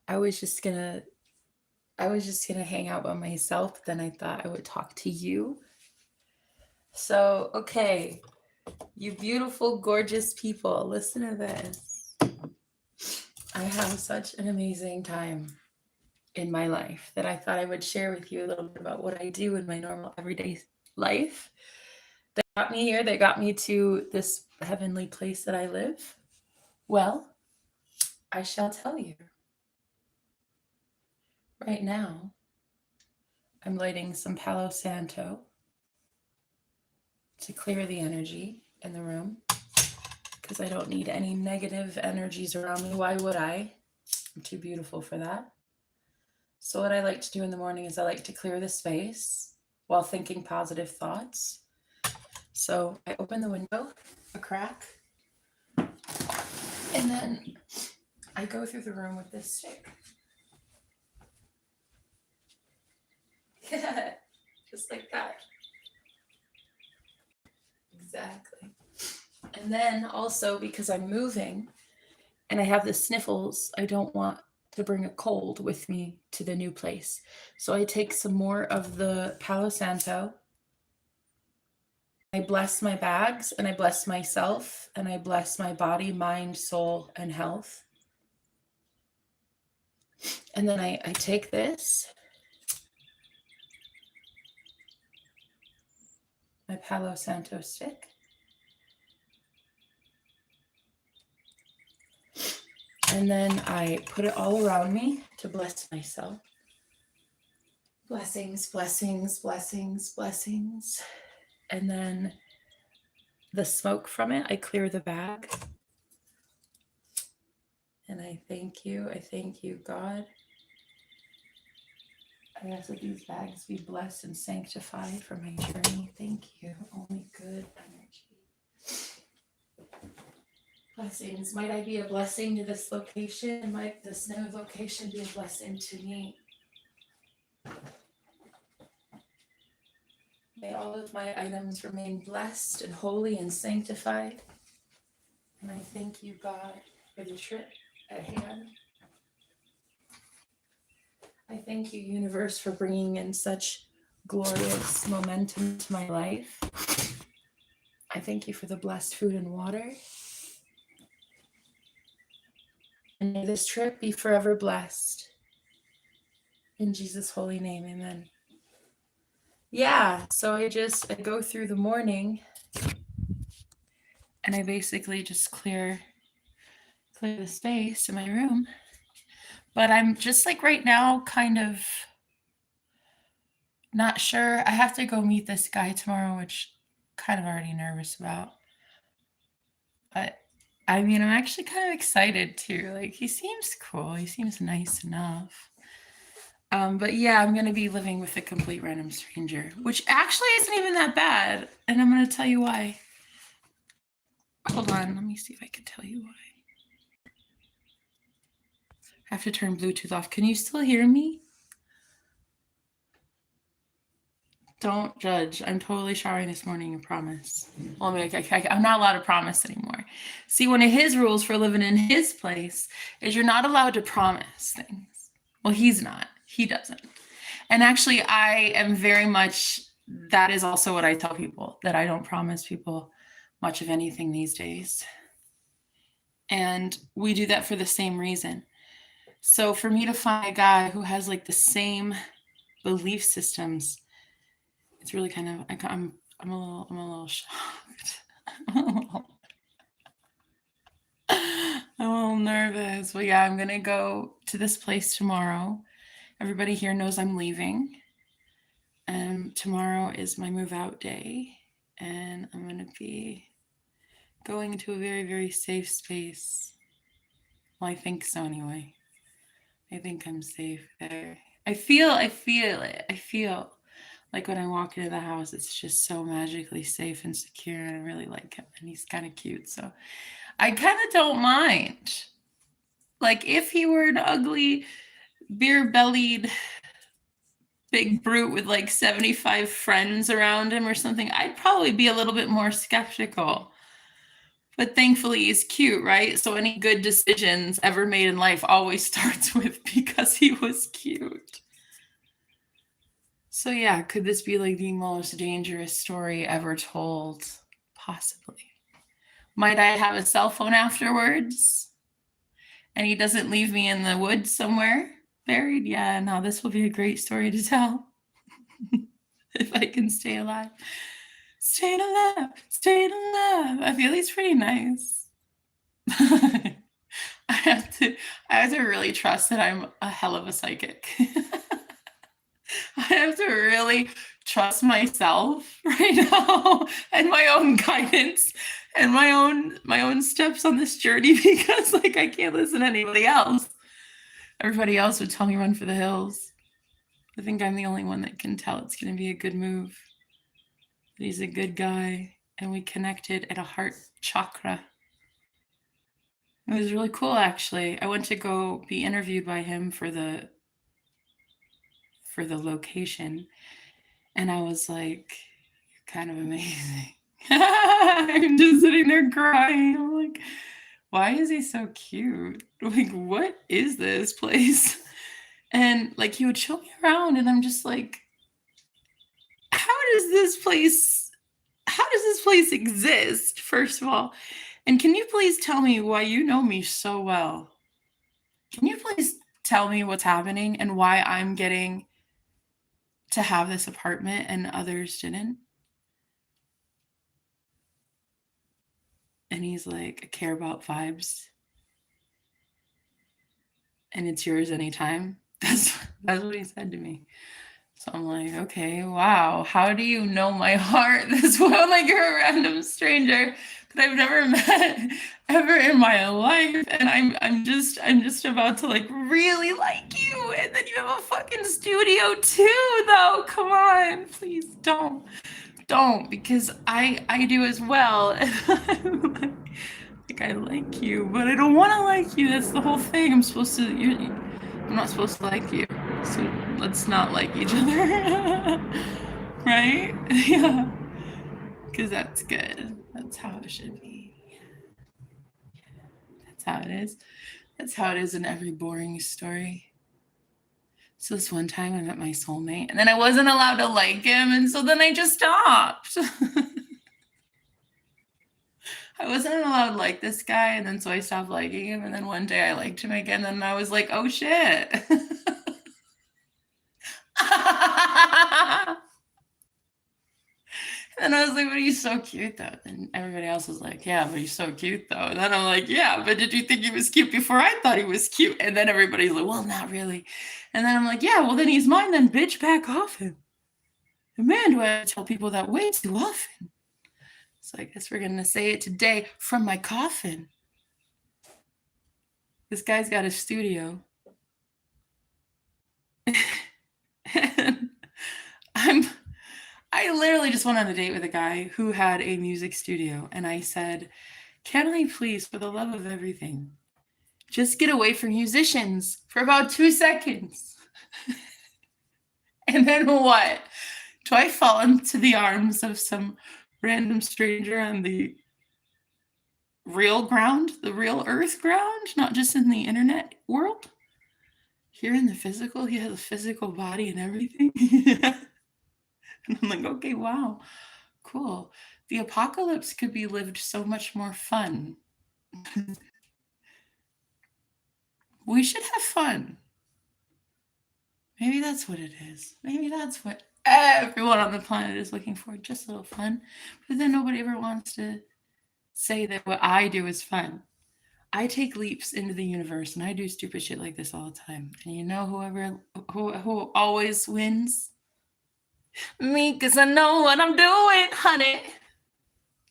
I was just gonna hang out by myself, but then I thought I would talk to you. So, okay, you beautiful, gorgeous people, listen to this. I have such an amazing time in my life that I thought I would share with you a little bit about what I do in my normal everyday life that got me here, that got me to this heavenly place that I live. Well, I shall tell you. Right now, I'm lighting some Palo Santo to clear the energy in the room because I don't need any negative energies around me. Why would I? I'm too beautiful for that. So, what I like to do in the morning is I like to clear the space while thinking positive thoughts. So, I open the window, a crack, and then I go through the room with this stick. Yeah, just like that. Exactly. And then also because I'm moving and I have the sniffles, I don't want to bring a cold with me to the new place. So I take some more of the Palo Santo. I bless my bags and I bless myself and I bless my body, mind, soul, and health. And then I take this, my Palo Santo stick, and then I put it all around me to bless myself. Blessings, blessings, blessings, blessings. And then the smoke from it, I clear the bag. And I thank you, God. I ask that these bags be blessed and sanctified for my journey. Thank you. Only good energy. Blessings. Might I be a blessing to this location? Might this new location be a blessing to me? May all of my items remain blessed and holy and sanctified. And I thank you, God, for the trip at hand. I thank you, universe, for bringing in such glorious momentum to my life. I thank you for the blessed food and water. And may this trip be forever blessed. In Jesus' holy name, amen. Yeah, so I go through the morning and I basically just clear the space in my room. But I'm just like right now kind of not sure. I have to go meet this guy tomorrow, which I'm kind of already nervous about. But I mean, I'm actually kind of excited too. Like, he seems cool. He seems nice enough. But yeah, I'm going to be living with a complete random stranger, which actually isn't even that bad. And I'm going to tell you why. Hold on. Let me see if I can tell you why. I have to turn Bluetooth off. Can you still hear me? Don't judge. I'm totally showering this morning, I promise. Well, I mean, I'm not allowed to promise anymore. See, one of his rules for living in his place is you're not allowed to promise things. Well, he's not. He doesn't. And actually, I am very much, that is also what I tell people, that I don't promise people much of anything these days. And we do that for the same reason. So for me to find a guy who has like the same belief systems, it's really kind of, I'm a little shocked. I'm a little nervous. But yeah, I'm gonna go to this place tomorrow. Everybody here knows I'm leaving. And tomorrow is my move out day. And I'm gonna be going to a very, very safe space. Well, I think so anyway. I think I'm safe there. I feel it. I feel like when I walk into the house, it's just so magically safe and secure. And I really like him. And he's kind of cute. So I kind of don't mind. Like, if he were an ugly, beer-bellied, big brute with like 75 friends around him or something, I'd probably be a little bit more skeptical. But thankfully he's cute, right? So any good decisions ever made in life always starts with because he was cute. So yeah, could this be like the most dangerous story ever told? Possibly. Might I have a cell phone afterwards? And he doesn't leave me in the woods somewhere buried? Yeah, no, this will be a great story to tell. If I can stay alive. Staying alive, staying alive. I feel he's pretty nice. I have to really trust that I'm a hell of a psychic. I have to really trust myself right now and my own guidance and my own steps on this journey, because like I can't listen to anybody else. Everybody else would tell me run for the hills. I think I'm the only one that can tell it's going to be a good move. That he's a good guy, and we connected at a heart chakra. It was really cool, actually. I went to go be interviewed by him for the location, and I was like, "You're kind of amazing." I'm just sitting there crying. I'm like, "Why is he so cute? Like, what is this place?" And like, he would show me around, and I'm just like, "How does this place exist?" First of all, and can you please tell me why you know me so well? Can you please tell me what's happening and why I'm getting to have this apartment and others didn't? And he's like, "I care about vibes, and it's yours anytime." That's what he said to me. So I'm like, okay, wow. How do you know my heart this well? Like, you're a random stranger that I've never met ever in my life, and I'm just about to like really like you, and then you have a fucking studio too, though. Come on, please don't, because I do as well. And I'm like, I like you, but I don't want to like you. That's the whole thing. I'm not supposed to like you, so let's not like each other. Right? Yeah, because that's good. That's how it should be. That's how it is. That's how it is in every boring story. So this one time I met my soulmate, and then I wasn't allowed to like him, and so then I just stopped. I wasn't allowed to like this guy, and then so I stopped liking him, and then one day I liked him again, and I was like, oh shit. And I was like, but he's so cute though. And everybody else was like, yeah, but he's so cute though. And then I'm like, yeah, but did you think he was cute before I thought he was cute? And then everybody's like, well, not really. And then I'm like, yeah, well, then he's mine, then bitch, back off him. And man, do I tell people that way too often. So I guess we're going to say it today from my coffin. This guy's got a studio. And I literally just went on a date with a guy who had a music studio, and I said, can I please, for the love of everything, just get away from musicians for about 2 seconds? And then what? Do I fall into the arms of some random stranger on the real ground, the real earth ground, not just in the internet world? Here in the physical, he has a physical body and everything. And I'm like, okay, wow, cool. The apocalypse could be lived so much more fun. We should have fun. Maybe that's what it is. Maybe that's what everyone on the planet is looking for, just a little fun. But then nobody ever wants to say that what I do is fun. I take leaps into the universe, and I do stupid shit like this all the time. And you know who always wins? Me, because I know what I'm doing, honey.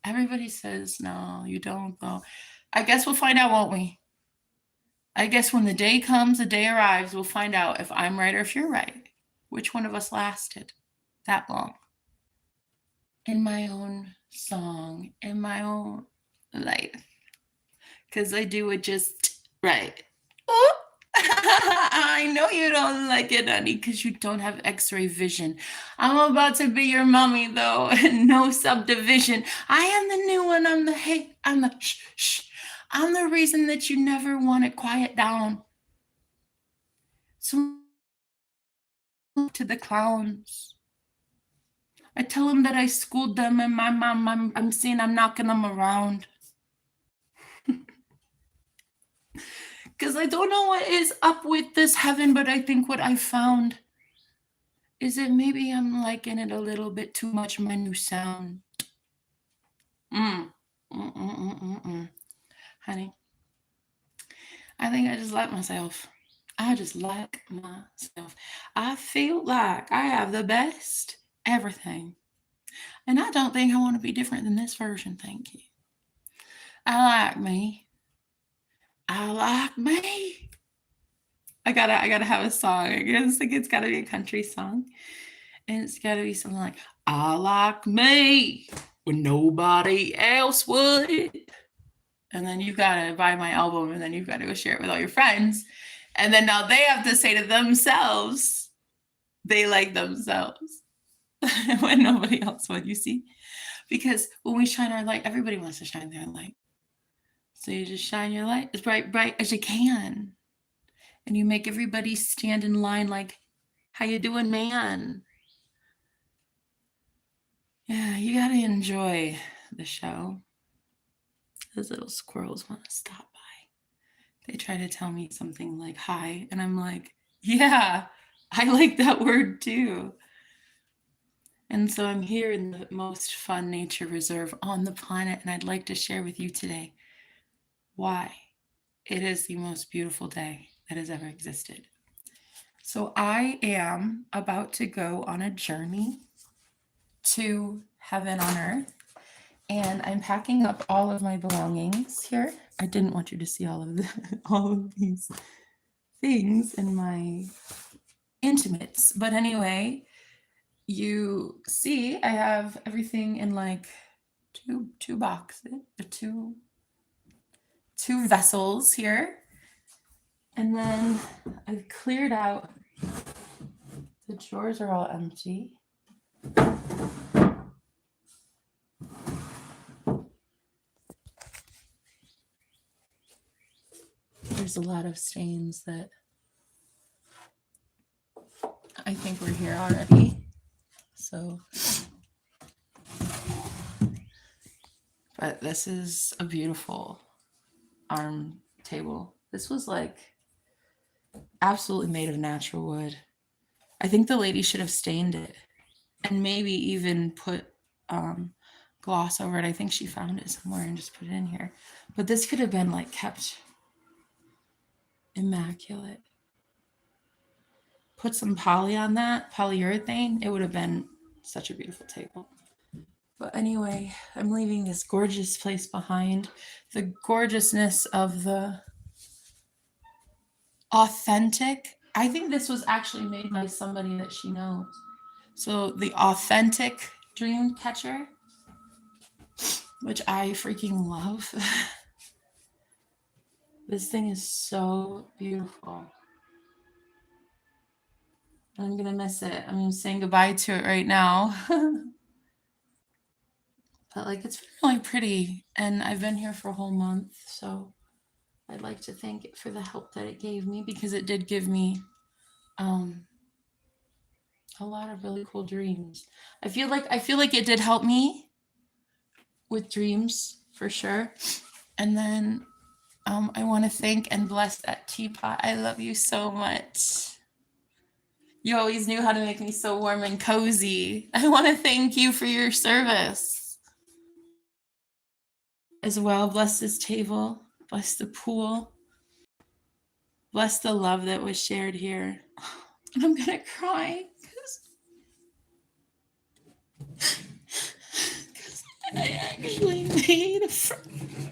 Everybody says, no, you don't, though. I guess we'll find out, won't we? I guess when the day comes, the day arrives, we'll find out if I'm right or if you're right. Which one of us lasted that long? In my own song, in my own life. Because I do it just right. Oh, I know know you don't like it, honey, because you don't have x-ray vision. I'm about to be your mommy, though, and no subdivision. I am the new one. I'm the hey. I'm the shh, shh. I'm the reason that you never want to quiet down. So to the clowns. I tell them that I schooled them, and my mom, I'm saying I'm knocking them around. Because I don't know what is up with this heaven, but I think what I found is that maybe I'm liking it a little bit too much, my new sound. Honey, I think I just like myself. I just like myself. I feel like I have the best everything. And I don't think I want to be different than this version, thank you. I like me. I like me. I gotta have a song. I guess like it's gotta be a country song. And it's gotta be something like, I like me when nobody else would. And then you've got to buy my album, and then you've got to go share it with all your friends. And then now they have to say to themselves, they like themselves when nobody else would, you see? Because when we shine our light, everybody wants to shine their light. So you just shine your light as bright as you can. And you make everybody stand in line like, how you doing, man? Yeah, you got to enjoy the show. Those little squirrels want to stop by. They try to tell me something like hi, and I'm like, yeah, I like that word too. And so I'm here in the most fun nature reserve on the planet, and I'd like to share with you today why it is the most beautiful day that has ever existed. So I am about to go on a journey to heaven on earth, and I'm packing up all of my belongings here. I didn't want you to see all of these things in my intimates, but anyway, you see I have everything in like two boxes, two vessels here, and then I've cleared out. The drawers are all empty. There's a lot of stains that I think were here already. So, but this is a beautiful arm table. This was like absolutely made of natural wood. I think the lady should have stained it and maybe even put gloss over it. I think she found it somewhere and just put it in here. But this could have been like kept immaculate. Put some poly on that, polyurethane, it would have been such a beautiful table. But anyway, I'm leaving this gorgeous place behind. The gorgeousness of the authentic. I think this was actually made by somebody that she knows. So the authentic dream catcher, which I freaking love. This thing is so beautiful. I'm gonna miss it. I'm saying goodbye to it right now. But like it's really pretty, and I've been here for a whole month, so I'd like to thank it for the help that it gave me, because it did give me a lot of really cool dreams. I feel like it did help me with dreams for sure. And then I want to thank and bless that teapot. I love you so much. You always knew how to make me so warm and cozy. I want to thank you for your service as well. Bless this table. Bless the pool. Bless the love that was shared here. And I'm going to cry because I actually made a friend.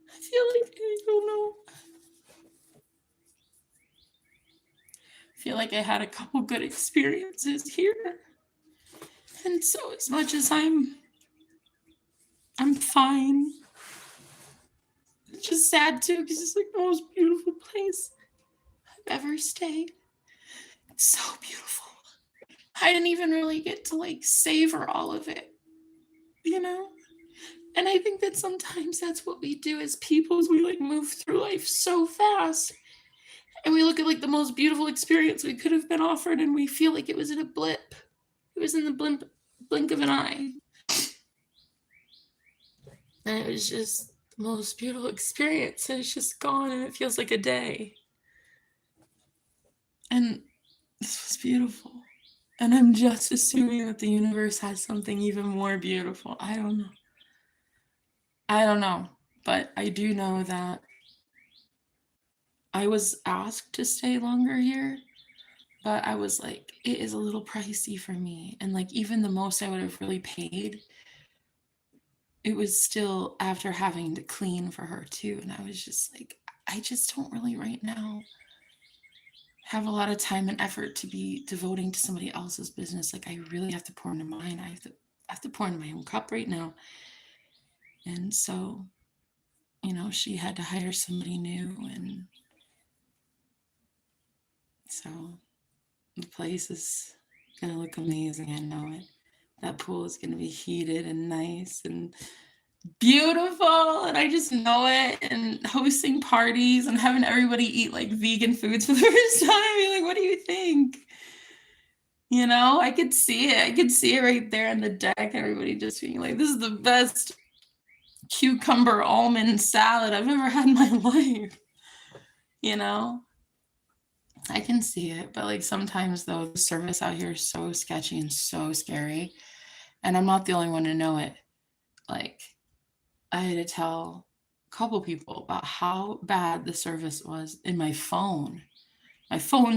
I feel like I don't know. I feel like I had a couple good experiences here. And so as much as I'm fine, just sad too, because it's like the most beautiful place I've ever stayed. It's so beautiful. I didn't even really get to like savor all of it, you know? And I think that sometimes that's what we do as people, is we like move through life so fast. And we look at like the most beautiful experience we could have been offered, and we feel like it was in a blip. It was in the blink of an eye. And it was just the most beautiful experience, and it's just gone, and it feels like a day. And this was beautiful. And I'm just assuming that the universe has something even more beautiful. I don't know. But I do know that I was asked to stay longer here, but I was like, it is a little pricey for me. And like, even the most I would have really paid, it was still after having to clean for her too. And I was just like, I just don't really right now have a lot of time and effort to be devoting to somebody else's business. Like, I really have to pour into mine. I have to pour into my own cup right now. And so, she had to hire somebody new, and so the place is gonna look amazing. I know it. That pool is gonna be heated and nice and beautiful, and I just know it. And hosting parties and having everybody eat like vegan foods for the first time. You're like, what do you think? I could see it. I could see it right there on the deck. Everybody just being like, this is the best cucumber almond salad I've ever had in my life. I can see it, but like sometimes though, the service out here is so sketchy and so scary, and I'm not the only one to know it. Like, I had to tell a couple people about how bad the service was in my phone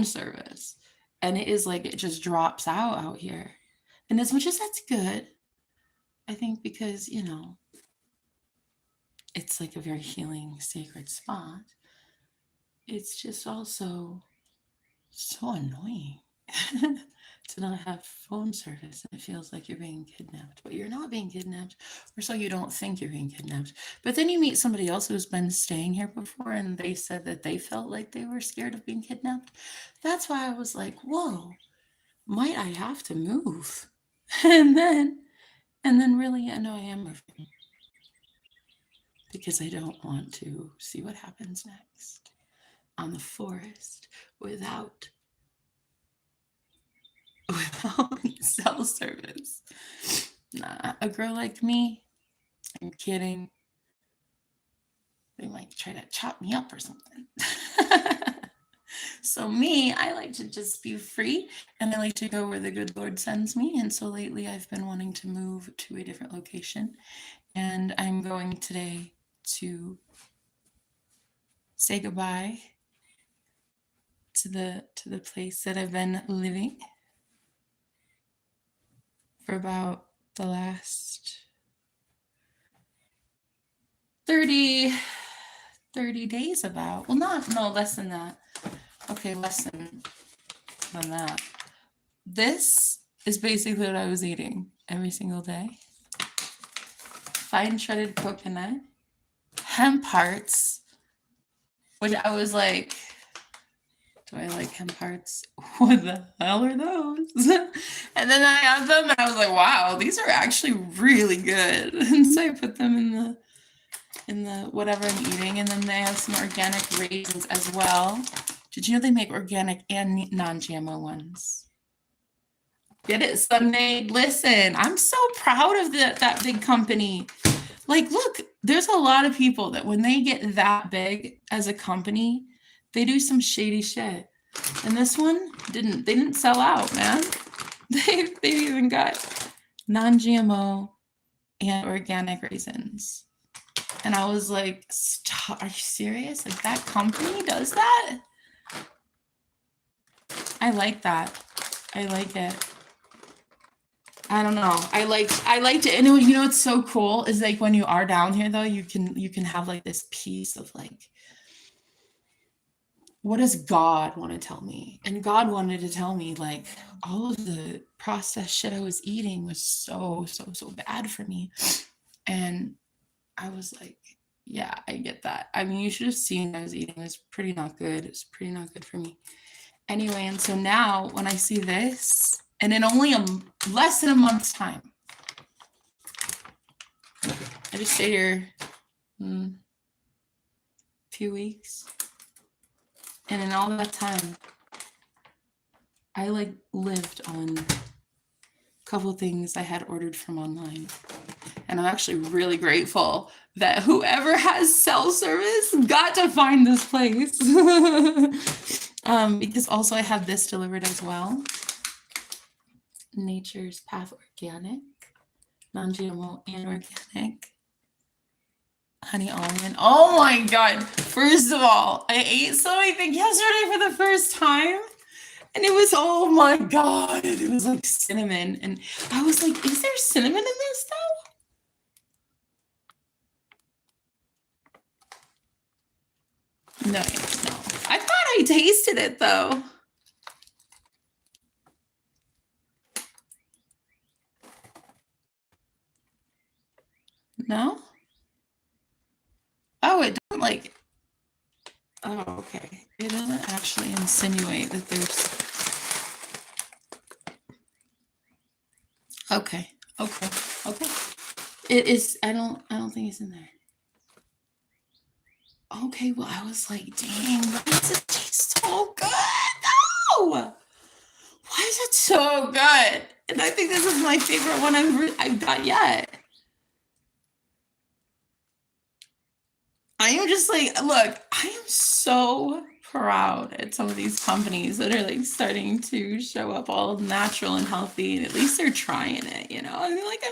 service, and it is like it just drops out here. And as much as that's good, I think, because it's like a very healing, sacred spot, it's just also so annoying to not have phone service, and it feels like you're being kidnapped, but you're not being kidnapped, or so you don't think you're being kidnapped. But then you meet somebody else who's been staying here before, and they said that they felt like they were scared of being kidnapped. That's why I was like, whoa, might I have to move? and then really, I know I am moving, because I don't want to see what happens next on the forest without cell service. Nah, a girl like me, I'm kidding. They might try to chop me up or something. So me, I like to just be free, and I like to go where the good Lord sends me. And so lately I've been wanting to move to a different location, and I'm going today to say goodbye to the place that I've been living for about the last 30 days about. Well, no, less than that. Okay, less than that. This is basically what I was eating every single day. Fine shredded coconut, hemp hearts, which I was like, do I like hemp hearts? What the hell are those? And then I had them, and I was like, wow, these are actually really good. And so I put them in the whatever I'm eating. And then they have some organic raisins as well. Did you know they make organic and non-GMO ones? Get it, Sunday? Listen, I'm so proud of that big company. Like, look, there's a lot of people that when they get that big as a company, they do some shady shit. And this one didn't sell out, man. They even got non-GMO and organic raisins. And I was like, stop, are you serious? Like, that company does that? I like that. I like it. I don't know. I liked it. And it's so cool is like when you are down here though, you can have like this piece of like, what does God want to tell me? And God wanted to tell me like all of the processed shit I was eating was so bad for me. And I was like, Yeah, I get that. I mean, you should have seen what I was eating. It was pretty not good. It was pretty not good for me. Anyway, and so now when I see this, and in only less than a month's time, I just stayed here a few weeks. And in all that time, I like lived on a couple things I had ordered from online. And I'm actually really grateful that whoever has cell service got to find this place. Because also I had this delivered as well. Nature's Path Organic, non-GMO and organic. Honey almond. Oh my God. First of all, I ate some, I think, yesterday for the first time. And it was, oh my God, it was like cinnamon. And I was like, is there cinnamon in this though? No. I thought I tasted it though. No? Oh, it doesn't like, oh, okay. It doesn't actually insinuate that there's, okay. It is, I don't think it's in there. Okay, well, I was like, dang, why does it taste so good? No! Why is it so good? And I think this is my favorite one I've got yet. I am just like, look, I am so proud at some of these companies that are like starting to show up all natural and healthy, and at least they're trying it, you know? I mean, like,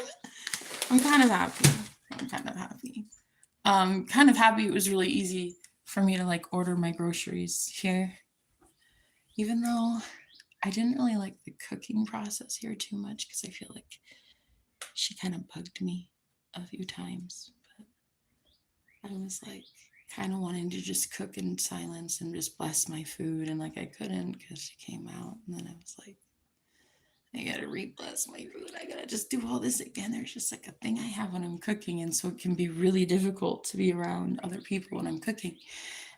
I'm kind of happy. Kind of happy it was really easy for me to like order my groceries here, even though I didn't really like the cooking process here too much because I feel like she kind of bugged me a few times. But I was like kind of wanting to just cook in silence and just bless my food, and like I couldn't because she came out, and then I was like, I gotta re-bless my food. I gotta just do all this again. There's just like a thing I have when I'm cooking, and so it can be really difficult to be around other people when I'm cooking.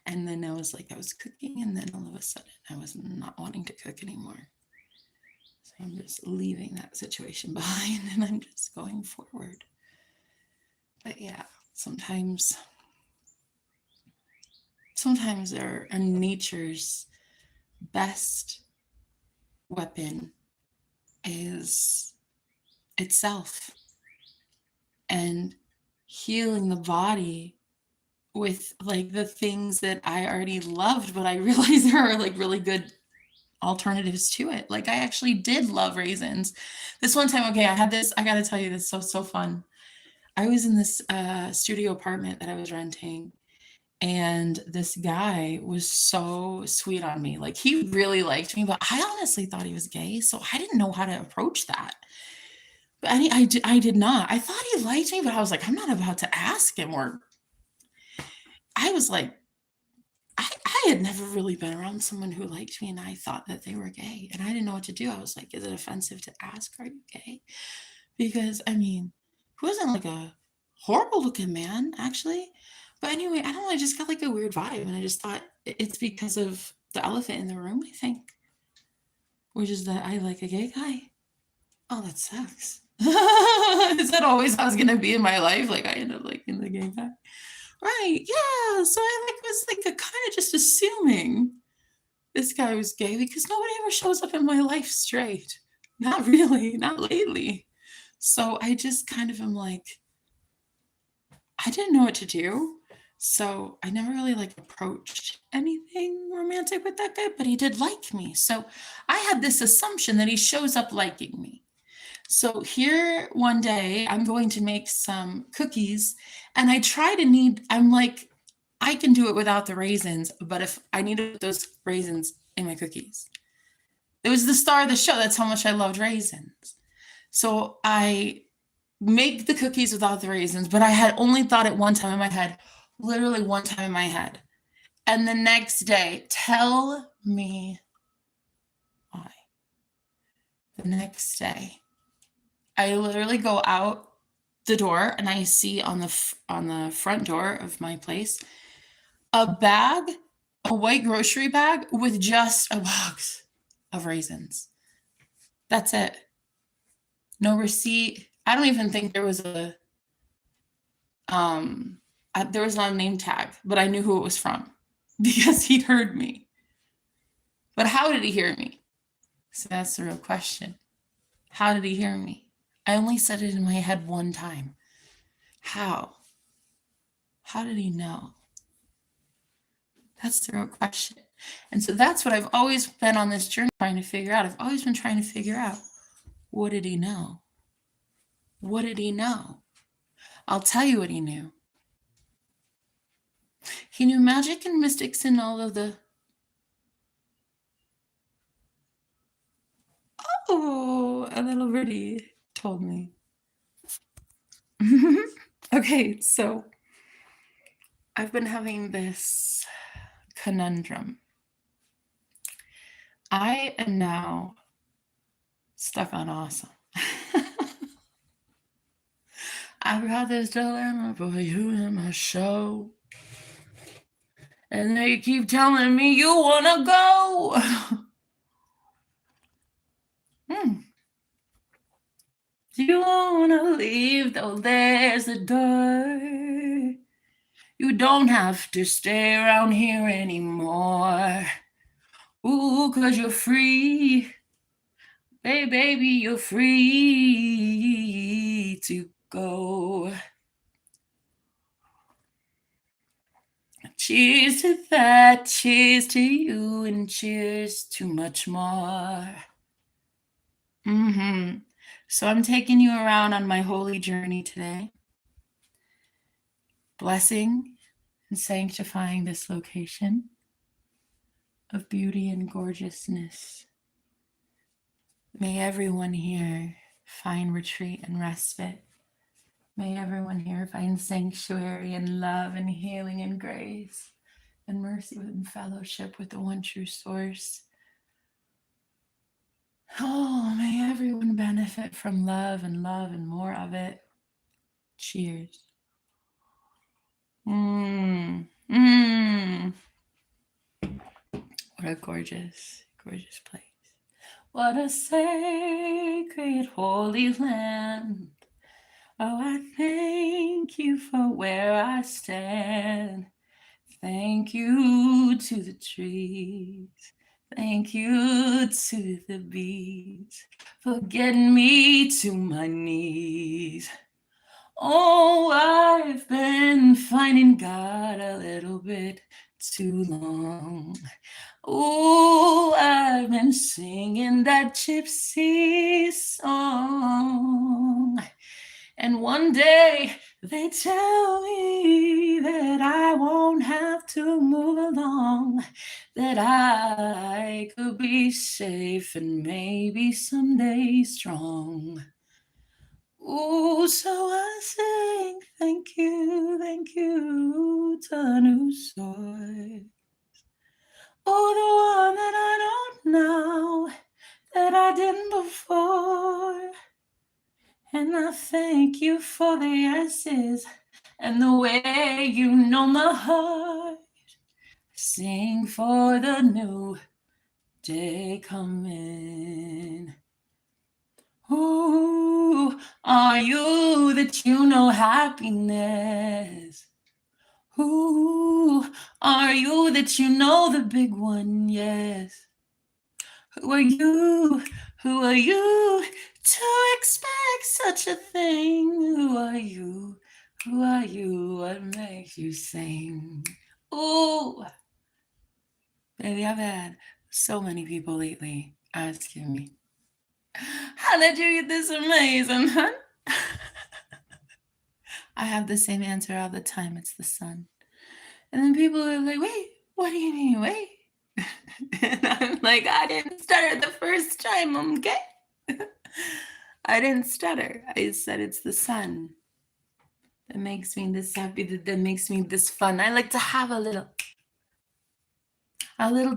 And then I was like, I was cooking, and then all of a sudden I was not wanting to cook anymore. So I'm just leaving that situation behind, and I'm just going forward. But yeah, sometimes our nature's best weapon is itself, and healing the body with like the things that I already loved, but I realized there are like really good alternatives to it. Like I actually did love raisins. This one time, okay, I had this, I gotta tell you, this is so fun. I was in this studio apartment that I was renting, and this guy was so sweet on me. Like he really liked me, but I honestly thought he was gay, so I didn't know how to approach that. But I did not. I thought he liked me, but I was like, I'm not about to ask him. Or I was like, I had never really been around someone who liked me, and I thought that they were gay, and I didn't know what to do. I was like, is it offensive to ask, are you gay? Because I mean, he wasn't like a horrible looking man, actually. But anyway, I don't know, I just got like a weird vibe, and I just thought it's because of the elephant in the room, I think, which is that I like a gay guy. Oh, that sucks. Is that always how it's gonna be in my life? Like I end up liking the gay guy. Right, yeah. So I like was like kind of just assuming this guy was gay because nobody ever shows up in my life straight. Not really, not lately. So I just kind of am like, I didn't know what to do. So I never really like approached anything romantic with that guy, but he did like me. So I had this assumption that he shows up liking me. So here one day I'm going to make some cookies, and I'm like, I can do it without the raisins, but if I needed those raisins in my cookies, it was the star of the show. That's how much I loved raisins. So I make the cookies without the raisins, but I had only thought it one time in my head, literally one time in my head. And the next day, tell me why. The next day, I literally go out the door and I see on the front door of my place a bag, a white grocery bag with just a box of raisins. That's it. No receipt. I don't even think there was there was not a name tag, but I knew who it was from because he'd heard me. But how did he hear me? So that's the real question. How did he hear me? I only said it in my head one time. How? How did he know? That's the real question. And so that's what I've always been on this journey trying to figure out. I've always been trying to figure out, what did he know? What did he know? I'll tell you what he knew. He knew magic and mystics and all of the... Oh, a little birdie told me. Okay, so I've been having this conundrum. I am now stuck on awesome. I've got this dilemma for you in my show. And they keep telling me you wanna go. You wanna leave, though there's a door. You don't have to stay around here anymore. Ooh, 'cause you're free. Hey, baby, you're free to go. Cheers to that, cheers to you, and cheers to much more. So I'm taking you around on my holy journey today, blessing and sanctifying this location of beauty and gorgeousness. May everyone here find retreat and respite. May everyone here find sanctuary and love and healing and grace and mercy and fellowship with the one true source. Oh, may everyone benefit from love and more of it. Cheers. What a gorgeous, gorgeous place. What a sacred holy land. Oh, I thank you for where I stand. Thank you to the trees. Thank you to the bees for getting me to my knees. Oh, I've been finding God a little bit too long. Oh, I've been singing that gypsy song. And one day they tell me that I won't have to move along, that I could be safe and maybe someday strong. Ooh, so I sing thank you to new source. Oh, the one that I don't know, that I didn't before. And I thank you for the yeses and the way you know my heart. Sing for the new day coming. Ooh, are you that you know happiness? Ooh, are you that you know the big one? Yes. Who are you? Who are you to expect such a thing? Who are you? Who are you? What makes you sing? Ooh, baby, I've had so many people lately asking me, how did you get this amazing, huh? I have the same answer all the time. It's the sun. And then people are like, wait, what do you mean? Wait. And I'm like, I didn't stutter the first time, okay? I didn't stutter. I said it's the sun that makes me this happy, that makes me this fun. I like to have a little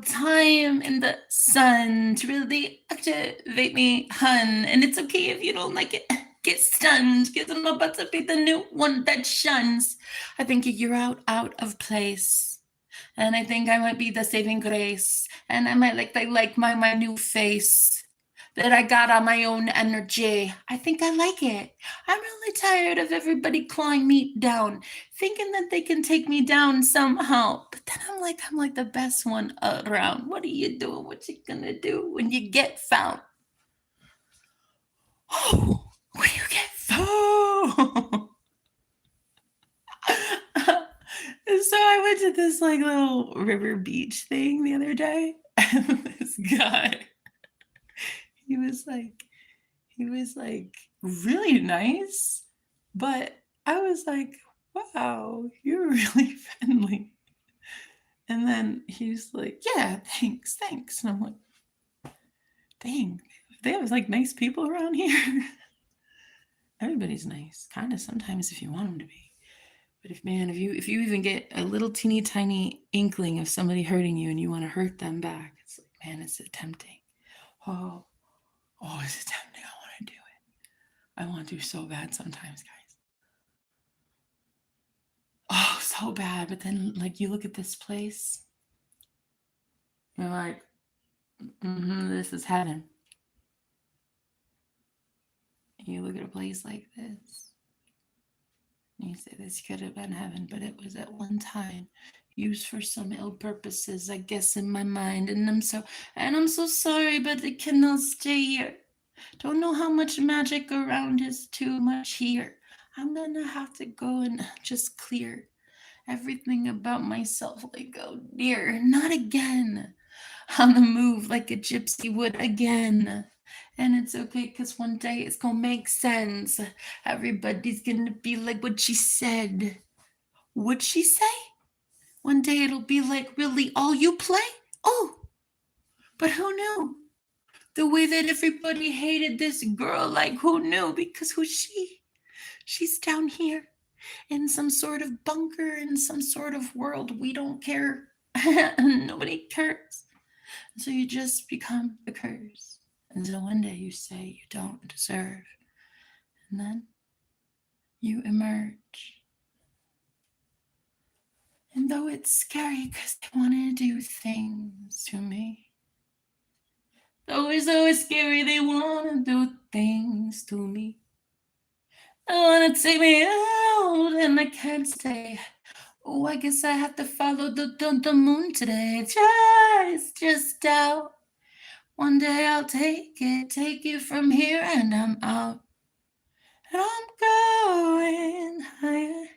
time in the sun to really activate me, hun. And it's okay if you don't like it. get stunned, because I'm about to be the new one that shuns. I think you're out of place. And I think I might be the saving grace. And I might like my new face that I got on my own energy. I think I like it. I'm really tired of everybody clawing me down, thinking that they can take me down somehow. But then I'm like the best one around. What are you doing? What you gonna do when you get found? Oh, when you get found. So I went to this like little river beach thing the other day, and this guy, he was like really nice, but I was like, wow, you're really friendly. And then he's like, yeah, thanks. And I'm like, dang, they have like nice people around here. Everybody's nice, kind of sometimes if you want them to be. But if you even get a little teeny tiny inkling of somebody hurting you and you want to hurt them back, it's like, man, it's tempting. Oh, it's tempting. I want to do it. I want to so bad sometimes, guys. Oh, so bad. But then, like, you look at this place, you're like, this is heaven. You look at a place like this, and you say, this could have been heaven, but it was at one time used for some ill purposes, I guess, in my mind. And I'm so sorry, but it cannot stay here. Don't know how much magic around is too much here. I'm gonna have to go and just clear everything about myself, like, oh dear, not again. On the move like a gypsy would again. And it's okay, because one day it's gonna make sense. Everybody's gonna be like what she said. What'd she say? One day it'll be like, really, all you play? Oh, but who knew? The way that everybody hated this girl, like, who knew? Because who's she? She's down here in some sort of bunker, in some sort of world. We don't care. Nobody cares. So you just become the curse. Until one day you say you don't deserve. And then you emerge. And though it's scary because they want to do things to me, though it's always scary, they want to do things to me. They want to take me out and I can't stay. Oh, I guess I have to follow the moon today. Just out. One day I'll take it from here and I'm out. And I'm going higher.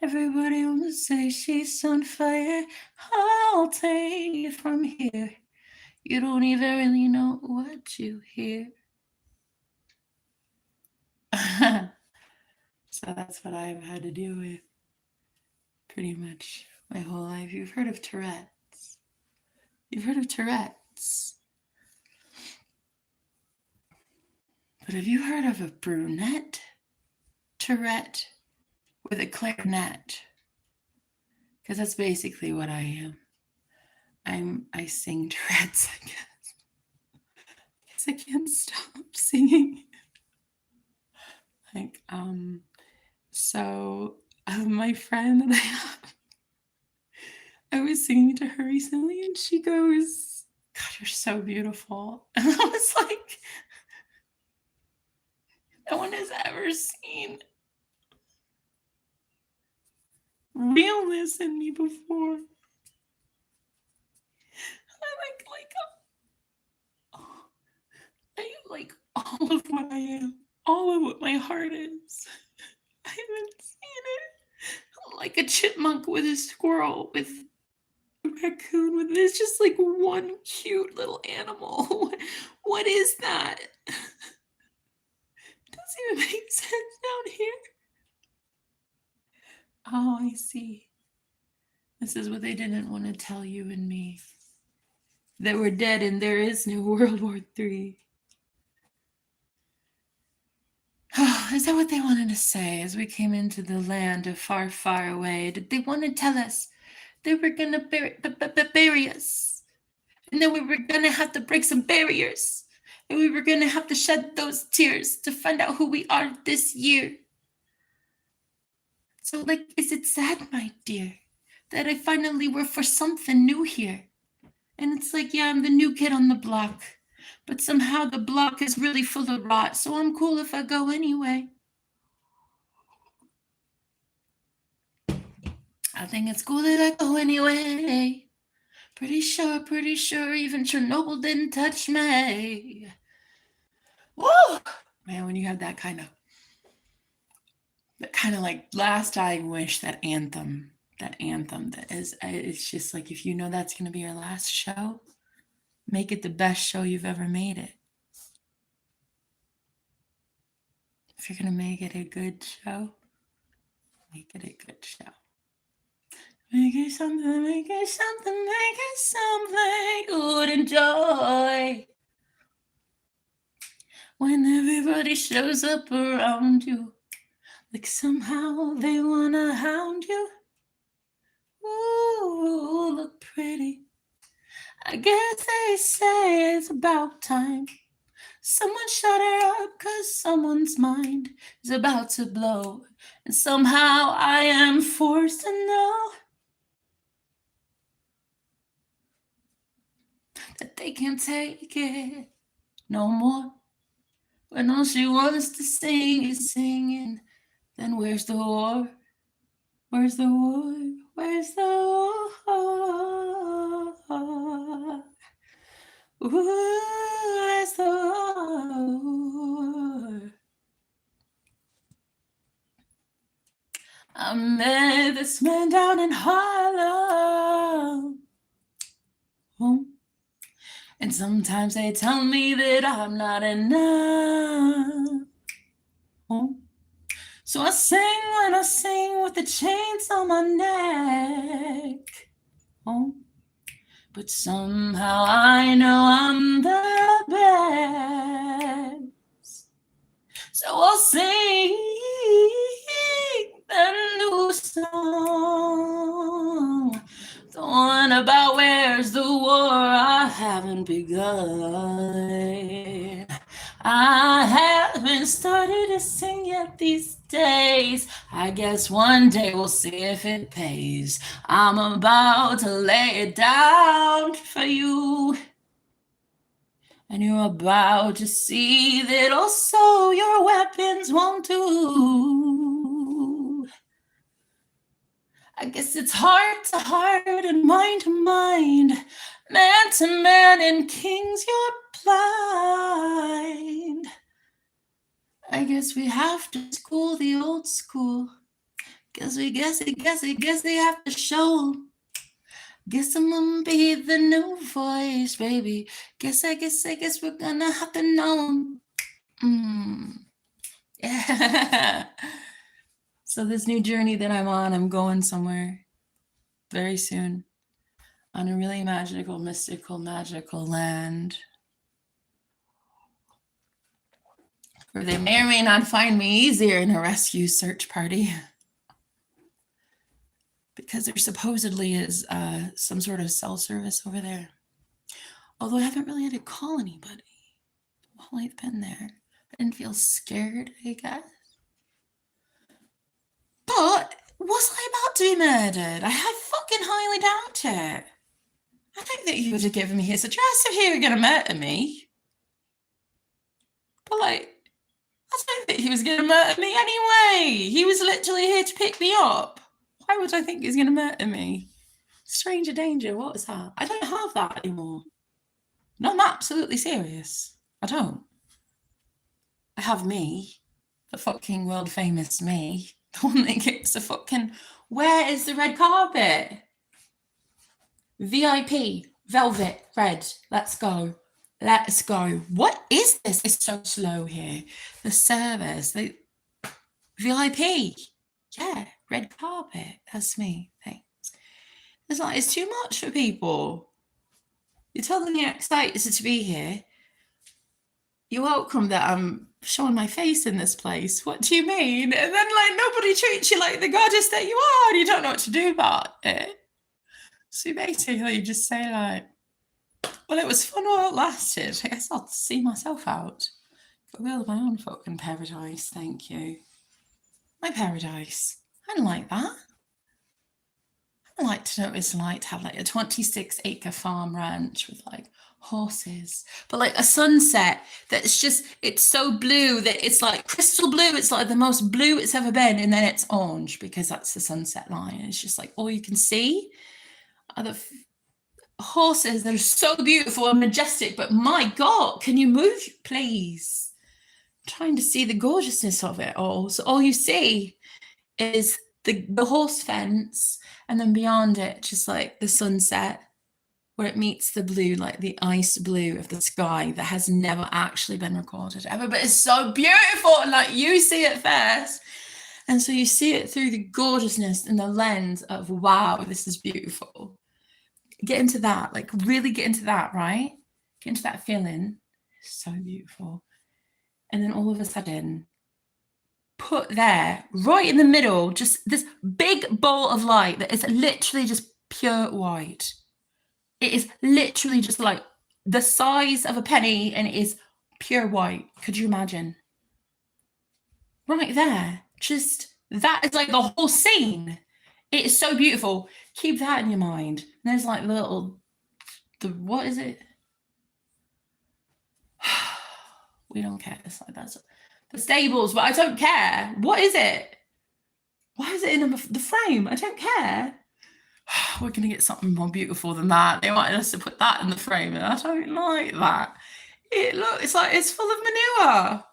Everybody wanna say she's on fire. I'll take it from here. You don't even really know what you hear. So that's what I've had to deal with pretty much my whole life. You've heard of Tourette's. But have you heard of a brunette Tourette with a clarinet? Because that's basically what I am. I sing Tourette's, I guess. I guess I can't stop singing. Like, so my friend that I was singing to her recently, and she goes, God, you're so beautiful. And I was like, no one has ever seen realness in me before. I like all of what I am, all of what my heart is. I haven't seen it. Like a chipmunk with a squirrel, with a raccoon, with it's just like one cute little animal. What is that? Doesn't even make sense down here. Oh, I see. This is what they didn't want to tell you and me. That we're dead and there is no World War III. Oh, is that what they wanted to say as we came into the land of far, far away? Did they want to tell us they were going to bury us? And then we were going to have to break some barriers. And we were gonna have to shed those tears to find out who we are this year. So, like, is it sad, my dear, that I finally work for something new here? And it's like, yeah, I'm the new kid on the block, but somehow the block is really full of rot, so I'm cool if I go anyway. I think it's cool that I go anyway. Pretty sure even Chernobyl didn't touch me. Woo! Man, when you have that kind of like last dying wish, that anthem that is, it's just like, if you know that's going to be your last show, make it the best show you've ever made it. If you're going to make it a good show, make it a good show. Make it something, make it something, make it something good and joy. When everybody shows up around you, like somehow they wanna hound you. Ooh, look pretty. I guess they say it's about time someone shut her up, 'cause someone's mind is about to blow. And somehow I am forced to know that they can't take it no more. When all she wants to sing is singing, then where's the war? Where's the war? Where's the war? Ooh, where's the war? I met this man down in Harlem. And sometimes they tell me that I'm not enough. So I sing when I sing with the chains on my neck. But somehow I know I'm the best. So I'll sing the new song, the one about where's the war I haven't begun. I haven't started to sing yet these days. I guess one day we'll see if it pays. I'm about to lay it down for you, and you're about to see that also your weapons won't do. I guess it's heart to heart and mind to mind, man to man, and kings you're blind. I guess we have to school the old school. Guess they have to show. Guess I'm gonna be the new voice, baby. Guess we're gonna have to know. Yeah. So this new journey that I'm on, I'm going somewhere very soon on a really magical, mystical, magical land where they may or may not find me easier in a rescue search party, because there supposedly is some sort of cell service over there. Although I haven't really had to call anybody while I've been there. I didn't feel scared, I guess. But was I about to be murdered? I fucking highly doubt it. I think that he would have given me his address if he were going to murder me. But I don't think he was going to murder me anyway. He was literally here to pick me up. Why would I think he's going to murder me? Stranger danger, what is that? I don't have that anymore. No, I'm absolutely serious. I don't. I have me, the fucking world famous me, the one that gets the fucking, where is the red carpet? VIP, velvet, red, let's go. Let's go. What is this? It's so slow here. The service, the VIP. Yeah, red carpet. That's me. Thanks. It's too much for people. You're telling me excited to be here. You're welcome that I'm showing my face in this place. What do you mean? And then nobody treats you like the goddess that you are, and you don't know what to do about it. So basically you just say Well, it was fun while it lasted. I guess I'll see myself out. Go build my own fucking paradise, thank you. My paradise. I don't like that. I like to know what it's like to have like a 26-acre farm ranch with like horses, but like a sunset that's just, it's so blue that it's like crystal blue. It's like the most blue it's ever been, and then it's orange because that's the sunset line. It's just like all you can see are the horses that are so beautiful and majestic, but my God, can you move, please? I'm trying to see the gorgeousness of it all. So all you see is the horse fence, and then beyond it, just like the sunset where it meets the blue, like the ice blue of the sky that has never actually been recorded ever, but it's so beautiful. And like you see it first. And so you see it through the gorgeousness and the lens of, wow, this is beautiful. Get into that, like really get into that, right? Get into that feeling. It's so beautiful. And then all of a sudden, put there, right in the middle, just this big ball of light that is literally just pure white. It is literally just like the size of a penny, and it is pure white. Could you imagine? Right there, just that is like the whole scene. It is so beautiful. Keep that in your mind. And there's like what is it? We don't care. It's like that's the stables, but I don't care. What is it? Why is it in the frame? I don't care. We're going to get something more beautiful than that. They wanted us to put that in the frame, and I don't like that. It's like it's full of manure.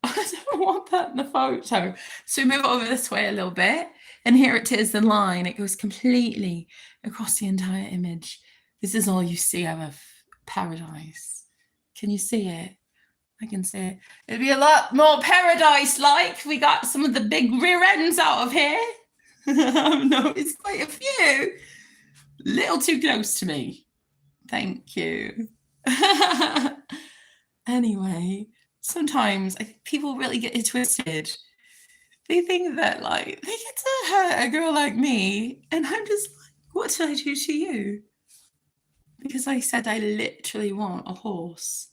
I don't want that in the photo. So we move over this way a little bit, and here it is, the line. It goes completely across the entire image. This is all you see of paradise. Can you see it? I can see it. It'd be a lot more paradise-like. We got some of the big rear ends out of here. No, it's quite a few. Little too close to me. Thank you. Anyway, sometimes I think people really get it twisted. They think that like they get to hurt a girl like me, and I'm just like, what did I do to you? Because I said I literally want a horse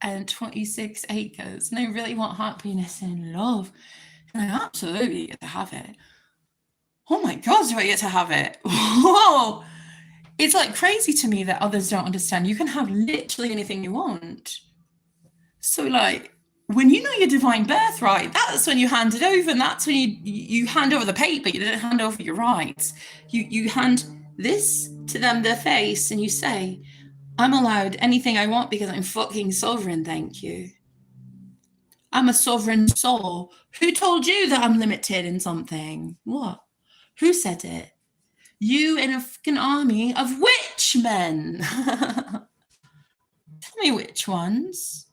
and 26 acres, and I really want happiness and love, and I absolutely get to have it. Oh my God, do I get to have it? Whoa! It's like crazy to me that others don't understand. You can have literally anything you want. So like when you know your divine birthright, that's when you hand it over, and that's when you hand over the paper. You didn't hand over your rights. You hand this to them, their face, and you say, I'm allowed anything I want because I'm fucking sovereign, thank you. I'm a sovereign soul. Who told you that I'm limited in something? What? Who said it? You in a fucking army of witch men. Tell me which ones.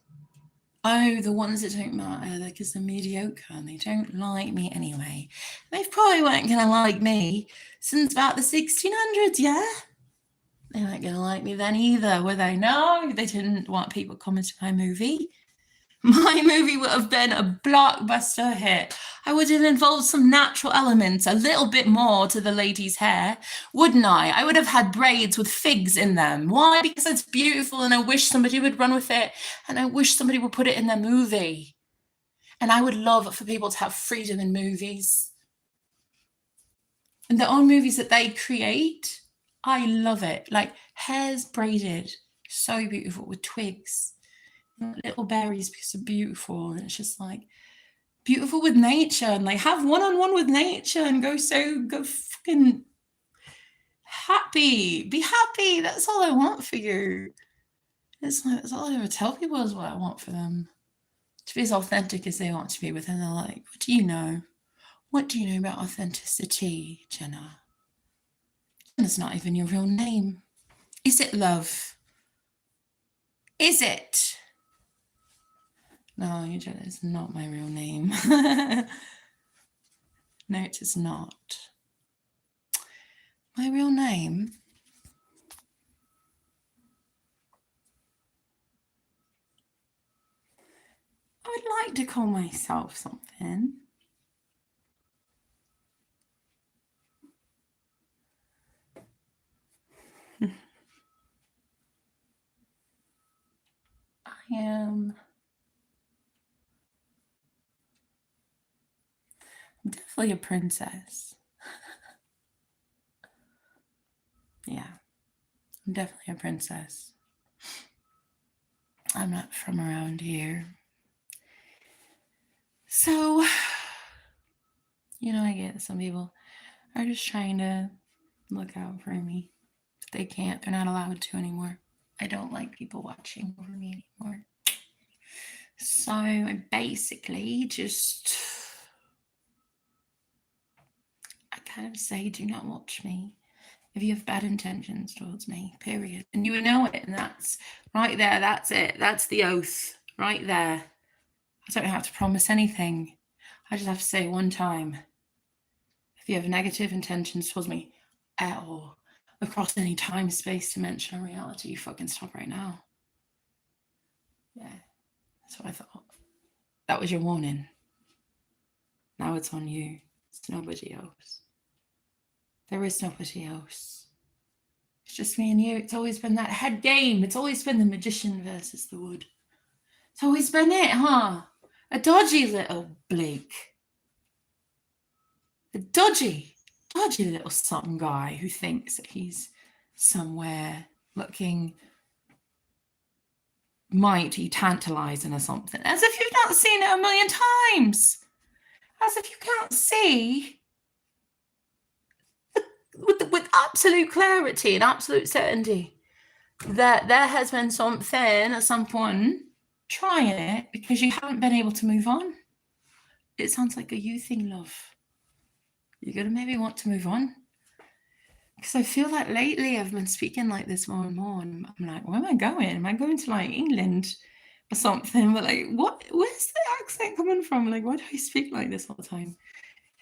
Oh, the ones that don't matter because they're mediocre and they don't like me anyway. They probably weren't going to like me since about the 1600s, yeah? They weren't going to like me then either, were they? No, they didn't want people coming to my movie. My movie would have been a blockbuster hit. I would have involved some natural elements, a little bit more to the lady's hair, wouldn't I? I would have had braids with figs in them. Why? Because it's beautiful, and I wish somebody would run with it, and I wish somebody would put it in their movie. And I would love for people to have freedom in movies. And their own movies that they create, I love it. Like hair's braided, so beautiful with twigs. Little berries because they're beautiful, and it's just like beautiful with nature, and like have one-on-one with nature and go fucking happy, be happy. That's all I want for you. It's like that's all I ever tell people is what I want for them, to be as authentic as they want to be with. And they're like, what do you know about authenticity, Jenna? Jenna's not even your real name. Is it love? Is it? No, it's not my real name. No, it is not. My real name? I would like to call myself something. I am. I'm definitely a princess. Yeah, I'm definitely a princess. I'm not from around here. So, I get some people are just trying to look out for me. But they can't, they're not allowed to anymore. I don't like people watching over me anymore. So I basically just, I kind of say, do not watch me if you have bad intentions towards me, period. And you know it, and that's right there, that's it. That's the oath right there. I don't have to promise anything. I just have to say one time, if you have negative intentions towards me at all, across any time, space, dimension, or reality, you fucking stop right now. Yeah, that's what I thought. That was your warning. Now it's on you. It's nobody else. There is nobody else. It's just me and you. It's always been that head game. It's always been the magician versus the wood. It's always been it, huh? A dodgy little Blake. A dodgy little something guy who thinks that he's somewhere looking mighty tantalizing or something. As if you've not seen it a million times. As if you can't see with absolute clarity and absolute certainty that there has been something at some point trying it because you haven't been able to move on. It sounds like a you thing, love. You're going to maybe want to move on. Because I feel like lately I've been speaking like this more and more. And I'm like, where am I going? Am I going to like England or something? But like, where's the accent coming from? Like, why do I speak like this all the time?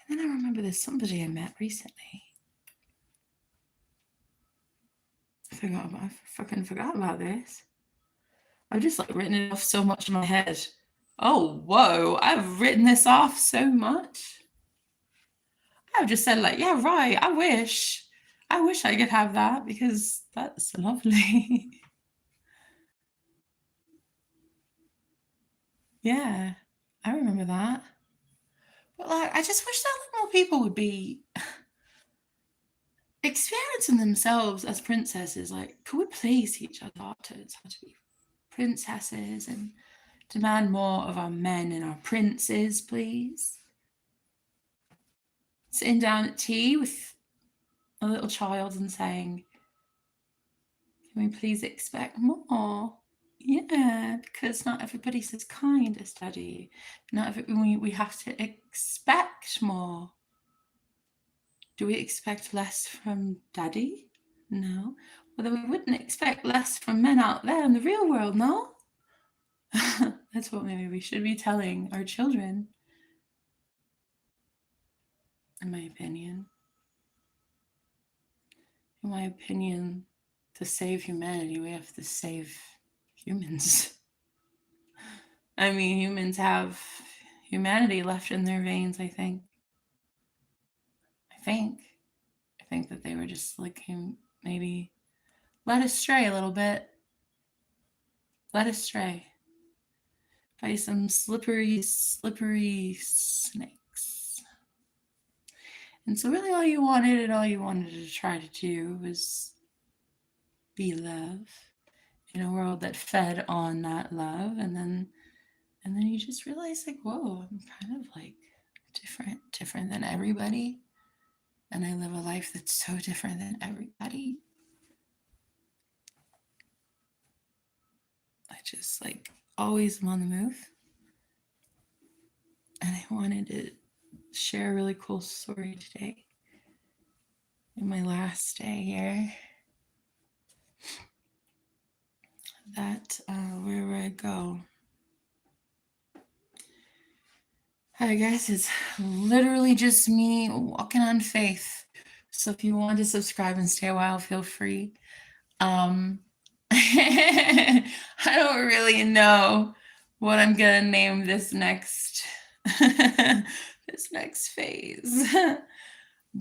And then I remember there's somebody I met recently. I fucking forgot about this. I've just like written it off so much in my head. Oh, whoa, I've written this off so much. I've just said like, yeah, right, I wish I could have that because that's lovely. Yeah, I remember that. But like, I just wish that more people would be experiencing themselves as princesses. Like, could we please teach our daughters how to be princesses and demand more of our men and our princes, please? Sitting down at tea with a little child and saying, can we please expect more? Yeah, because not everybody's as kind as Daddy. We have to expect more. Do we expect less from Daddy? No. Well, then we wouldn't expect less from men out there in the real world, no? That's what maybe we should be telling our children, in my opinion. In my opinion, to save humanity, we have to save humans. I mean, humans have humanity left in their veins, I think. I think that they were just looking, maybe led astray a little bit. Led astray by some slippery snakes. And so really all you wanted to try to do was be love in a world that fed on that love. And then you just realize like, whoa, I'm kind of like different than everybody. And I live a life that's so different than everybody. I just like always am on the move. And I wanted to share a really cool story today. In my last day here, that where would I go? I guess it's literally just me walking on faith. So if you want to subscribe and stay a while, feel free. I don't really know what I'm gonna name this next this next phase.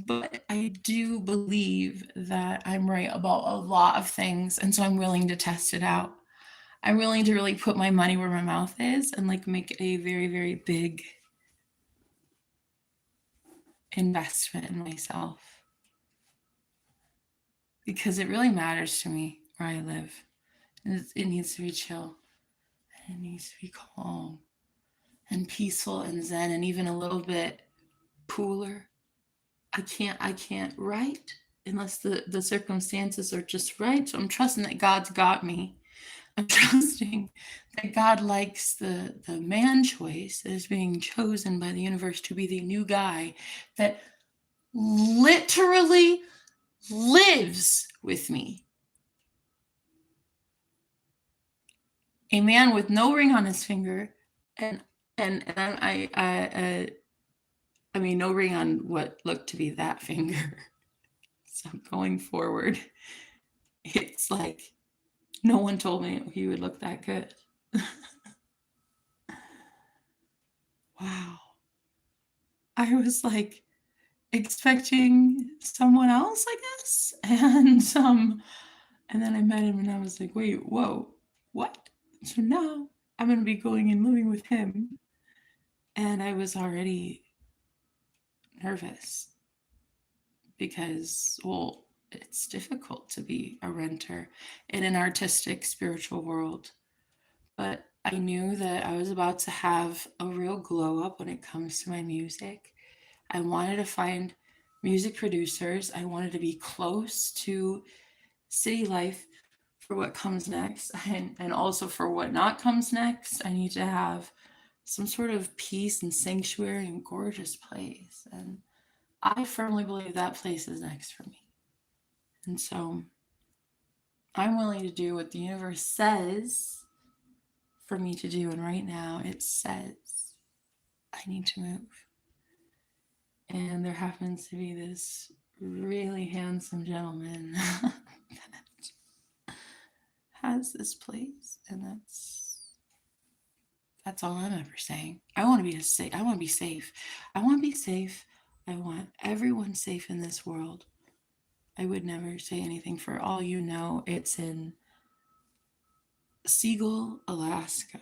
But I do believe that I'm right about a lot of things, and so I'm willing to test it out. I'm willing to really put my money where my mouth is and like make a very, very big investment in myself, because it really matters to me where I live. It needs to be chill. It needs to be calm and peaceful and zen and even a little bit cooler. I can't write unless the circumstances are just right. So I'm trusting that God's got me. I'm trusting that God likes the man choice that is being chosen by the universe to be the new guy that literally lives with me. A man with no ring on his finger, and I mean no ring on what looked to be that finger. So going forward, it's like no one told me he would look that good. Wow. I was like expecting someone else, I guess. And then I met him and I was like, wait, whoa, what? So now I'm going to be going and living with him. And I was already nervous because, well, it's difficult to be a renter in an artistic, spiritual world. But I knew that I was about to have a real glow up when it comes to my music. I wanted to find music producers. I wanted to be close to city life for what comes next, and also for what not comes next. I need to have some sort of peace and sanctuary and gorgeous place. And I firmly believe that place is next for me. And so I'm willing to do what the universe says for me to do. And right now it says I need to move. And there happens to be this really handsome gentleman that has this place, and that's all I'm ever saying. I want to be safe. I want to be safe. I want to be safe. I want everyone safe in this world. I would never say anything. For all you know, it's in Seagull, Alaska.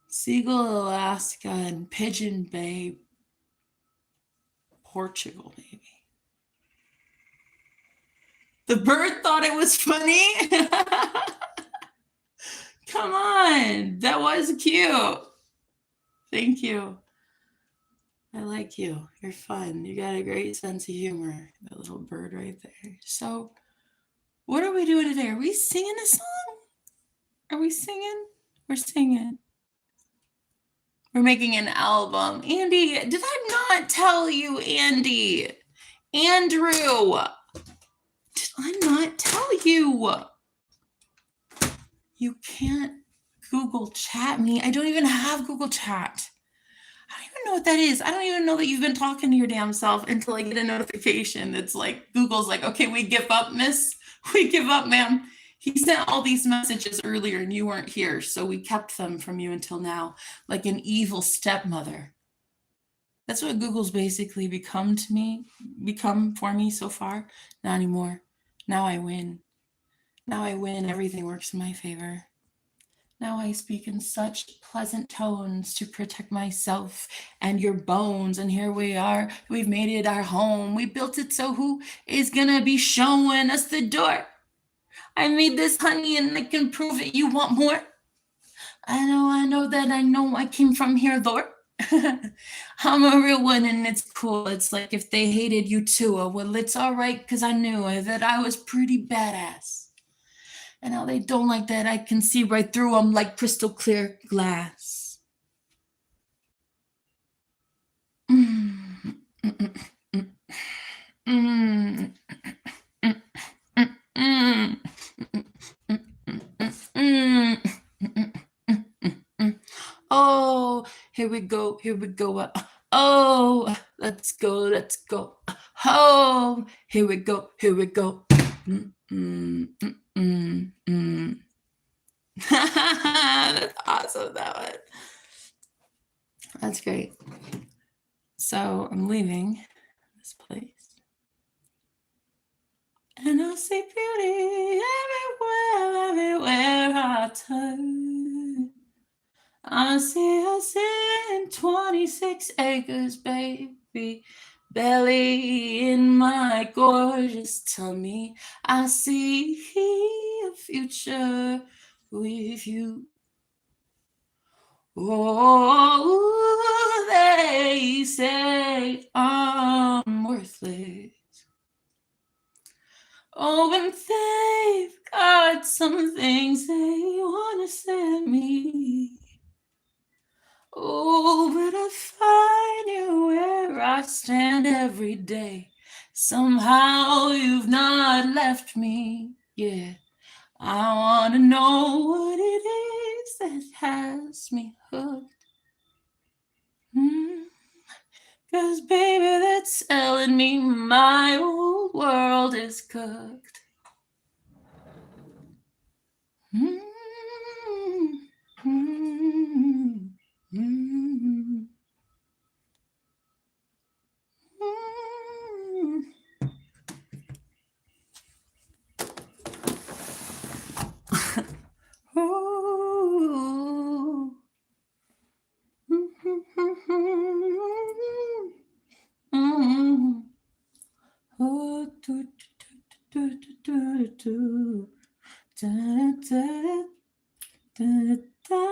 Seagull, Alaska, and Pigeon Bay, Portugal, maybe. The bird thought it was funny. Come on, that was cute. Thank you. I like you. You're fun. You got a great sense of humor. That little bird right there. So, what are we doing today? Are we singing a song? Are we singing? We're singing. We're making an album. Andy, did I not tell you, Andy? Andrew, did I not tell you? You can't Google chat me. I don't even have Google Chat. I don't even know what that is. I don't even know that you've been talking to your damn self until I get a notification that's like, Google's like, okay, we give up, miss. We give up, ma'am. He sent all these messages earlier and you weren't here, so we kept them from you until now, like an evil stepmother. That's what Google's basically become for me so far. Not anymore. Now I win. Now I win. Everything works in my favor. Now I speak in such pleasant tones to protect myself and your bones. And here we are. We've made it our home. We built it, so who is gonna be showing us the door? I made this, honey, and I can prove it. You want more? I know that I know I came from here, Lord. I'm a real one and it's cool. It's like if they hated you too. Well, it's all right because I knew that I was pretty badass. And now they don't like that. I can see right through them like crystal clear glass. Oh, here we go. Oh, let's go. Oh, here we go. That's awesome, that one. That's great. So I'm leaving this place. And I'll see beauty everywhere I see us in 26 acres, baby. Belly in my gorgeous tummy. I see a future with you. Oh, they say I'm worthless. Oh, and they've got some things they want to send me. Oh, but I find you where I stand every day. Somehow you've not left me. Yeah, I want to know what it is that has me hooked. 'Cause baby, that's telling me my whole world is cooked. Mm, mm, mm, mm. Ooh. Oh, do, do, do, do, do, do, da, da, da, da.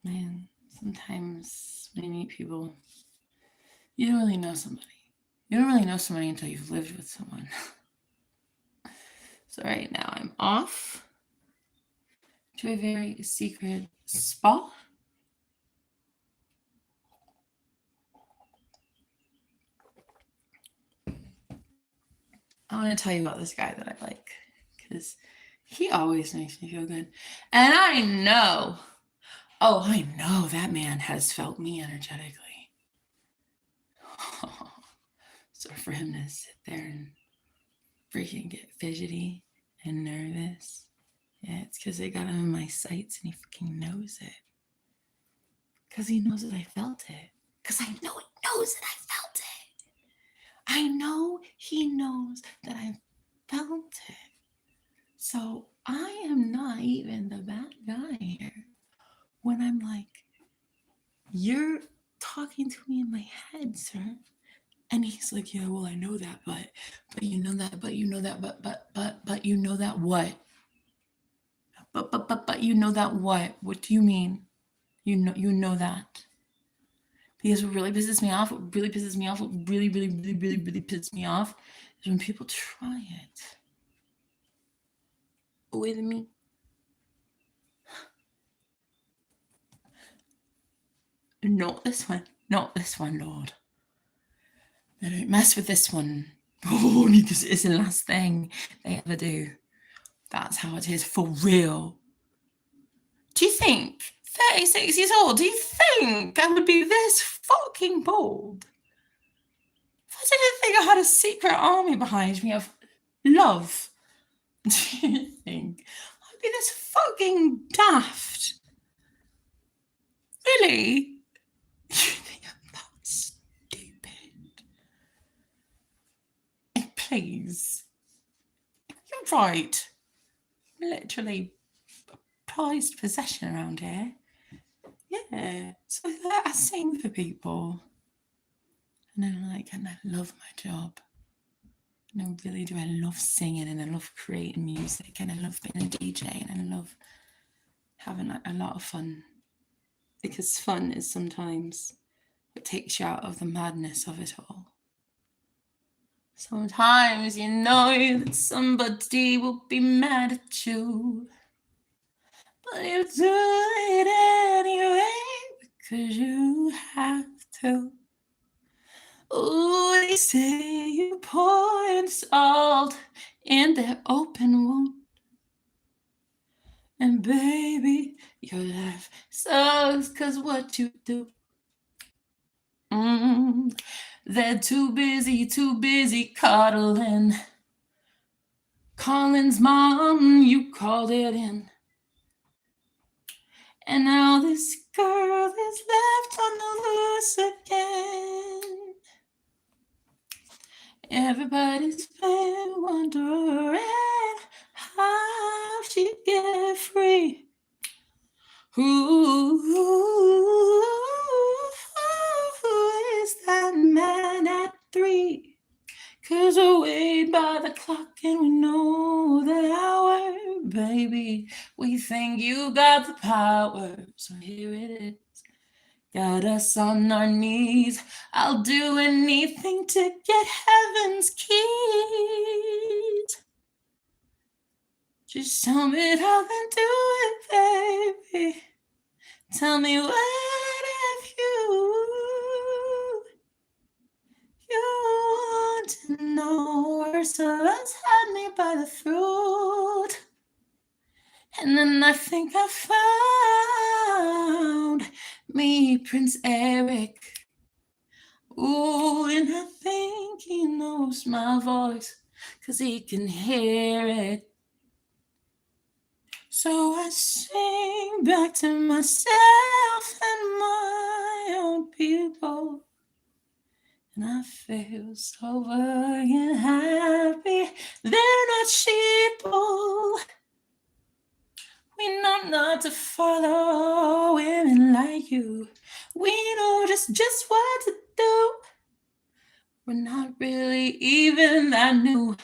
Man, sometimes when you meet people, you don't really know somebody. You don't really know somebody until you've lived with someone. So right now I'm off to a very secret spa. I want to tell you about this guy that I like because he always makes me feel good. And I know that man has felt me energetically. So for him to sit there and freaking get fidgety and nervous, yeah, it's because I got him in my sights and he freaking knows it. Because he knows that I felt it. Because I know he knows that I felt it. I know he knows that I felt it. So I am not even the bad guy here. When I'm like, you're talking to me in my head, sir. And he's like, yeah, well, I know that, but you know that, but you know that, but you know that what? But you know that what? What do you mean? You know that. Because what really pisses me off, what really pisses me off is when people try it with me. Not this one, Lord. They don't mess with this one. Oh, this is the last thing they ever do. That's how it is for real. Do you think, 36 years old, do you think I would be this fucking bold? If I didn't think I had a secret army behind me of love, do you think I'd be this fucking daft? Really? You think I'm that stupid? Please. You're right. Literally prized possession around here. Yeah. So I sing for people. And I love my job. And I really do. I love singing and I love creating music and I love being a DJ and I love having a lot of fun. Because fun is sometimes what takes you out of the madness of it all. Sometimes you know that somebody will be mad at you, but you do it anyway because you have to. Oh, they say you pour salt in their open wound. And baby, your life sucks cause what you do. They're too busy coddling. Colin's mom, you called it in. And now this girl is left on the loose again. Everybody's playing wondering how she get free. Who is that man at 3? 'Cause we're way by the clock and we know the hour, baby. We think you got the power, so here it is. Got us on our knees. I'll do anything to get heaven's keys. Just tell me how to do it, baby. Tell me what if you want to know worse of us had me by the throat. And then I think I found me Prince Eric. Ooh, and I think he knows my voice, 'cause he can hear it. So I sing back to myself and my own people. And I feel so fucking happy. They're not sheeple. We know not to follow women like you. We know just what to do. We're not really even that new.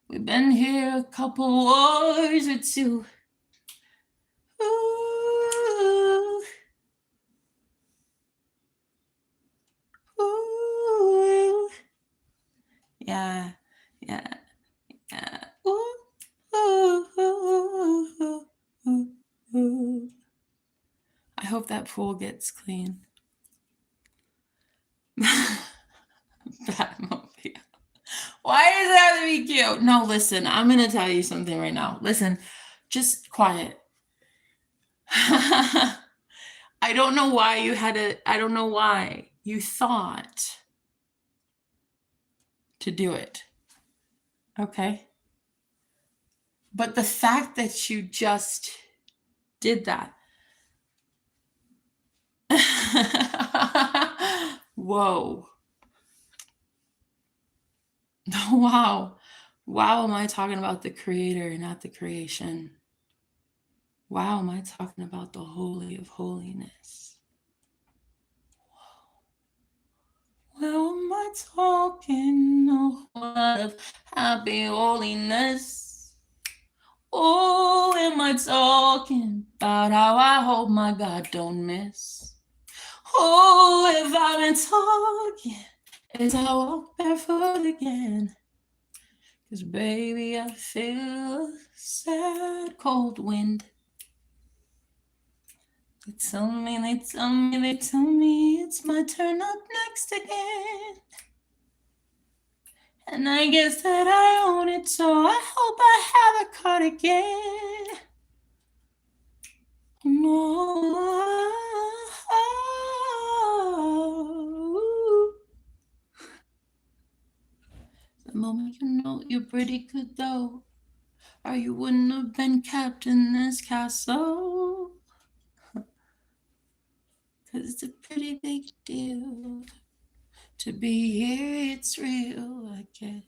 We've been here a couple wars or two. Ooh. Ooh. Yeah. Ooh. Ooh. I hope that pool gets clean. Batmobile. Why does it have to be cute? No, listen, I'm going to tell you something right now. Listen, just quiet. I don't know why you thought to do it. Okay? But the fact that you just did that. Whoa. Wow. Wow, am I talking about the creator, not the creation? Wow, am I talking about the holy of holiness? Well, am I talking a whole lot of happy holiness? Oh, am I talking about how I hope my God don't miss? Oh, if I've been talking, as I walk barefoot again. 'Cause baby, I feel sad cold wind. They tell me it's my turn up next again. And I guess that I own it, so I hope I have a cardigan. Oh. The moment you know you're pretty good though, or you wouldn't have been kept in this castle. 'Cause it's a pretty big deal to be here, it's real, I guess.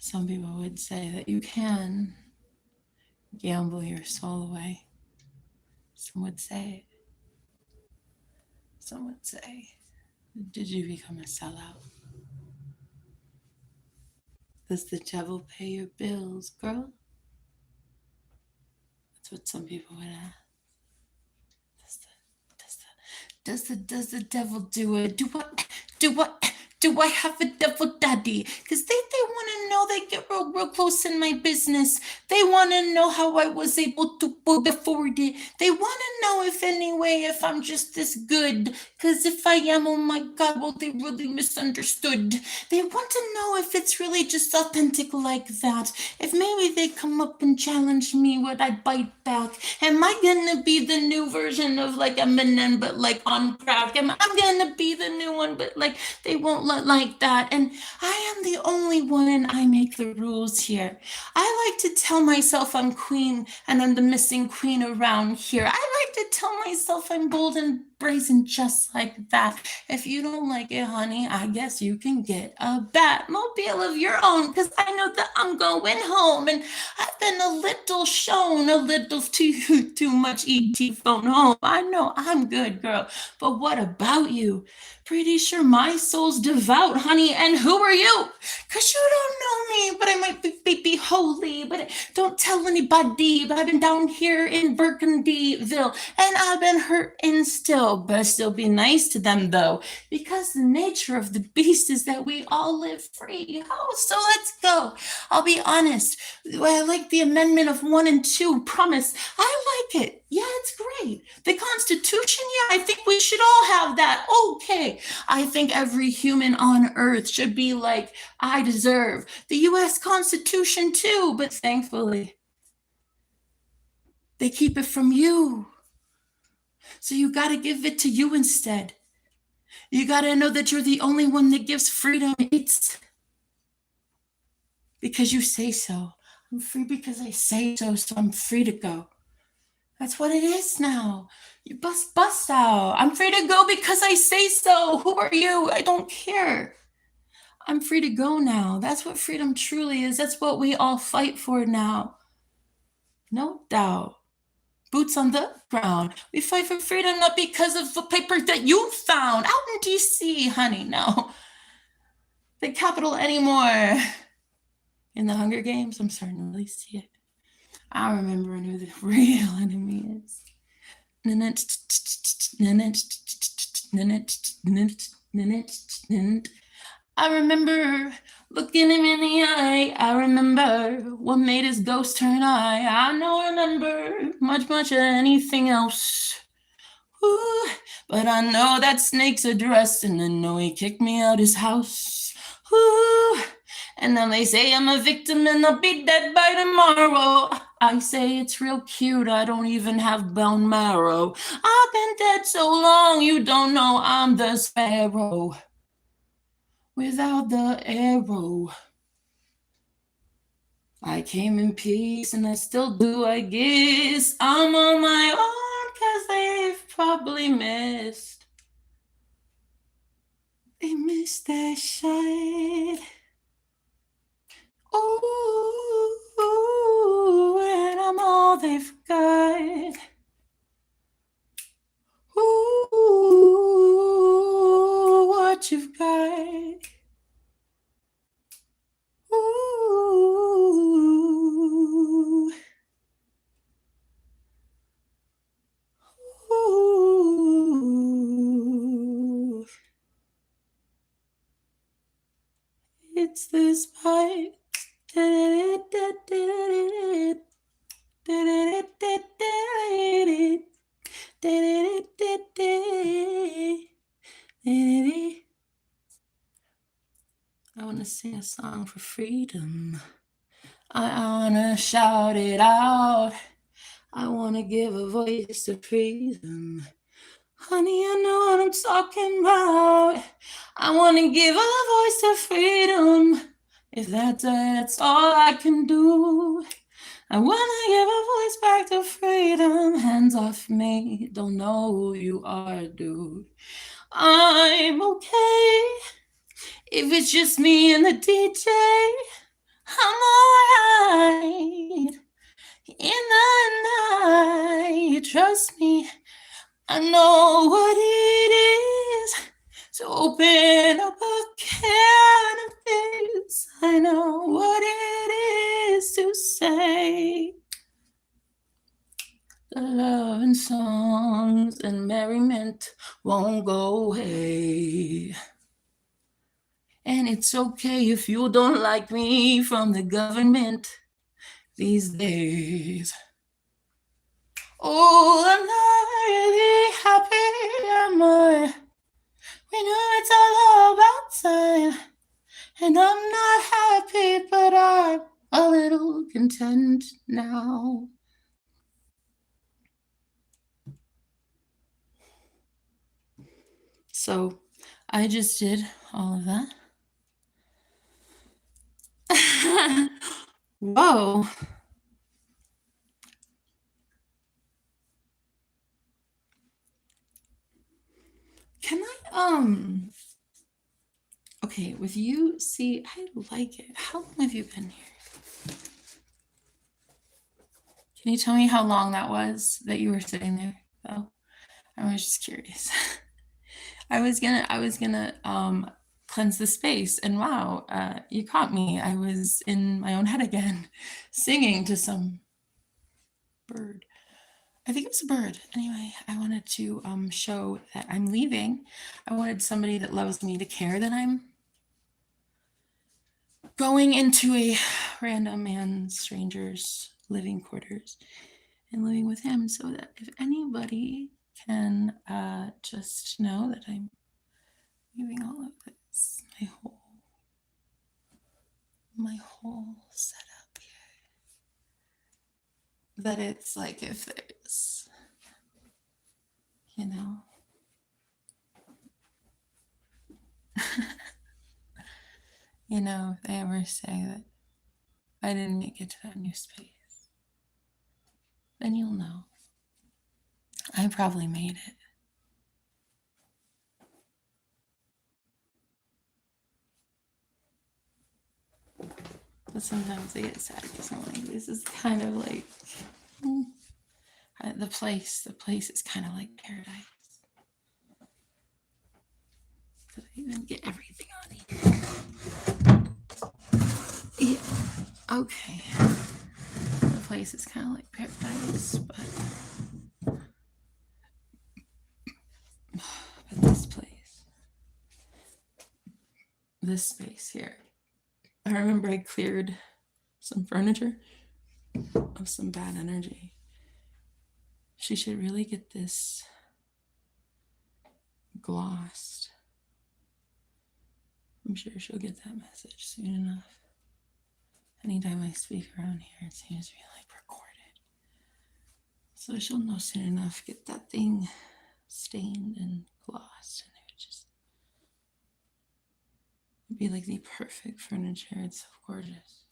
Some people would say that you can gamble your soul away. Some would say, did you become a sellout? Does the devil pay your bills, girl? That's what some people would ask. Does the devil do it? Do I have a devil daddy? 'Cause they want to know, they get real close in my business. They want to know how I was able to afford it. They want to know if I'm just this good. 'Cause if I am, oh my God, well, they really misunderstood. They want to know if it's really just authentic like that. If maybe they come up and challenge me, would I bite back? Am I gonna be the new version of like Eminem, but like on crack? I'm gonna be the new one, but like they won't like that. And I am the only one. I make the rules here. I like to tell myself I'm queen and I'm the missing queen around here. I like to tell myself I'm bold and brazen just like that. If you don't like it, honey, I guess you can get a Batmobile of your own, because I know that I'm going home. And I've been a little shown a little too much ET phone home. I know I'm good, girl. But what about you? Pretty sure my soul's devout, honey. And who are you? Because you don't know me, but I might be holy. But don't tell anybody. But I've been down here in Burgundyville, and I've been hurting still. But still be nice to them, though, because the nature of the beast is that we all live free. Oh, so let's go. I'll be honest. I like the amendment of 1 and 2. Promise. I like it. Yeah, it's great. The Constitution, yeah, I think we should all have that. Okay. I think every human on earth should be like, I deserve the US Constitution too, but thankfully, they keep it from you. So you gotta give it to you instead. You gotta know that you're the only one that gives freedom. It's because you say so. I'm free because I say so, so I'm free to go. That's what it is now. You bust out. I'm free to go because I say so. Who are you? I don't care. I'm free to go now. That's what freedom truly is. That's what we all fight for now. No doubt. Boots on the ground. We fight for freedom not because of the papers that you found out in DC, honey. No. The capital anymore. In the Hunger Games, I'm starting to really see it. I remember who the real enemy is. I remember looking him in the eye. I remember what made his ghost turn eye. I don't remember much of anything else. Ooh, but I know that snake's address, and I know he kicked me out his house. Ooh, and then they say I'm a victim and I'll be dead by tomorrow. I say it's real cute, I don't even have bone marrow. I've been dead so long, you don't know I'm the sparrow without the arrow. I came in peace and I still do, I guess. I'm on my own because they've probably missed. They missed their shot. Ooh, and I'm all they've got. Ooh, what you've got. Ooh, ooh. It's this part. I want to sing a song for freedom. I want to shout it out. I want to give a voice to freedom. Honey, I know what I'm talking about. I want to give a voice to freedom. If that's all I can do. I want to give a voice back to freedom. Hands off me, don't know who you are, dude. I'm okay if it's just me and the DJ. I'm alright in the night. Trust me, I know what it is to open up a can of this. I know what it is to say. The love and songs and merriment won't go away. And it's okay if you don't like me from the government these days. Oh, I'm not really happy anymore. We know it's all about time. And I'm not happy, but I'm a little content now. So I just did all of that. Whoa. Can I, okay, with you, see, I like it. How long have you been here? Can you tell me how long that was that you were sitting there, though? I was just curious. I was gonna cleanse the space, and wow, you caught me. I was in my own head again, singing to some bird. I think it was a bird. Anyway, I wanted to show that I'm leaving. I wanted somebody that loves me to care that I'm going into a random man, stranger's living quarters and living with him, so that if anybody can just know that I'm leaving all of this, my whole setup here, that it's like if there's, you know, you know, if they ever say that I didn't make it to that new space, then you'll know I probably made it. But sometimes I get sad because I'm like, this is kind of like the place is kind of like paradise. Did I even get everything on here? Yeah. Okay. The place is kind of like paradise, but this space here. I remember I cleared some furniture of some bad energy. She should really get this glossed. I'm sure she'll get that message soon enough. Anytime I speak around here, it seems to be like recorded. So she'll know soon enough, get that thing stained and glossed, and it'd be like the perfect furniture. It's so gorgeous.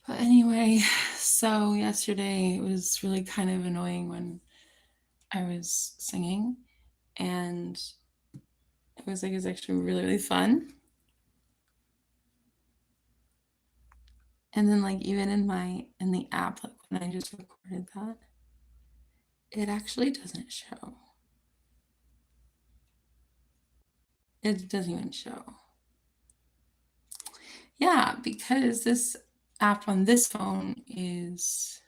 But anyway, so yesterday it was really kind of annoying when I was singing, and it was actually really, really fun. And then like even in the app, like when I just recorded that, it actually doesn't show. It doesn't even show. Yeah, because this app on this phone is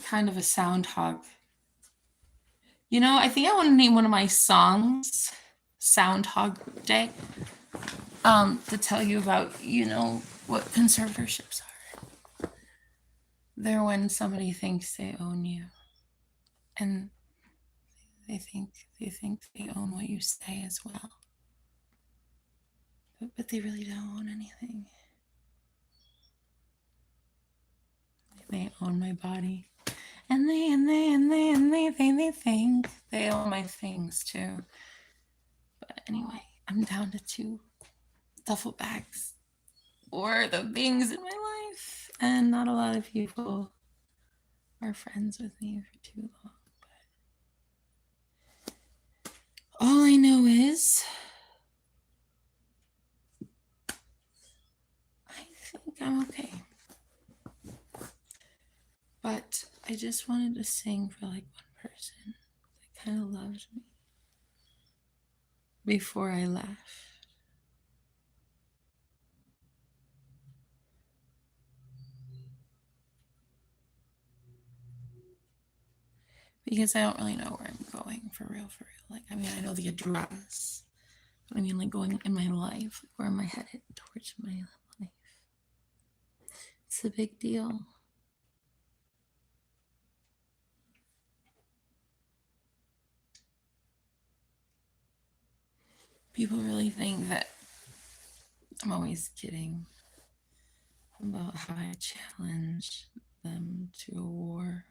kind of a sound hog. You know, I think I want to name one of my songs Sound Hog Day, to tell you about, you know, what conservatorships are. They're when somebody thinks they own you, and they think they own what you say as well. But they really don't own anything. They own my body. And they think they own my things too. But anyway, I'm down to 2 duffel bags or the things in my life. And not a lot of people are friends with me for too long. But all I know is I think I'm okay. But I just wanted to sing for like one person that kind of loved me before I left. Because I don't really know where I'm going for real. Like, I mean, I know the address, but I mean, like going in my life, like where am I headed towards my life? It's a big deal. People really think that I'm always kidding about how I challenge them to a war.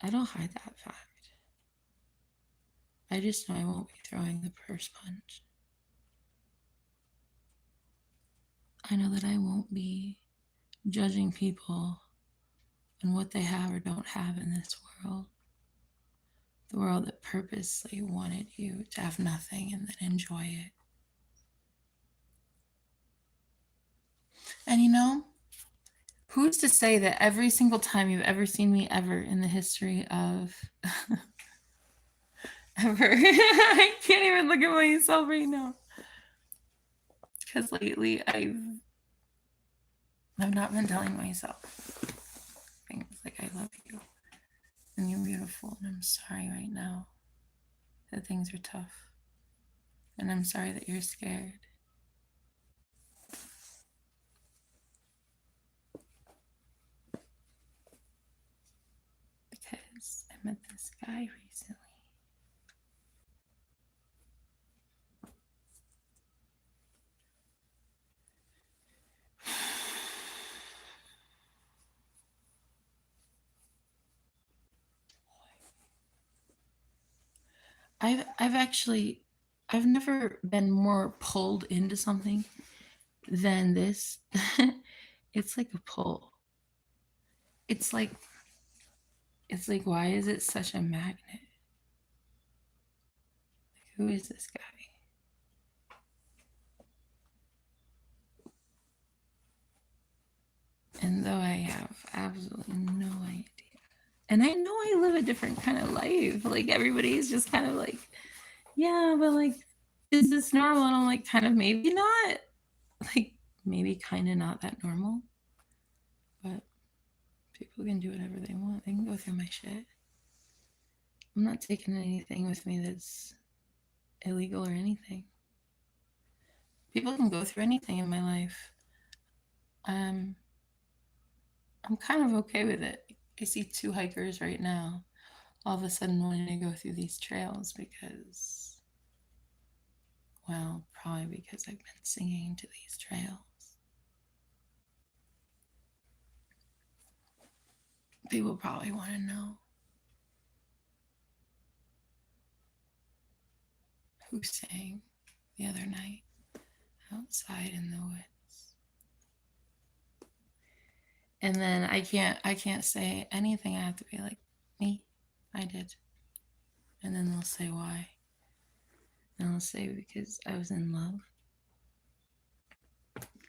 I don't hide that fact. I just know I won't be throwing the purse punch. I know that I won't be judging people and what they have or don't have in this world. The world that purposely wanted you to have nothing and then enjoy it. And you know, who's to say that every single time you've ever seen me ever in the history of ever, I can't even look at myself right now. Because lately I've not been telling myself things like I love you and you're beautiful and I'm sorry right now that things are tough. And I'm sorry that you're scared. Because I met this guy recently. I've never been more pulled into something than this. It's like a pull. It's like why is it such a magnet? Who is this guy? And though I have absolutely no idea. And I know I live a different kind of life. Like everybody's just kind of like, yeah, but like, is this normal? And I'm like, kind of maybe not. Like, maybe kind of not that normal. But people can do whatever they want. They can go through my shit. I'm not taking anything with me that's illegal or anything. People can go through anything in my life. I'm kind of okay with it. I see 2 hikers right now all of a sudden wanting to go through these trails because, well, probably because I've been singing to these trails. People probably want to know who sang the other night outside in the woods. And then I can't say anything. I have to be like, me, I did. And then they'll say why. And I'll say because I was in love.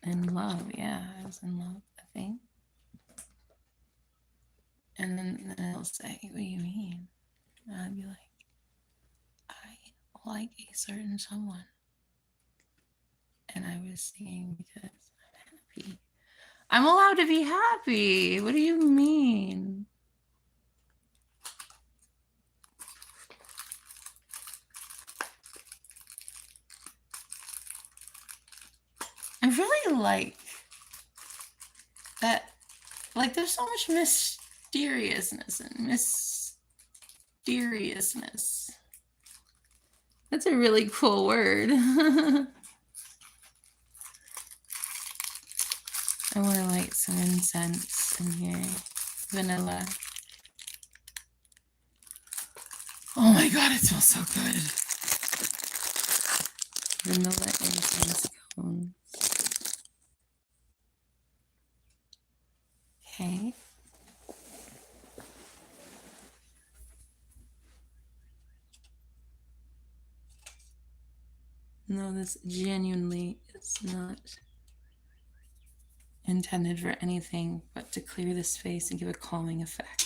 In love, yeah, I was in love, I think. And then they'll say, what do you mean? And I'd be like, I like a certain someone. And I was singing because I'm happy. I'm allowed to be happy. What do you mean? I really like that. Like, there's so much mysteriousness and mysteriousness. That's a really cool word. I want to light some incense in here. Vanilla. Oh my god, it smells so good. Vanilla incense cone. Okay. No, this genuinely is not intended for anything but to clear the space and give a calming effect.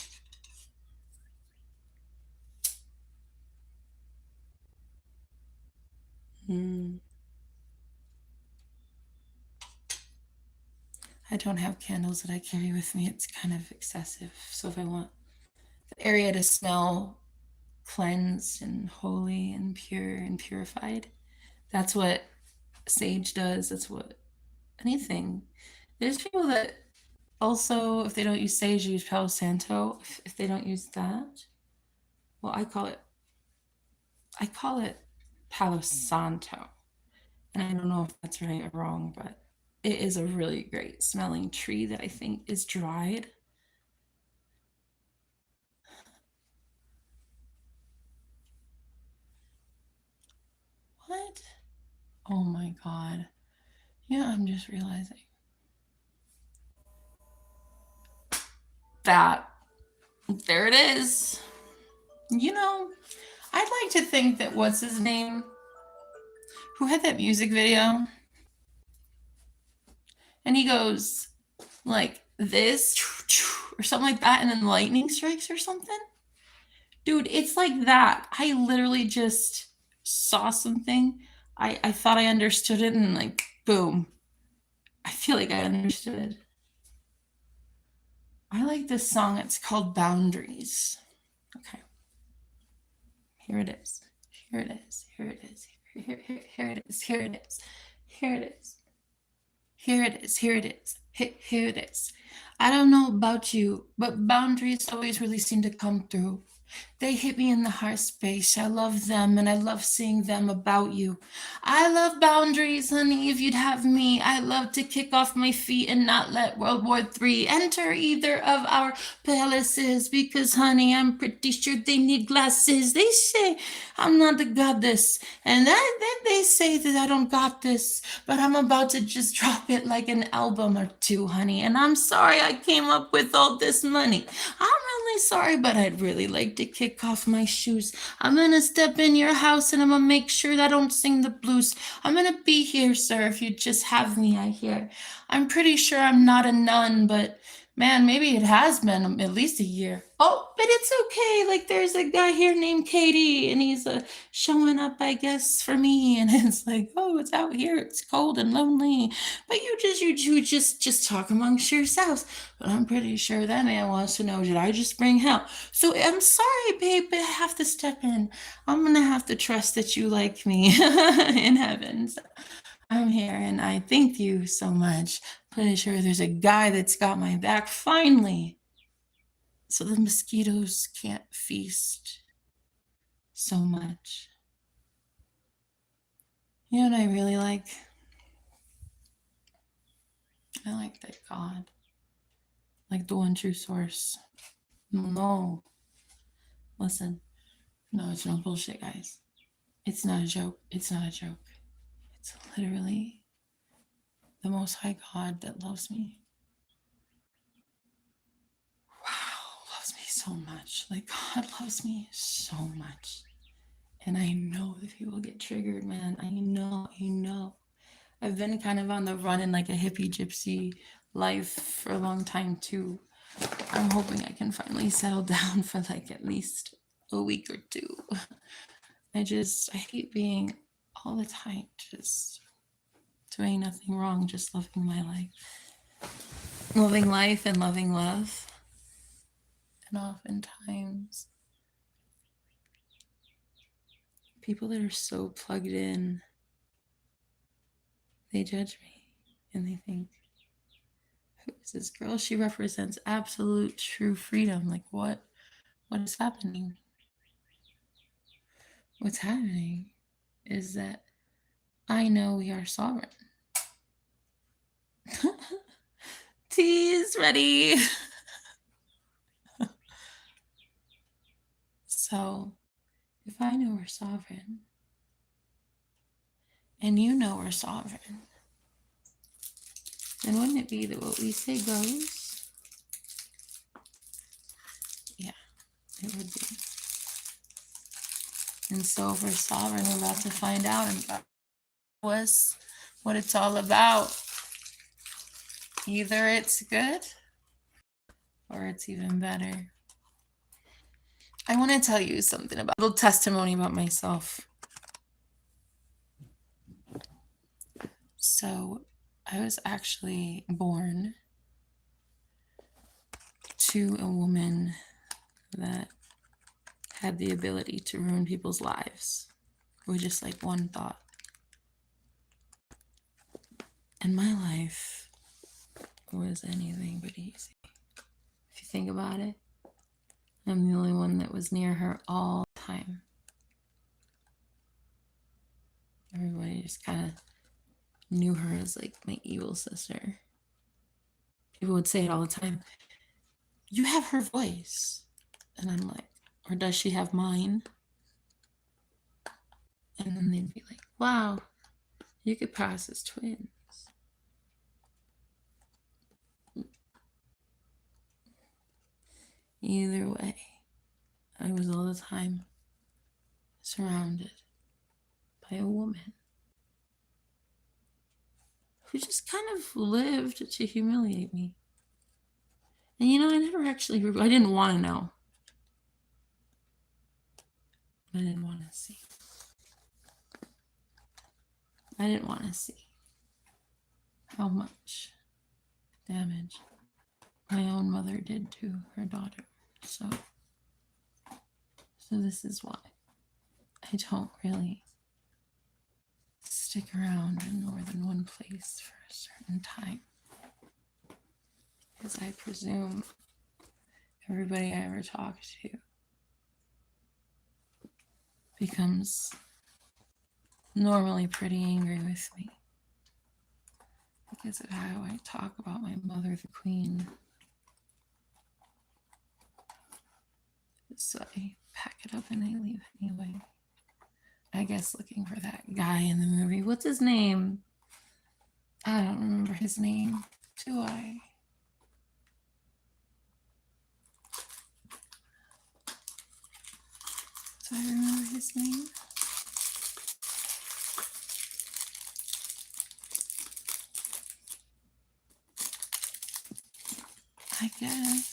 I don't have candles that I carry with me. It's kind of excessive. So if I want the area to smell cleansed and holy and pure and purified, that's what sage does. That's what anything. There's people that also, if they don't use sage, use Palo Santo. If they don't use that, well, I call it Palo Santo. And I don't know if that's right or wrong, but it is a really great smelling tree that I think is dried. What? Oh my God. Yeah, I'm just realizing that there it is. I'd like to think that what's his name? Who had that music video? And he goes like this or something like that, and then lightning strikes or something. Dude, it's like that. I literally just saw something. I thought I understood it, and like, boom. I feel like I understood. I like this song. It's called Boundaries. Okay. Here it is. Here it is. Here it is. Here it is. Here it is. Here it is. Here it is. Here it is. Here it is. I don't know about you, but boundaries always really seem to come through. They hit me in the heart space. I love them and I love seeing them about you. I love boundaries, honey, if you'd have me. I love to kick off my feet and not let World War III enter either of our palaces because, honey, I'm pretty sure they need glasses. They say I'm not the goddess, and then they say that I don't got this, but I'm about to just drop it like an album or two, honey, and I'm sorry I came up with all this money. I'm really sorry, but I'd really like to kick off my shoes. I'm gonna step in your house and I'm gonna make sure that I don't sing the blues. I'm gonna be here, sir, if you just have me, I hear. I'm pretty sure I'm not a nun, but man, maybe it has been at least a year. Oh, but it's okay. Like, there's a guy here named Katie, and he's showing up, I guess, for me. And it's like, oh, it's out here. It's cold and lonely. But you just talk amongst yourselves. But I'm pretty sure that man wants to know, did I just bring hell? So I'm sorry, babe, but I have to step in. I'm gonna have to trust that you like me in heaven. So I'm here, and I thank you so much. Pretty sure there's a guy that's got my back finally, so the mosquitoes can't feast so much. You know what I really like? I like that God, like the one true source. No, listen, no, it's no bullshit, guys. It's not a joke. It's not a joke. It's literally the Most High God that loves me. Wow, loves me so much. Like, God loves me so much. And I know that people get triggered, man. I know. I've been kind of on the run in like a hippie gypsy life for a long time too. I'm hoping I can finally settle down for like at least a week or two. I hate being all the time just doing nothing wrong, just loving my life. Loving life and loving love. And oftentimes, people that are so plugged in, they judge me and they think, who is this girl? She represents absolute true freedom. Like, what is happening? What's happening is that I know we are sovereign. Tea is ready. So, if I know we're sovereign, and you know we're sovereign, then wouldn't it be that what we say goes? Yeah, it would be. And so if we're sovereign, we're about to find out and was what it's all about. Either it's good or it's even better. I want to tell you something about a little testimony about myself. So I was actually born to a woman that had the ability to ruin people's lives with just like one thought. And my life was anything but easy. If you think about it, I'm the only one that was near her all the time. Everybody just kind of knew her as like my evil sister. People would say it all the time. You have her voice. And I'm like, or does she have mine? And then they'd be like, wow, you could pass as twins. Either way, I was all the time surrounded by a woman who just kind of lived to humiliate me. And I never actually, I didn't want to know. I didn't want to see. I didn't want to see how much damage my own mother did to her daughter. So this is why I don't really stick around in more than one place for a certain time. Because I presume everybody I ever talk to becomes normally pretty angry with me because of how I talk about my mother, the queen. So I pack it up and I leave anyway. I guess looking for that guy in the movie. What's his name? I don't remember his name. Do I? Do I remember his name? I guess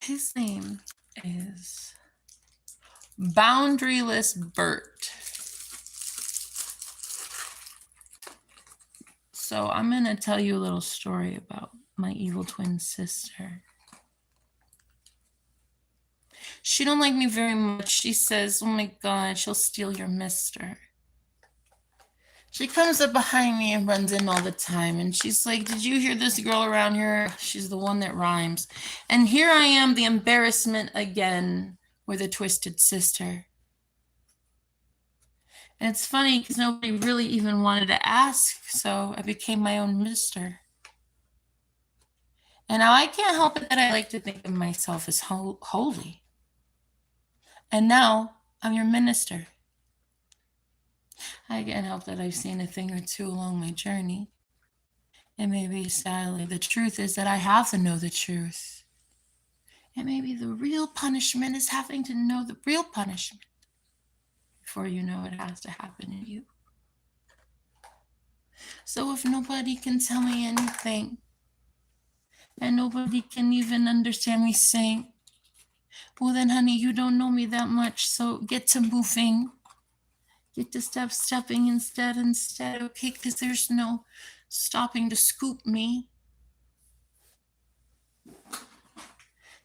his name is Boundaryless Bert. So I'm going to tell you a little story about my evil twin sister. She don't like me very much. She says, oh my God, she'll steal your mister. She comes up behind me and runs in all the time. And she's like, did you hear this girl around here? She's the one that rhymes. And here I am, the embarrassment again with a twisted sister. And it's funny because nobody really even wanted to ask. So I became my own mister. And now I can't help it that I like to think of myself as holy. And now I'm your minister. I can't help that I've seen a thing or two along my journey. And maybe, sadly, the truth is that I have to know the truth. And maybe the real punishment is having to know the real punishment before you know it has to happen to you. So if nobody can tell me anything, and nobody can even understand me sing, well then, honey, you don't know me that much, so get to moving. Get to stepping instead, okay? Because there's no stopping to scoop me.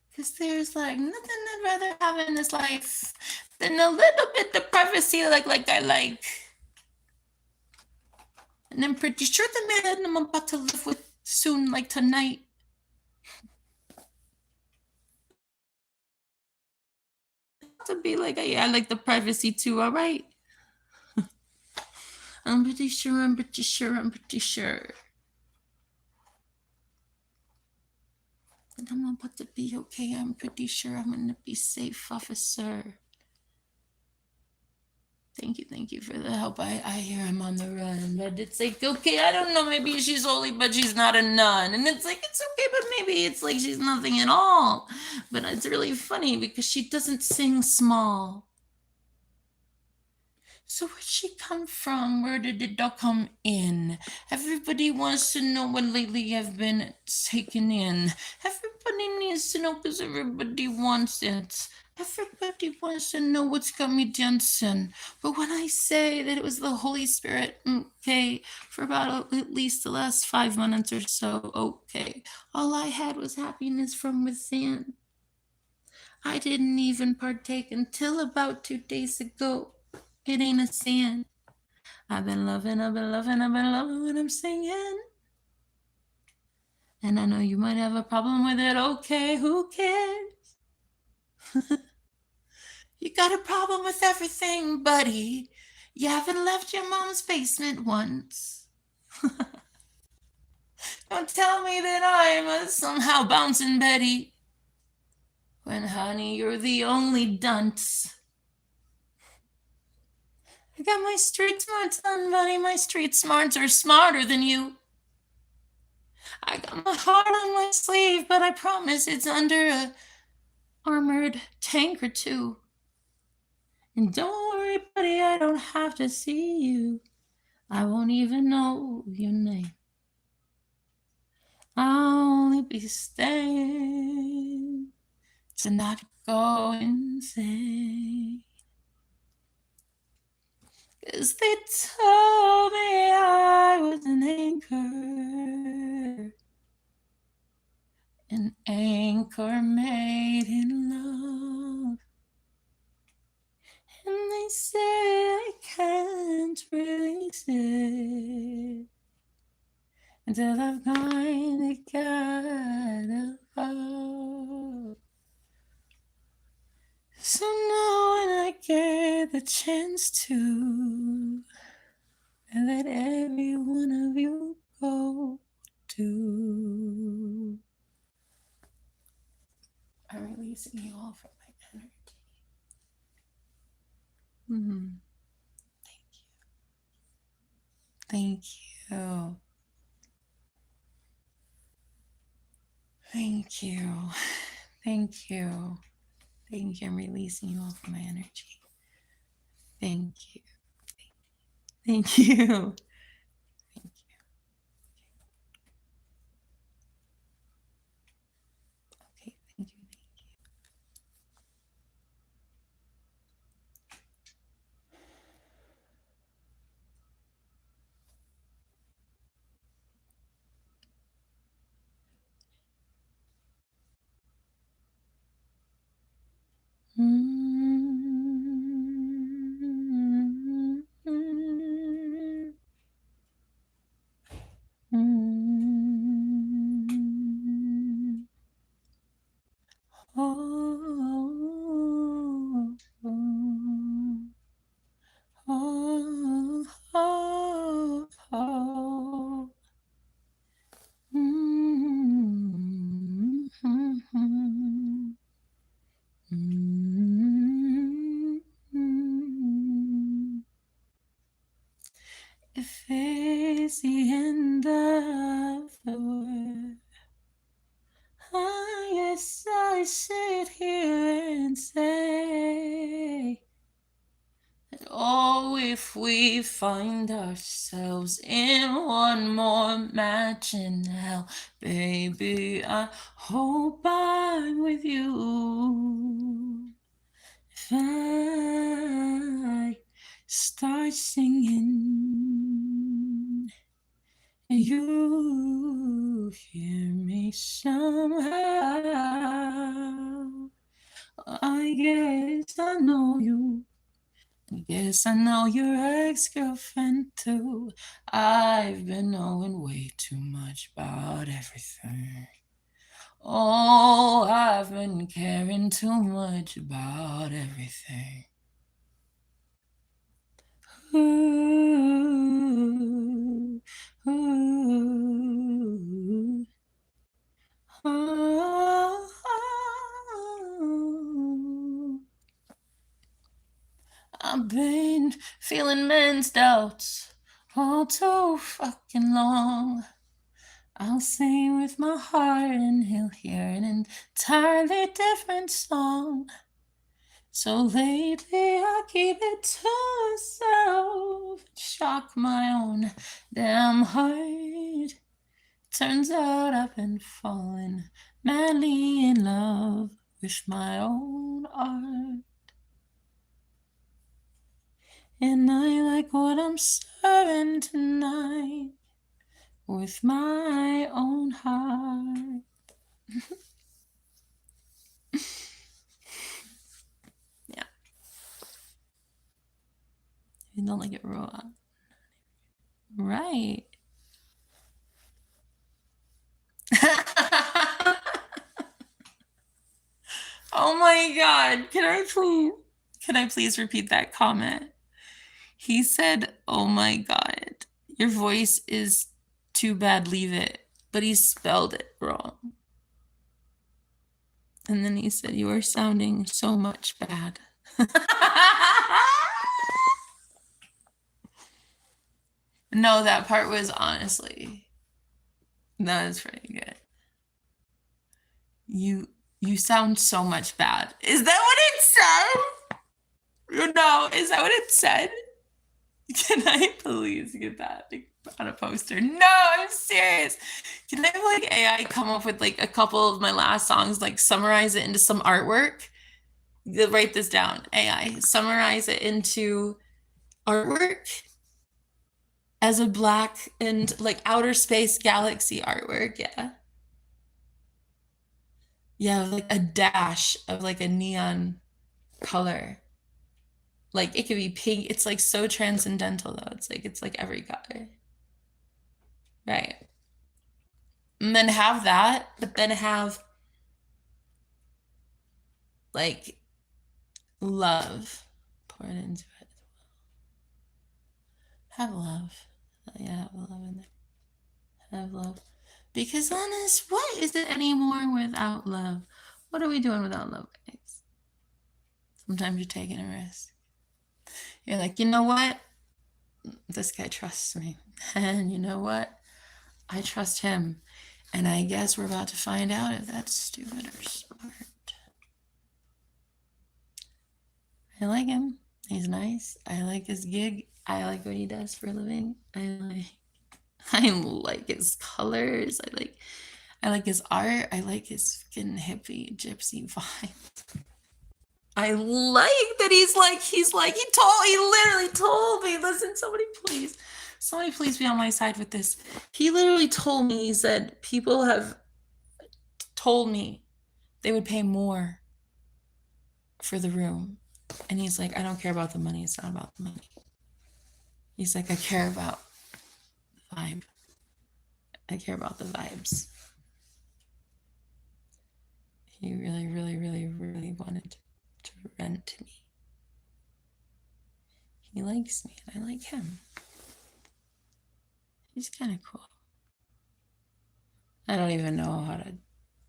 Because there's like nothing I'd rather have in this life than a little bit of privacy like I like. And I'm pretty sure the man I'm about to live with soon, like tonight, to be like, yeah, I like the privacy too, all right? I'm pretty sure. And I'm about to be okay. I'm pretty sure I'm going to be safe, officer. Thank you for the help. I hear I'm on the run, but it's like, okay, I don't know, maybe she's holy, but she's not a nun. And it's like, it's okay, but maybe it's like she's nothing at all. But it's really funny because she doesn't sing small. So where'd she come from? Where did it all come in? Everybody wants to know what lately I've been taken in. Everybody needs to know because everybody wants it. Everybody wants to know what's got me dancing. But when I say that it was the Holy Spirit, okay, for about at least the last 5 minutes or so, okay, all I had was happiness from within. I didn't even partake until about 2 days ago. It ain't a sin. I've been loving when I'm singing. And I know you might have a problem with it. Okay, who cares? You got a problem with everything, buddy. You haven't left your mom's basement once. Don't tell me that I'm a somehow bouncing Betty. When, honey, you're the only dunce got my street smarts on, buddy. My street smarts are smarter than you. I got my heart on my sleeve, but I promise it's under a armored tank or two. And don't worry, buddy, I don't have to see you. I won't even know your name. I'll only be staying to not go insane. 'Cause they told me I was an anchor made in love. And they say I can't release it until I've kinda got above. So now when I get the chance to, I let every one of you go too. I'm releasing you all from my energy. Thank you. Thank you. Thank you. Thank you. I'm releasing you all from my energy. Thank you. Thank you. Thank you. Okay, thank you. If it's the end of the world, I guess I sit here and say, oh, if we find ourselves in one more match in hell, baby, I hope I'm with you. If I start singing and you hear me somehow, I guess I know you. Yes, I know your ex-girlfriend too. I've been knowing way too much about everything. Oh, I've been caring too much about everything. Ooh, ooh, oh, oh. I've been feeling men's doubts all too fucking long. I'll sing with my heart and he'll hear an entirely different song. So lately I keep it to myself, shock my own damn heart. Turns out I've been falling madly in love with my own art. And I like what I'm serving tonight with my own heart. Yeah. You don't like it raw. Right. Oh my God. Can I please repeat that comment? He said, oh my God, your voice is too bad, leave it. But he spelled it wrong. And then he said, you are sounding so much bad. No, that part was honestly, that was pretty good. You sound so much bad. Is that what it said? No, is that what it said? Can I please get that on a poster? No, I'm serious. Can I have like AI come up with like a couple of my last songs, like summarize it into some artwork? Write this down. AI, summarize it into artwork as a black and like outer space galaxy artwork. Yeah. Yeah, like a dash of like a neon color. Like it could be pink. It's like so transcendental though. It's like every color. Right. And then have that, but then have like love poured into it. Have love. Yeah, have love in there. Have love. Because honest, what is it anymore without love? What are we doing without love, guys? Sometimes you're taking a risk. You're like, you know what? This guy trusts me. And you know what? I trust him. And I guess we're about to find out if that's stupid or smart. I like him. He's nice. I like his gig. I like what he does for a living. I like his colors. I like his art. I like his fucking hippie gypsy vibe. I like that he literally told me, listen, somebody please be on my side with this. He literally told me, he said, people have told me they would pay more for the room. And he's like, I don't care about the money. It's not about the money. He's like, I care about the vibe. I care about the vibes. He really, really, really, really wanted to rent to me. He likes me and I like him. He's kind of cool. I don't even know how to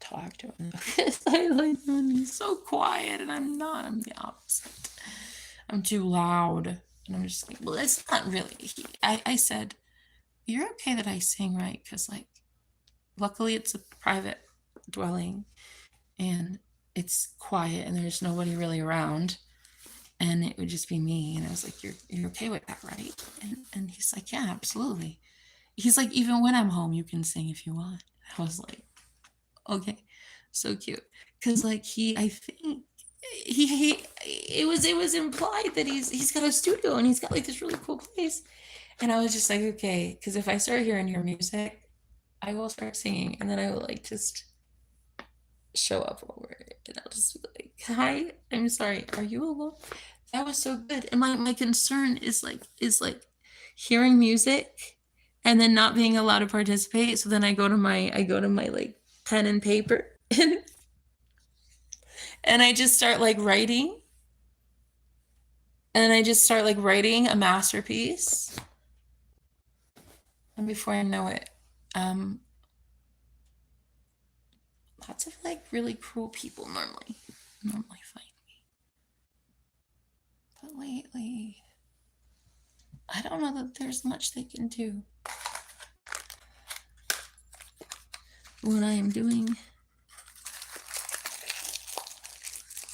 talk to him because I like him. He's so quiet and I'm not. I'm the opposite. I'm too loud. And I'm just like, well, it's not really. I said, you're okay that I sing, right? Because, like, luckily it's a private dwelling and it's quiet and there's nobody really around. And it would just be me. And I was like, you're okay with that, right? And he's like, yeah, absolutely. He's like, even when I'm home, you can sing if you want. I was like, okay, so cute. Cause like I think he it was implied that he's got a studio and he's got like this really cool place. And I was just like, okay, because if I start hearing your music, I will start singing, and then I will like just show up over it, and I'll just be like, hi, I'm sorry, are you alone? That was so good. And my concern is like hearing music and then not being allowed to participate. So then I go to my like pen and paper and I just start like writing. And I just start like writing a masterpiece. And before I know it, lots of like really cruel people normally find me. But lately, I don't know that there's much they can do when I am doing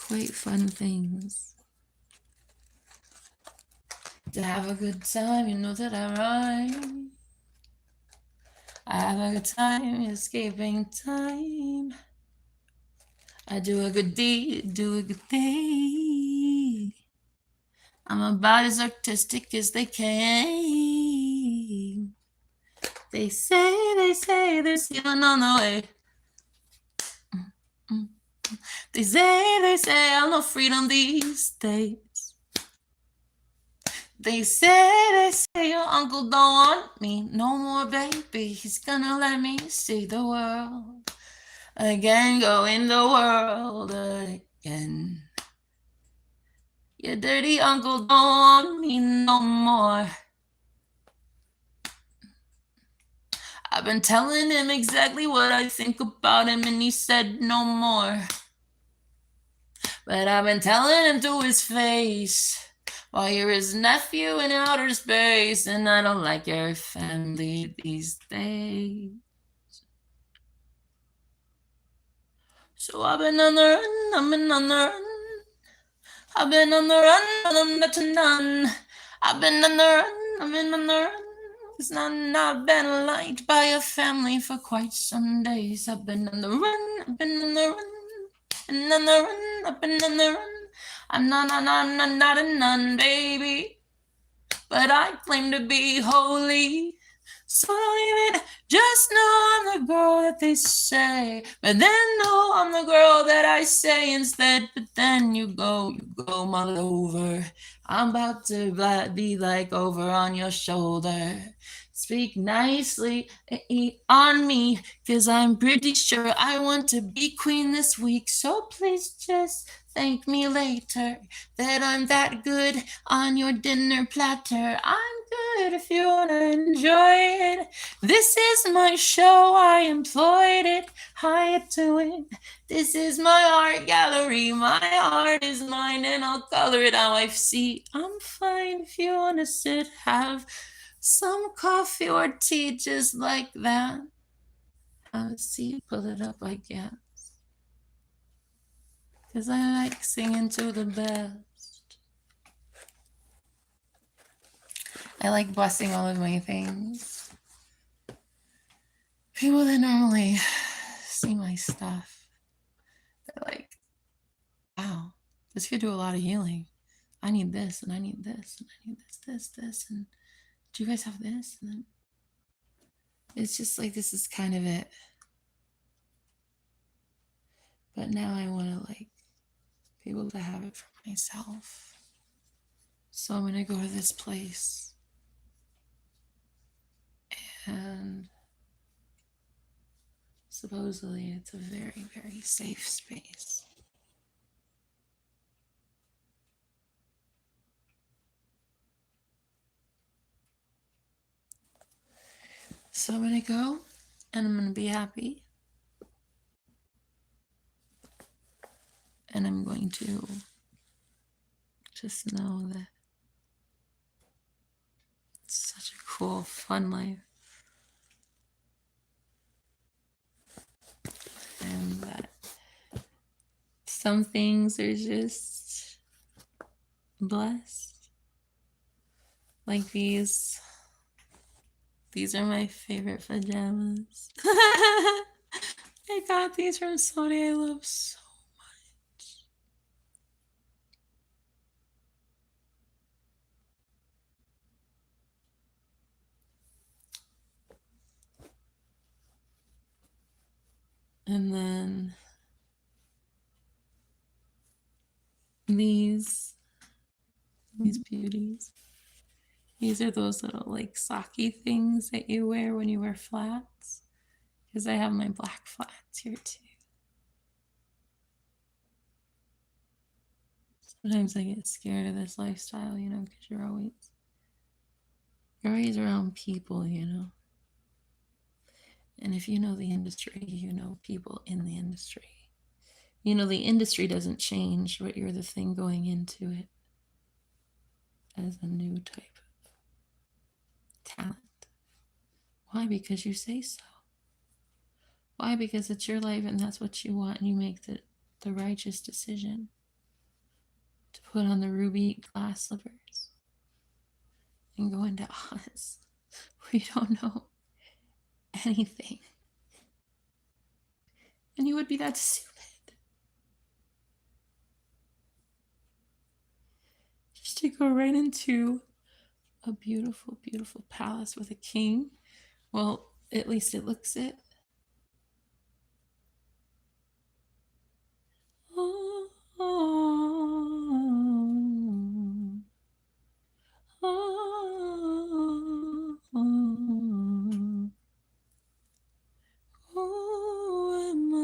quite fun things. To have a good time, you know that I rhyme. I have a good time escaping time. I do a good deed, do a good thing. I'm about as artistic as they came. They say there's healing on the way. They say I'll know freedom these days. They say your uncle don't want me no more, baby. He's gonna let me see the world again, go in the world again. Your dirty uncle don't want me no more. I've been telling him exactly what I think about him, and he said no more. But I've been telling him to his face while you're his nephew in outer space, and I don't like your family these days. So I've been on the run, I've been on the run. I've been on the run, but I'm not to none. I've been on the run, I've been on the run. Cause I've been liked by your family for quite some days. I've been on the run, I've been on the run. And on the run, I've been on the run. I'm not a nun, baby. But I claim to be holy. So don't even just know I'm the girl that they say, but then no, I'm the girl that I say instead. But then you go mother over. I'm about to be like over on your shoulder. Speak nicely on me, cause I'm pretty sure I want to be queen this week. So please just thank me later that I'm that good on your dinner platter. I'm good if you wanna enjoy it. This is my show, I employed it, hired to win. This is my art gallery, my art is mine, and I'll color it how I see. I'm fine if you wanna sit, have some coffee or tea just like that. Have a seat, pull it up, I guess. Cause I like singing to the best. I like blessing all of my things. People that normally see my stuff, they're like, wow, this could do a lot of healing. I need this, and I need this, and I need this, and do you guys have this? And then it's just like, this is kind of it. But now I want to like be able to have it for myself. So I'm going to go to this place. And supposedly it's a very, very safe space. So I'm going to go and I'm going to be happy. And I'm going to just know that it's such a cool, fun life. And that some things are just blessed. Like these. These are my favorite pajamas. I got these from Sony. I love so much. And then these beauties. These are those little like socky things that you wear when you wear flats. Because I have my black flats here too. Sometimes I get scared of this lifestyle, you know, because you're always around people, you know. And if you know the industry, you know people in the industry. You know, the industry doesn't change, but you're the thing going into it as a new type of talent. Why? Because you say so. Why? Because it's your life and that's what you want, and you make the righteous decision to put on the ruby glass slippers and go into Oz. We don't know anything. And you would be that stupid. Just to go right into a beautiful, beautiful palace with a king. Well, at least it looks it. Oh, oh, oh, oh. Who am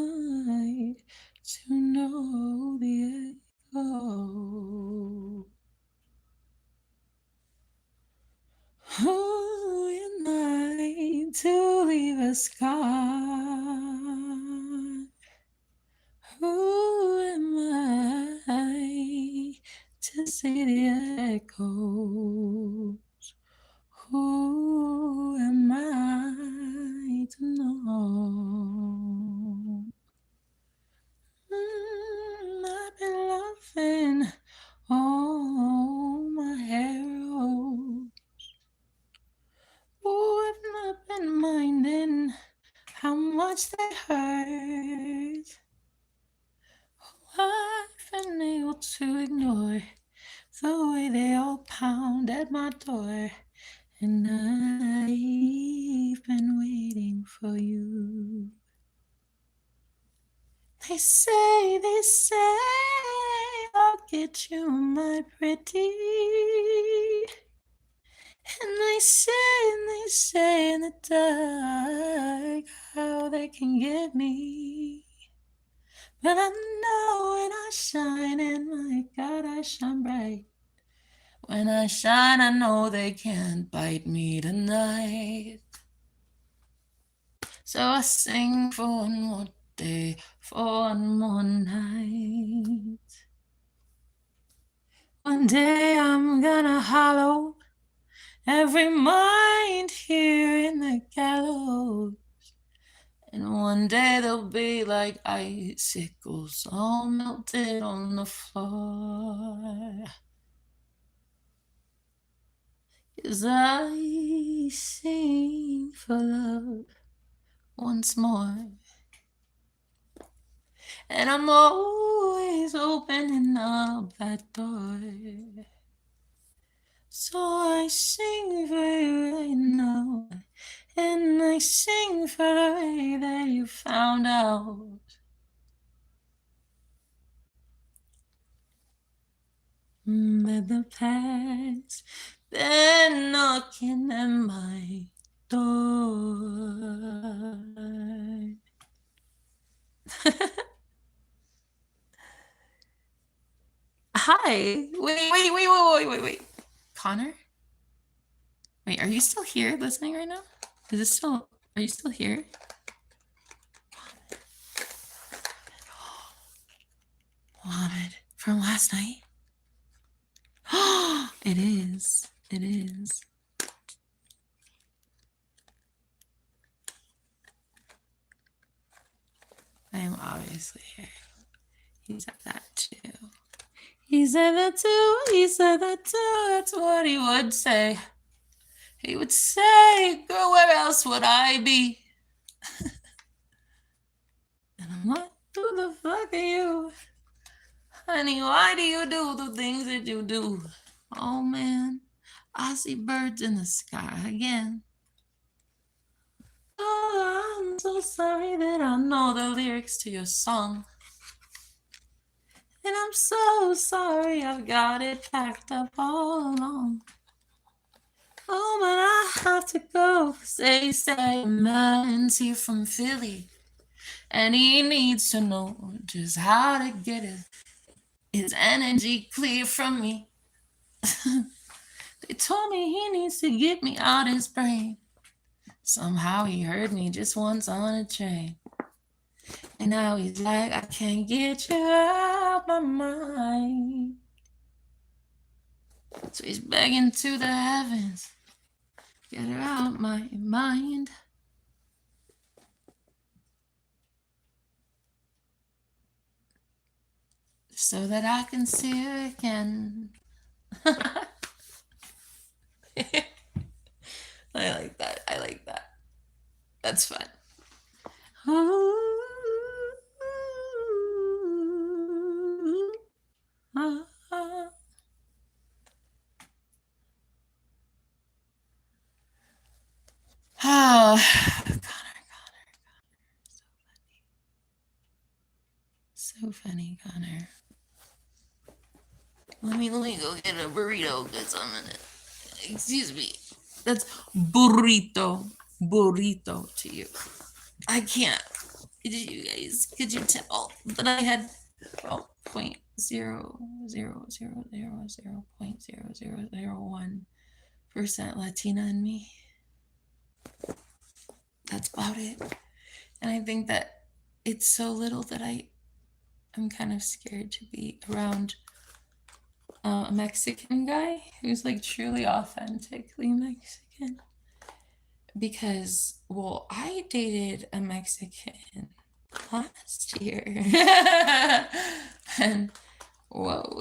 I to know the echo? Who am I to leave a scar? Who am I to see the it goes. Who am I to know? I've been loving all my heroes. Oh, I've not been minding how much they hurt. I've been able to ignore the way they all pound at my door. And I've been waiting for you. They say, I'll get you, my pretty. And they say in the dark how they can get me. But I know when I shine, and my God, I shine bright. When I shine, I know they can't bite me tonight. So I sing for one more day, for one more night. One day I'm gonna hollow every mind here in the gallows. And one day they'll be like icicles all melted on the floor. 'Cause I sing for love once more. And I'm always opening up that door. So I sing for you right now. And I sing for the way that you found out that the past been knocking at my door. Hi. Wait. Connor? Wait, are you still here listening right now? Are you still here? Mohammed, from last night? It is. I am obviously here. He said that too. That's what he would say. He would say, girl, where else would I be? And I'm like, who the fuck are you? Honey, why do you do the things that you do? Oh man, I see birds in the sky again. Oh, I'm so sorry that I know the lyrics to your song. And I'm so sorry I've got it packed up all along. Oh, but I have to go, 'cause they say a man's here from Philly, and he needs to know just how to get his energy clear from me. They told me he needs to get me out his brain. Somehow he heard me just once on a train. And now he's like, I can't get you out my mind. So he's begging to the heavens, get her out my mind. So that I can see her again. I like that. That's fun. Connor. So funny, Connor. Let me go get a burrito because I'm in it. Excuse me. That's burrito to you. I can't. Could you tell that I had 0.0000.0001% Latina in me? That's about it. And I think that it's so little that I'm kind of scared to be around a Mexican guy who's like truly authentically Mexican. Because, well, I dated a Mexican last year. And whoa,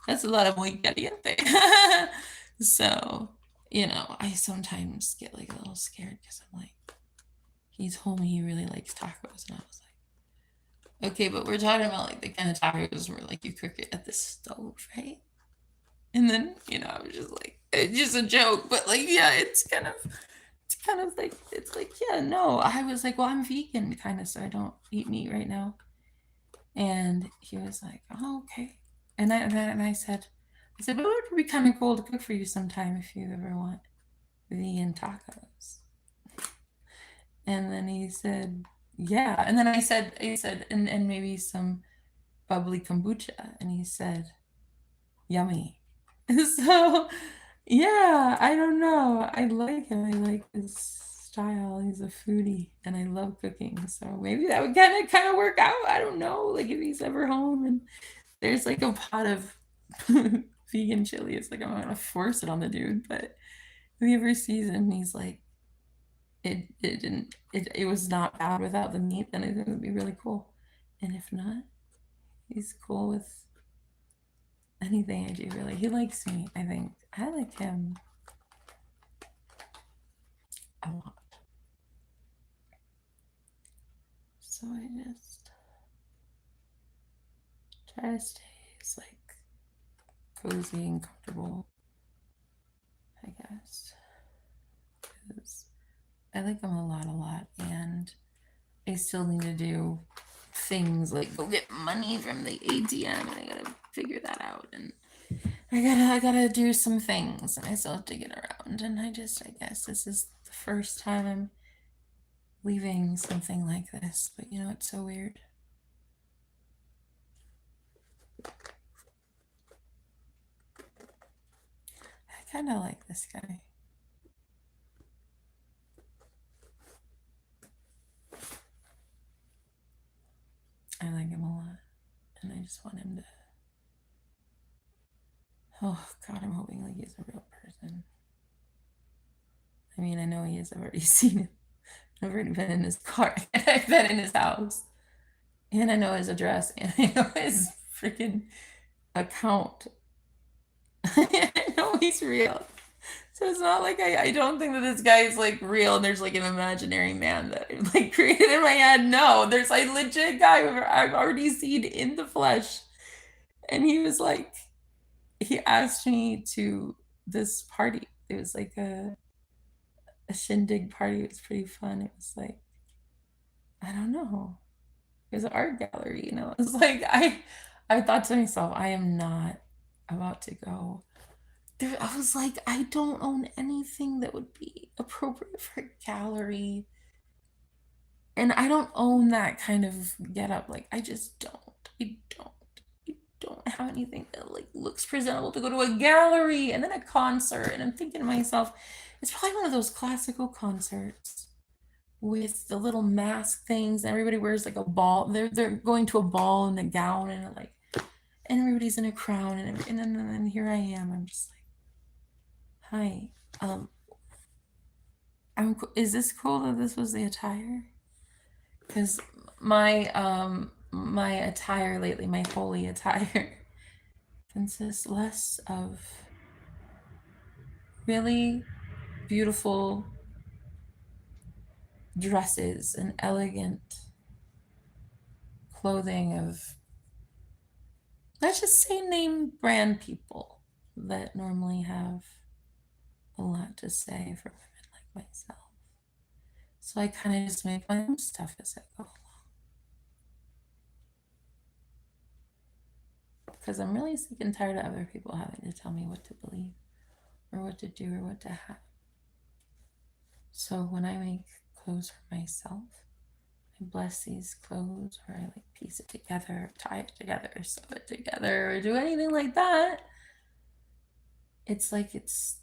that's a lot of muy caliente. So, I sometimes get like a little scared because I'm like, he told me he really likes tacos, and I was like, okay, but we're talking about like the kind of tacos where like you cook it at the stove, right? And then, I was just like, it's just a joke, but like, yeah, it's kind of like, it's like, yeah, no. I was like, well, I'm vegan kind of, so I don't eat meat right now. And he was like, oh, okay. And I said, but it would be kind of cool to cook for you sometime if you ever want vegan tacos. And then he said, yeah. And then I said, and maybe some bubbly kombucha. And he said, yummy. So, yeah, I don't know. I like him. I like his style. He's a foodie, and I love cooking. So maybe that would kind of work out. I don't know. Like if he's ever home and there's like a pot of vegan chili, it's like I'm gonna force it on the dude. But if he ever sees it and he's like, it was not bad without the meat, then I think it would be really cool. And if not, he's cool with anything I do, really. He likes me, I think. I like him a lot. So I just try to stay as like cozy and comfortable, I guess. Because I like him a lot, and I still need to do things like go get money from the ATM, and I gotta figure that out, and I gotta do some things, and I still have to get around. And I guess this is the first time I'm leaving something like this, but it's so weird. I kind of like this guy. I like him a lot, and I just want him to. Oh God, I'm hoping like he's a real person. I mean, I know he is. I've already seen him. I've already been in his car, and I've been in his house, and I know his address, and I know his freaking account. I know he's real. So it's not like I don't think that this guy is like real and there's like an imaginary man that I like created in my head. No, there's a legit guy who I've already seen in the flesh. And he was like, he asked me to this party. It was like a shindig party. It was pretty fun. It was like, I don't know. It was an art gallery, It was like I thought to myself, I am not about to go there. I was like, I don't own anything that would be appropriate for a gallery. And I don't own that kind of get up. Like, I just don't. I don't. I don't have anything that like looks presentable to go to a gallery and then a concert. And I'm thinking to myself, it's probably one of those classical concerts with the little mask things. And everybody wears like a ball. They're going to a ball in a gown and like, and everybody's in a crown. And then here I am. I'm just like, hi. Is this cool that this was the attire? Because my attire lately, my holy attire, consists less of really beautiful dresses and elegant clothing of, let's just say, name brand people that normally have a lot to say for women like myself. So I kind of just make my own stuff as I go along. Because I'm really sick and tired of other people having to tell me what to believe or what to do or what to have. So when I make clothes for myself, I bless these clothes, or I like piece it together, tie it together, sew it together, or do anything like that. It's like it's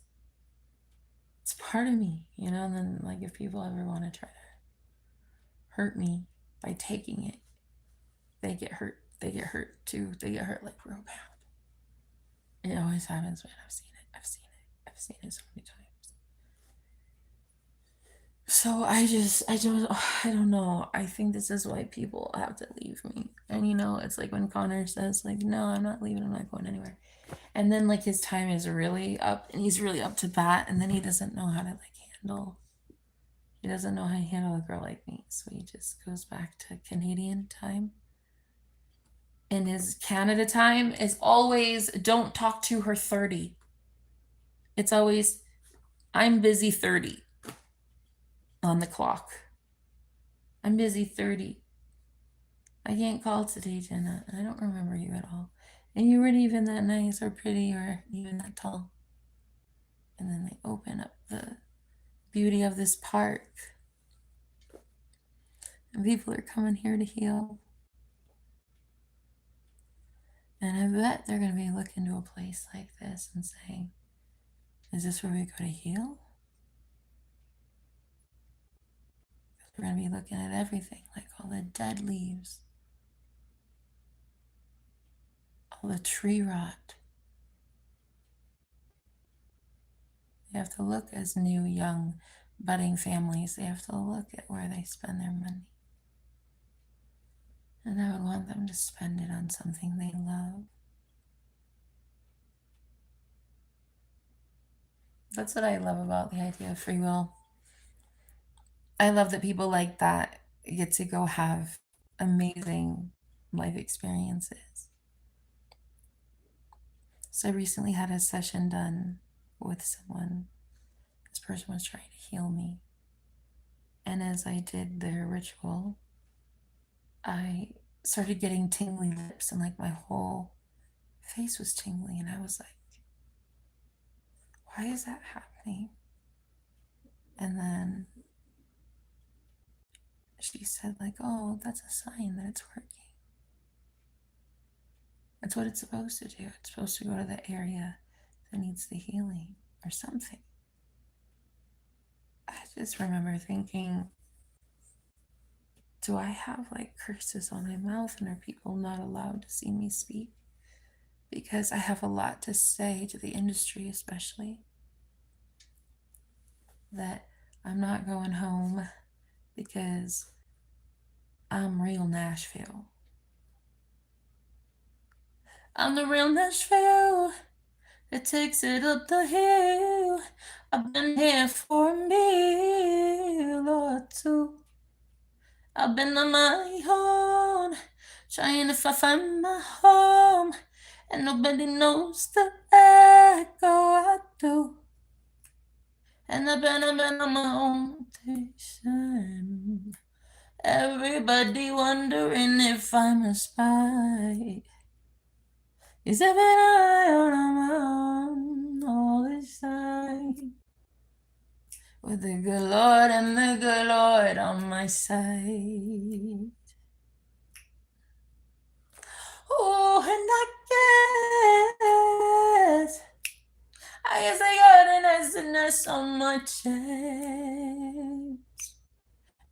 part of me, And then like if people ever want to try to hurt me by taking it, they get hurt. They get hurt too. They get hurt like real bad. It always happens, man. I've seen it. I've seen it. I've seen it so many times. So I don't know. I think this is why people have to leave me. And it's like when Connor says, like, no, I'm not leaving, I'm not going anywhere. And then like his time is really up and he's really up to bat, and then he doesn't know how to he doesn't know how to handle a girl like me. So he just goes back to Canadian time. And his Canada time is always don't talk to her 30. It's always I'm busy 30 on the clock. I'm busy 30. I can't call today, Jenna. I don't remember you at all. And you weren't even that nice or pretty or even that tall. And then they open up the beauty of this park. And people are coming here to heal. And I bet they're going to be looking to a place like this and saying, is this where we go to heal? We're going to be looking at everything, like all the dead leaves, all the tree rot. They have to look as new, young, budding families. They have to look at where they spend their money. And I would want them to spend it on something they love. That's what I love about the idea of free will. I love that people like that get to go have amazing life experiences. So I recently had a session done with someone. This person was trying to heal me. And as I did their ritual, I started getting tingly lips and like my whole face was tingling. And I was like, why is that happening? And then she said like, oh, that's a sign that it's working. That's what it's supposed to do. It's supposed to go to the area that needs the healing or something. I just remember thinking, do I have like curses on my mouth, and are people not allowed to see me speak? Because I have a lot to say to the industry, especially that I'm not going home because I'm real Nashville. I'm the real Nashville. It takes it up the hill. I've been here for a meal or two. I've been on my own, trying to find my home, and nobody knows the echo I do. And I've been on my own station. Everybody wondering if I'm a spy. Is I've been on my own all this time, with the good Lord and the good Lord on my side. Oh, and I guess I got an SNS on my chest.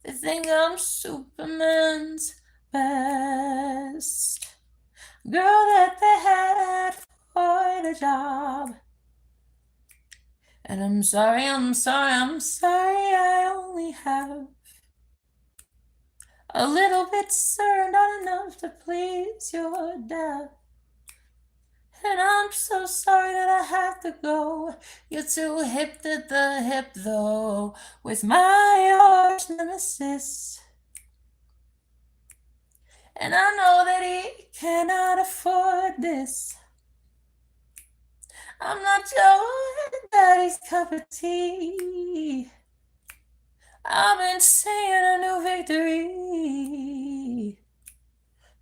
They think I'm Superman's best girl that they had for the job. And I'm sorry, I only have a little bit, sir, not enough to please your dad. And I'm so sorry that I have to go. You're too hip to the hip, though, with my arch nemesis. And I know that he cannot afford this. I'm not your daddy's cup of tea. I've been singing a new victory.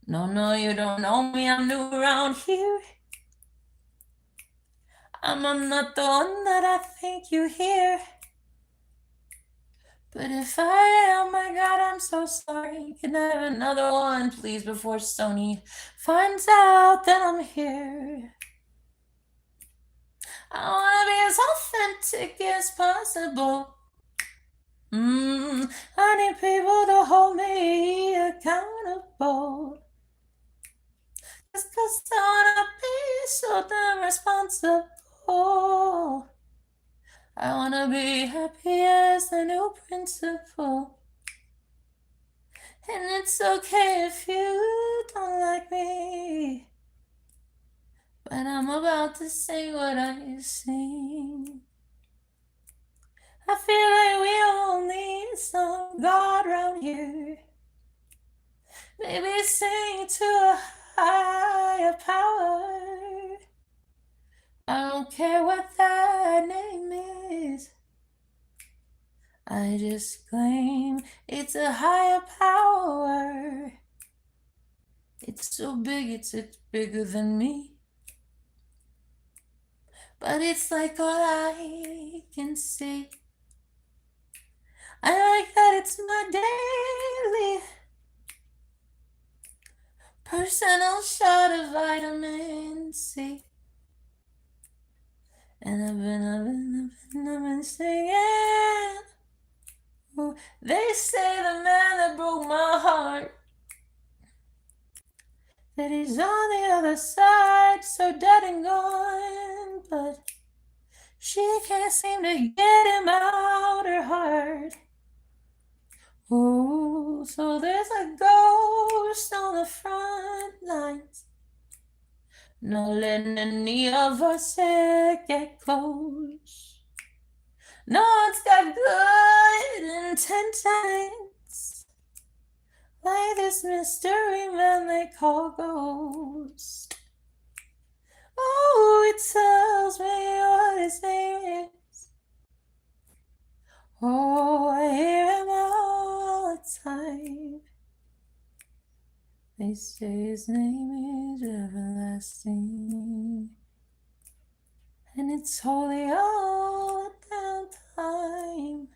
No, you don't know me, I'm new around here. I'm not the one that I think you hear. But if I am, my God, I'm so sorry. Can I have another one, please, before Sony finds out that I'm here? I wanna be as authentic as possible. I need people to hold me accountable. 'Cause 'cause I wanna be so damn responsible. I wanna be happy as the new principal. And it's okay if you don't like me, but I'm about to sing what I sing. I feel like we all need some God around here. Maybe sing to a higher power. I don't care what that name is. I just claim it's a higher power. It's so big, it's bigger than me. But it's like all I can see. I like that it's my daily personal shot of vitamin C. And I've been singing. Ooh, they say the man that broke my heart, that he's on the other side, so dead and gone. But she can't seem to get him out her heart. Oh, so there's a ghost on the front lines, not letting any of us get close. No one's got good intentions, like this mystery man they call Ghost. Oh, it tells me what his name is. Oh, I hear him all the time. They say his name is everlasting, and it's holy all the damn time.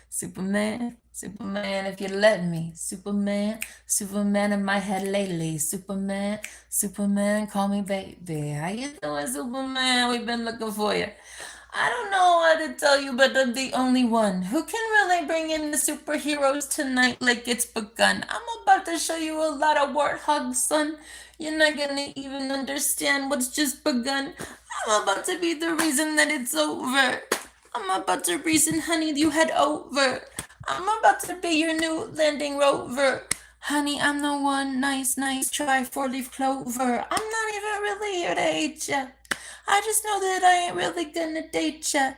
Superman, Superman, if you let me. Superman, Superman in my head lately. Superman, Superman, call me baby. How you doing, Superman? We've been looking for you. I don't know what to tell you, but I'm the only one who can really bring in the superheroes tonight like it's begun. I'm about to show you a lot of warthogs, son. You're not gonna even understand what's just begun. I'm about to be the reason that it's over. I'm about to reason, honey, you head over. I'm about to be your new landing rover. Honey, I'm the one nice, try four-leaf clover. I'm not even really here to hate ya. I just know that I ain't really gonna date ya.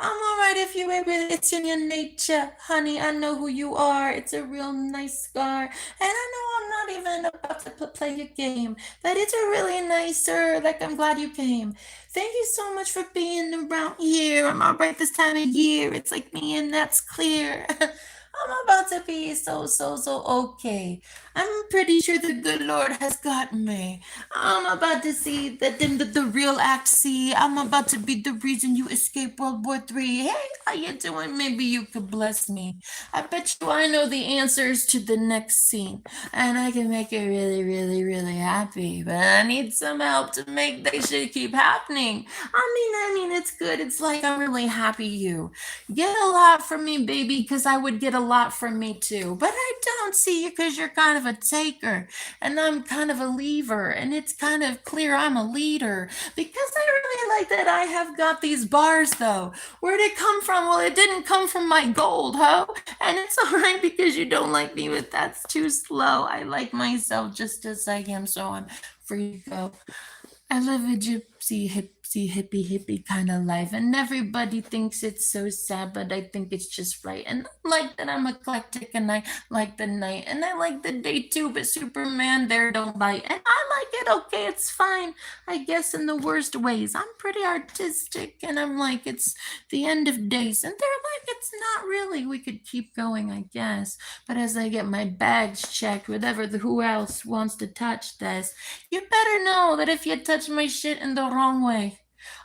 I'm alright if you ain't really, it's in your nature. Honey, I know who you are, it's a real nice scar. And I know I'm not even about to play your game, but it's a really nicer, like I'm glad you came. Thank you so much for being around here. I'm alright this time of year, it's like me and that's clear. I'm about to be so okay. I'm pretty sure the good Lord has got me. I'm about to see the real act see. I'm about to be the reason you escape World War III. Hey, how you doing? Maybe you could bless me. I bet you I know the answers to the next scene. And I can make it really happy. But I need some help to make that shit keep happening. I mean, it's good. It's like I'm really happy you get a lot from me, baby, because I would get a lot from me too. But I don't see you because you're kind of a taker and I'm kind of a leaver, and it's kind of clear I'm a leader because I really like that I have got these bars though. Where'd it come from? Well, it didn't come from my gold, ho. And it's alright because you don't like me, but that's too slow. I like myself just as I am, so I'm free to go. I live a gypsy, hippie kind of life, and everybody thinks it's so sad, but I think it's just right. And I like that I'm eclectic, and I like the night, and I like the day too, but Superman there don't bite. And I like it, okay, it's fine, I guess, in the worst ways. I'm pretty artistic, and I'm like, it's the end of days, and they're like, it's not really. We could keep going, I guess. But as I get my bags checked, whatever who else wants to touch this, you better know that if you touch my shit in the wrong way,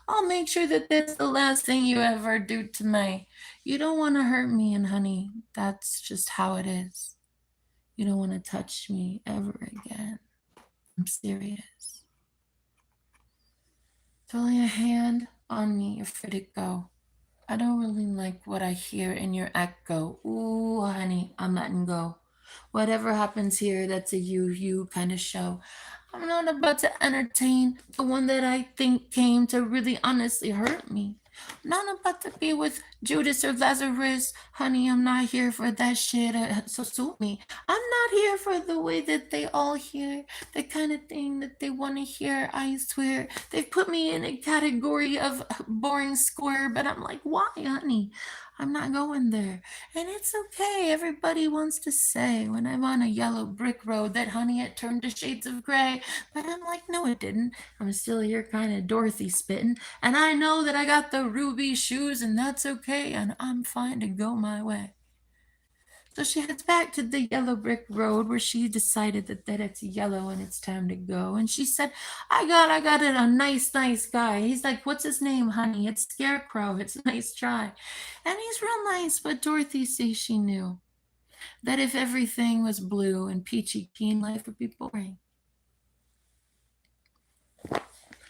I'll make sure that that's the last thing you ever do to me. You don't want to hurt me, and honey, that's just how it is. You don't want to touch me ever again. I'm serious. It's only a hand. on me if it go. I don't really like what I hear in your echo. Ooh, honey, I'm letting go. Whatever happens here, that's a you kind of show. I'm not about to entertain the one that I think came to really honestly hurt me. I'm not about to be with Judas or Lazarus. Honey, I'm not here for that shit. So suit me. I'm not here for the way that they all hear, the kind of thing that they want to hear. I swear. They've put me in a category of boring square, but I'm like, why, honey? I'm not going there. And it's okay. Everybody wants to say when I'm on a yellow brick road that, honey, it turned to shades of gray. But I'm like, no, it didn't. I'm still here kind of Dorothy spitting. And I know that I got the ruby shoes, and that's okay. And I'm fine to go my way. So she heads back to the yellow brick road where she decided that it's yellow and it's time to go. And she said, I got it, a nice guy. He's like, what's his name, honey? It's Scarecrow. It's a nice try. And he's real nice, but Dorothy sees she knew that if everything was blue and peachy keen, life would be boring.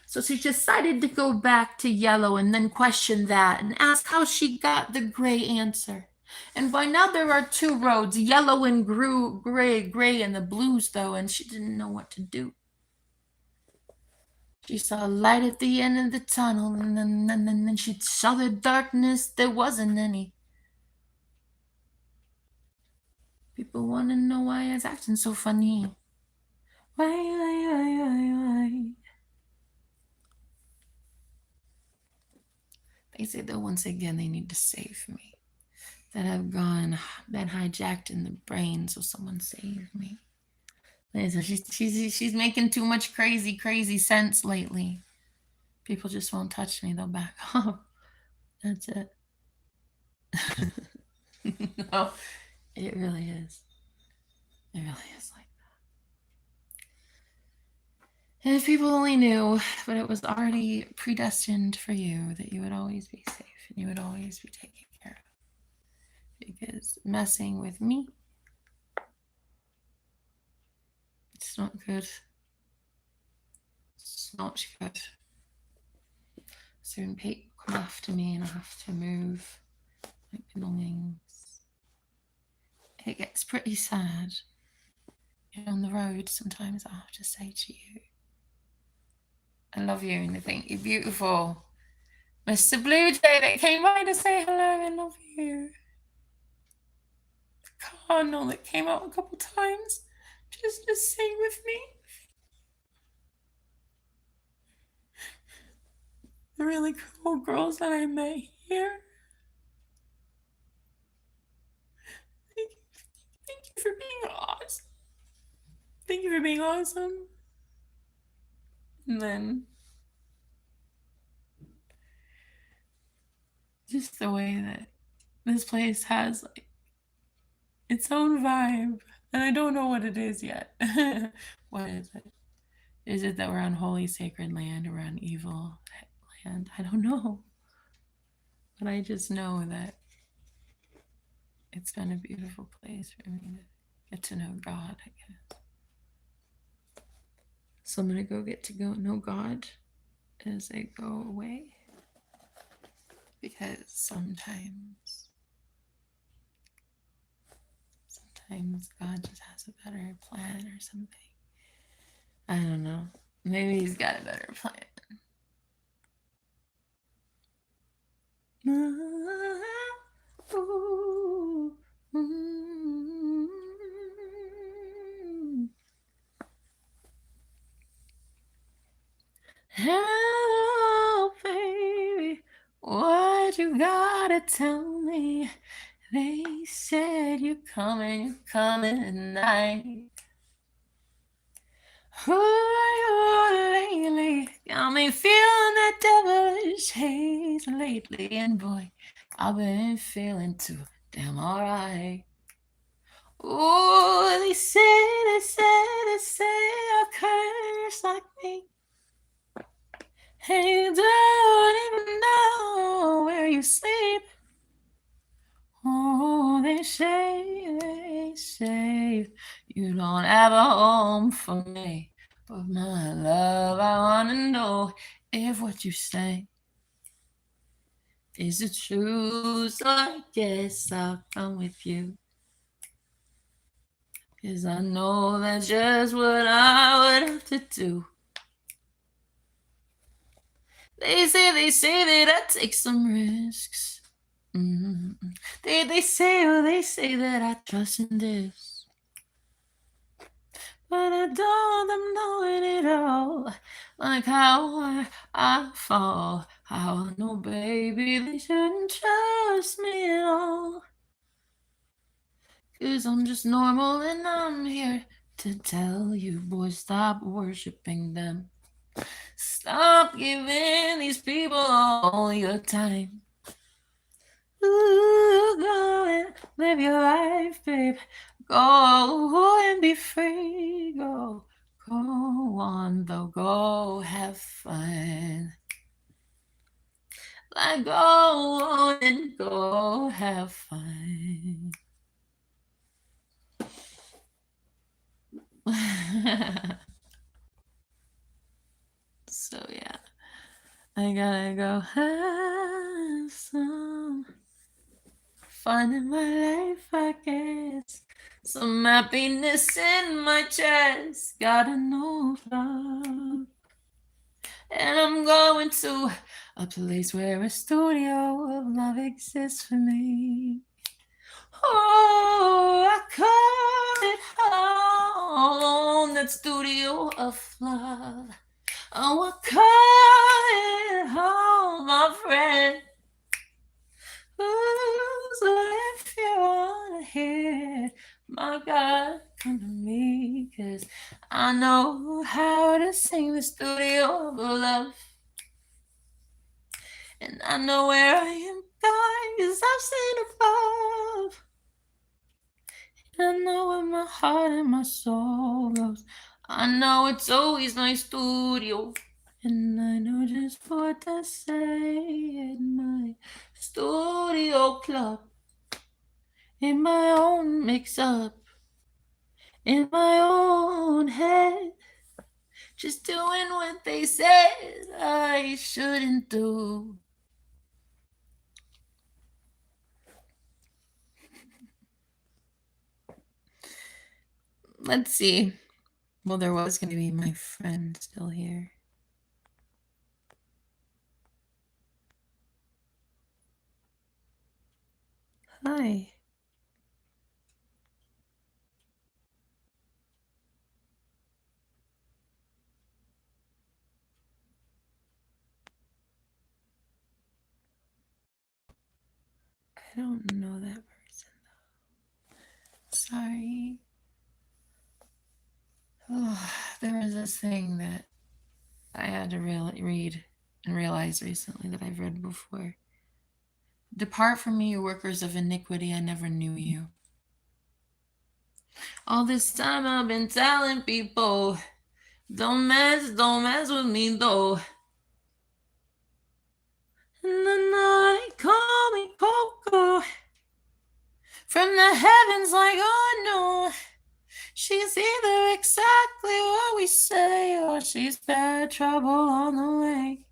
So she decided to go back to yellow and then question that and ask how she got the gray answer. And by now there are two roads, yellow and gray and the blues though, and she didn't know what to do. She saw a light at the end of the tunnel, and then she saw the darkness. There wasn't any. People want to know why I was acting so funny. Why? They say that once again they need to save me. That I've been hijacked in the brain, so someone save me. So she's making too much crazy sense lately. People just won't touch me, they'll back off. That's it. No, it really is. It really is like that. And if people only knew, but it was already predestined for you that you would always be safe and you would always be taken care of. Because messing with me, it's not good. It's not good. Soon people come after me and I have to move my belongings. It gets pretty sad. You're on the road, sometimes I have to say to you, I love you and I think you're beautiful. Mr. Blue Jay that came by to say hello, I love you. The Cardinal that came out a couple times just to sing with me. The really cool girls that I met here. Thank you for being awesome. Thank you for being awesome. And then just the way that this place has like its own vibe, and I don't know what it is yet. What is it? Is it that we're on holy sacred land or we're on evil land? I don't know. But I just know that it's been a beautiful place for me to get to know God, I guess. So I'm going to get to know God as I go away. Because sometimes God just has a better plan or something. I don't know. Maybe he's got a better plan. Oh, baby, what you gotta tell me? They said you're coming tonight. Oh, lately, got me feeling that devilish haze lately, and boy, I've been feeling too damn alright. Oh, they say a curse like me. Hey, don't even know where you sleep. Oh, they say you don't have a home for me. But my love, I wanna know if what you say Is it true? So I guess I'll come with you. 'Cause I know that's just what I would have to do. They say that I take some risks. Mm-hmm. They say that I trust in this. But I don't them knowing it all. Like how I fall. How I know, baby, they shouldn't trust me at all. 'Cause I'm just normal and I'm here to tell you, boys, stop worshiping them. Stop giving these people all your time. Ooh, go and live your life, babe. Go and be free. Go on, though. Go have fun. Like, go on and go have fun. So, yeah. I gotta go have some fun in my life, I guess. Some happiness in my chest. Gotta know love. And I'm going to a place where a studio of love exists for me. Oh, I call it home, that studio of love. Oh, I call it home, my friend. Ooh, so if you wanna hear, my God, come to me, 'cause I know how to sing the studio of love. And I know where I am going, 'cause I've seen above. I know where my heart and my soul goes. I know it's always my studio. And I know just what to say at my studio club. In my own mix-up. In my own head. Just doing what they said I shouldn't do. Let's see. Well, there was going to be my friend still here. Hi. I don't know that person though. Sorry. Oh, there was this thing that I had to read and realize recently that I've read before. Depart from me, you workers of iniquity, I never knew you. All this time I've been telling people, don't mess with me though. And the night call me Coco from the heavens like, oh no. She's either exactly what we say or she's bad trouble on the way.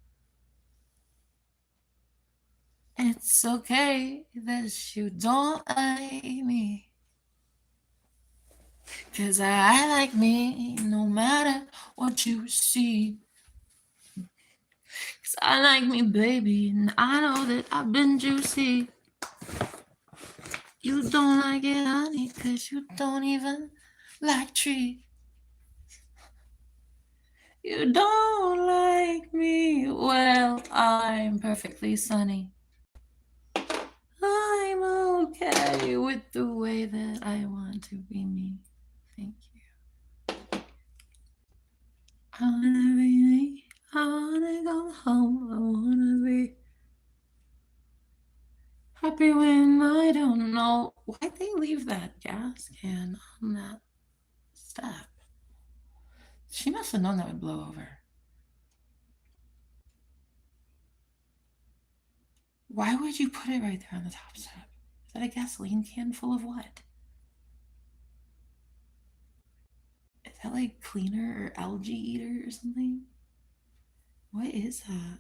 It's okay that you don't like me, 'cause I like me no matter what you see. 'Cause I like me, baby, and I know that I've been juicy. You don't like it, honey, 'cause you don't even like trees. You don't like me, well, I'm perfectly sunny. I'm okay with the way that I want to be me. Thank you. I wanna be me. I wanna go home. I wanna be happy when I don't know. Why'd they leave that gas can on that step? She must have known that would blow over. Why would you put it right there on the top step? Is that a gasoline can full of what? Is that like cleaner or algae eater or something? What is that?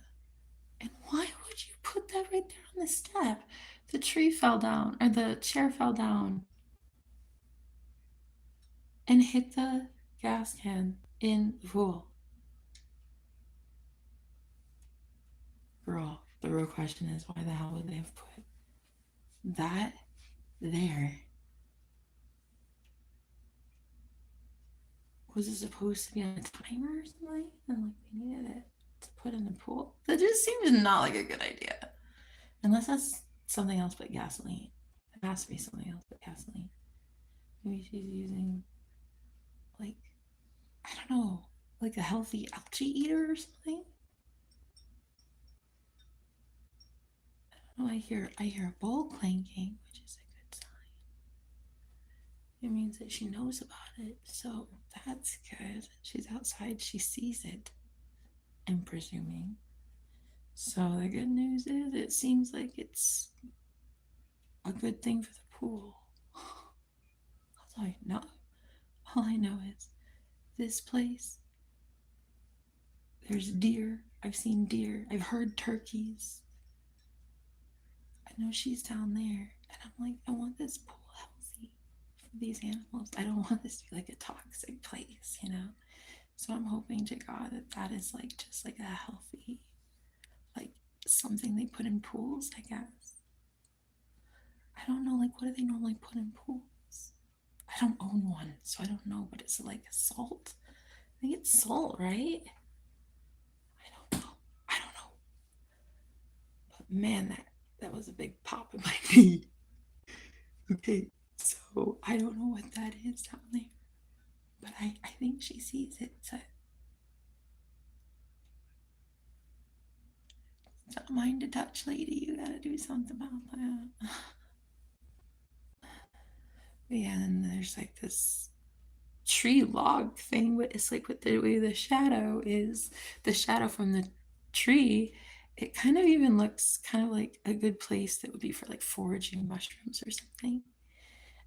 And why would you put put that right there on the step. The tree fell down, or the chair fell down and hit the gas can in the pool. Girl, the real question is why the hell would they have put that there? Was it supposed to be on a timer or something? And like they needed it to put in the pool? That just seems not like a good idea. Unless that's something else but gasoline. It has to be something else but gasoline. Maybe she's using, like, I don't know, like a healthy algae eater or something. Oh, I hear a bowl clanking, which is a good sign. It means that she knows about it, so that's good. She's outside, she sees it, I'm presuming. So the good news is it seems like it's a good thing for the pool. That's all I know. All I know is this place, there's deer. I've seen deer. I've heard turkeys. I know she's down there. And I'm like, I want this pool healthy for these animals. I don't want this to be like a toxic place, you know? So I'm hoping to God that that is like just like a healthy, like something they put in pools, I guess. I don't know, like, what do they normally put in pools? I don't own one, so I don't know, but it's like salt. I think it's salt, right? I don't know. I don't know. But man, that was a big pop in my knee. Okay, so I don't know what that is down there, but I think she sees it. So it's not mine to touch, lady. You gotta do something about that. But yeah, and there's like this tree log thing, but it's like with the way the shadow is, the shadow from the tree, it kind of even looks kind of like a good place that would be for like foraging mushrooms or something.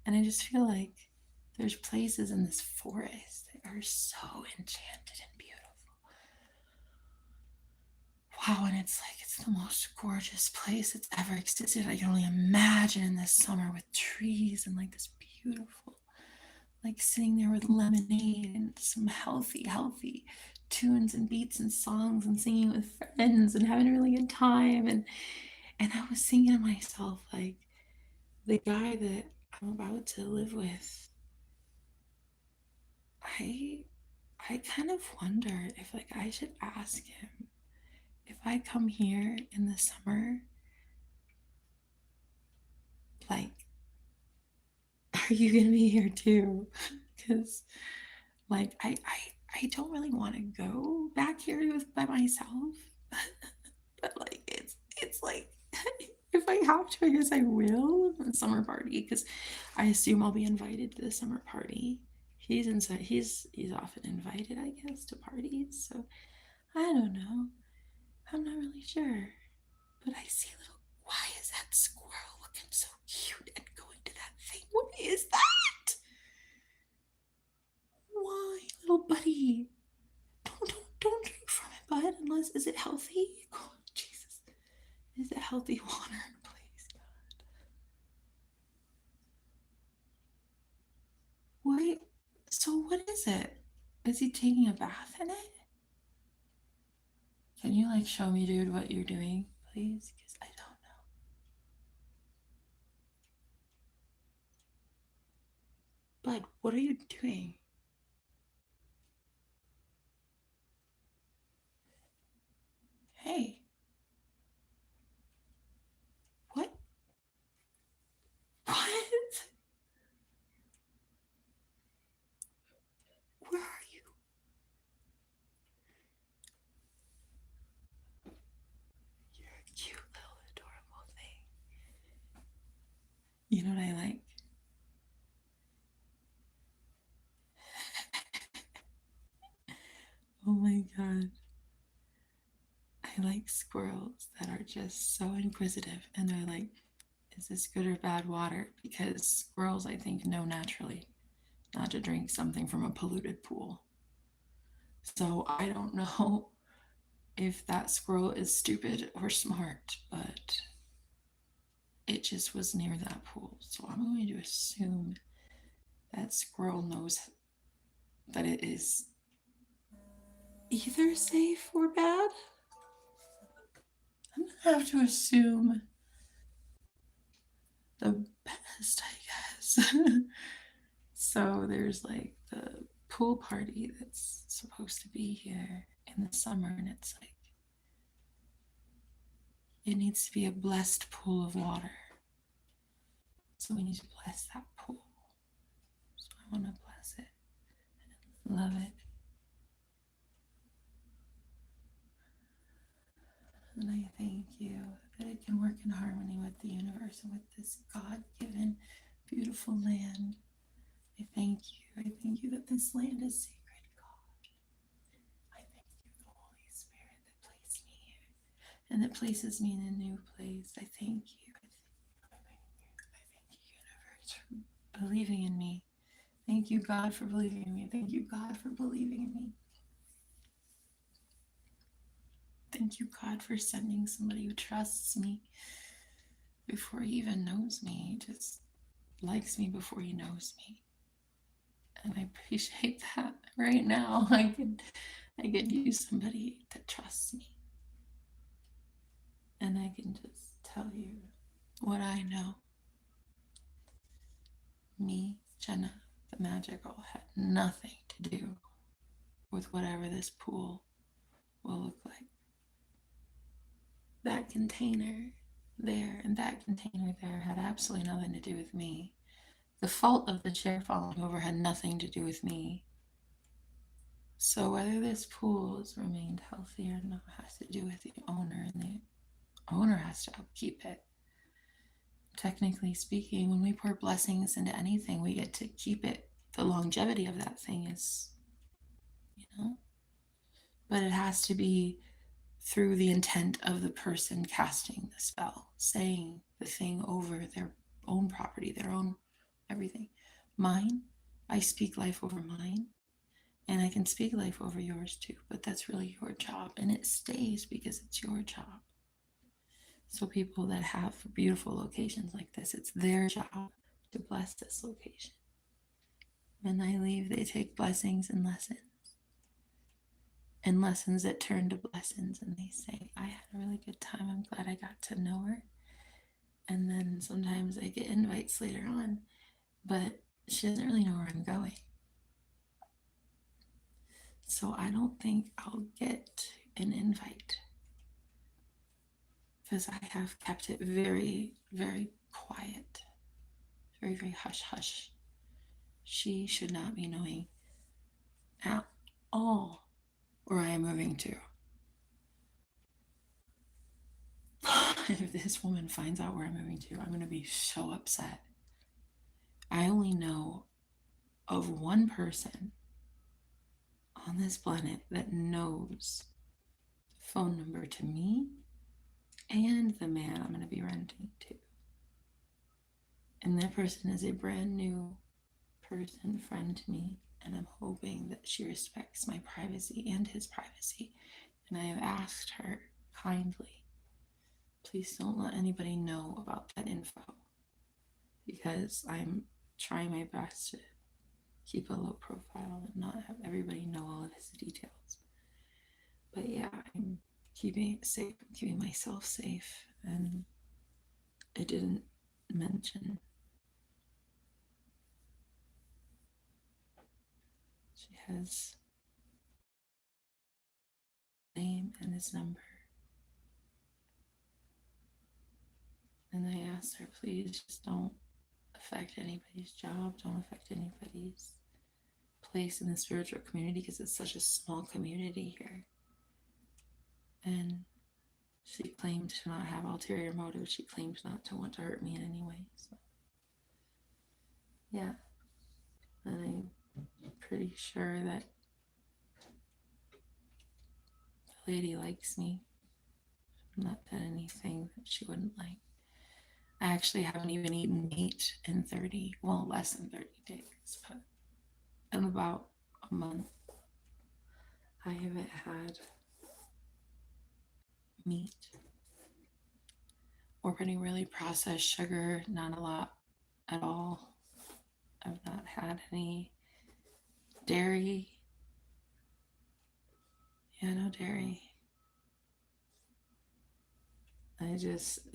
And I just feel like there's places in this forest that are so enchanted and beautiful. Wow, and it's like it's the most gorgeous place that's ever existed. I can only imagine in this summer with trees and like this beautiful, like sitting there with lemonade and some healthy tunes and beats and songs and singing with friends and having a really good time. And I was thinking to myself, like, the guy that I'm about to live with, I I kind of wonder if like I should ask him if I come here in the summer, like, are you gonna be here too? Because like I don't really want to go back here with by myself. But like it's like if I have to, I guess I will. The summer party, because I assume I'll be invited to the summer party. He's inside. He's often invited, I guess, to parties. So I don't know. I'm not really sure. But I see a little. Why is that squirrel looking so cute and going to that thing? What is that? Why, little buddy? Don't drink from it, bud. Unless is it healthy? Oh, Jesus, is it healthy water? Please, God. What? So what is it? Is he taking a bath in it? Can you like show me, dude, what you're doing, please? Because I don't know. Bud, what are you doing? Hey, what? What? Where are you? You're a cute little adorable thing. You know what I like? Oh my God. I like squirrels that are just so inquisitive and they're like, is this good or bad water? Because squirrels, I think, know naturally not to drink something from a polluted pool. So I don't know. if that squirrel is stupid or smart, but it just was near that pool. So I'm going to assume that squirrel knows that it is either safe or bad. I'm gonna have to assume the best, I guess. So there's like the pool party that's supposed to be here in the summer, and it's like it needs to be a blessed pool of water. So we need to bless that pool. So I want to bless it and love it. And I thank you that it can work in harmony with the universe and with this God-given, beautiful land. I thank you. I thank you that this land is sacred, God. I thank you, the Holy Spirit, that placed me here and that places me in a new place. I thank you. I thank you, universe, for believing in me. Thank you, God, for believing in me. Thank you, God, for believing in me. Thank you, God, for sending somebody who trusts me before he even knows me. He just likes me before he knows me. And I appreciate that right now. I could use somebody that trusts me. And I can just tell you what I know. Me, Jenna, the magical, had nothing to do with whatever this pool will look like. That container there and that container there had absolutely nothing to do with me. The fault of the chair falling over had nothing to do with me. So whether this pool has remained healthy or not has to do with the owner, and the owner has to upkeep it. Technically speaking, when we pour blessings into anything, we get to keep it. The longevity of that thing is, but it has to be through the intent of the person casting the spell, saying the thing over their own property, their own everything. Mine, I speak life over mine, and I can speak life over yours too, but that's really your job, and it stays because it's your job. So people that have beautiful locations like this, it's their job to bless this location. When I leave, they take blessings and lessons that turn to blessings, and they say, I had a really good time. I'm glad I got to know her. And then sometimes I get invites later on, but she doesn't really know where I'm going. So I don't think I'll get an invite because I have kept it very, very quiet, very, very hush hush. She should not be knowing at all where I am moving to. If this woman finds out where I'm moving to, I'm going to be so upset. I only know of one person on this planet that knows the phone number to me and the man I'm going to be renting to. And that person is a brand new person, friend to me, and I'm hoping that she respects my privacy and his privacy. And I have asked her kindly, please don't let anybody know about that info, because I'm trying my best to keep a low profile and not have everybody know all of his details. But yeah, I'm keeping it safe, I'm keeping myself safe, and it didn't mention. She has name and his number. And I asked her, please just don't affect anybody's job, don't affect anybody's place in the spiritual community, because it's such a small community here. And she claimed to not have ulterior motives. She claimed not to want to hurt me in any way. So, yeah. And I'm pretty sure that the lady likes me. I've not done anything that she wouldn't like. I actually haven't even eaten meat in 30, well, less than 30 days, but in about a month, I haven't had meat or any really processed sugar, not a lot at all. I've not had any dairy. Yeah, no dairy.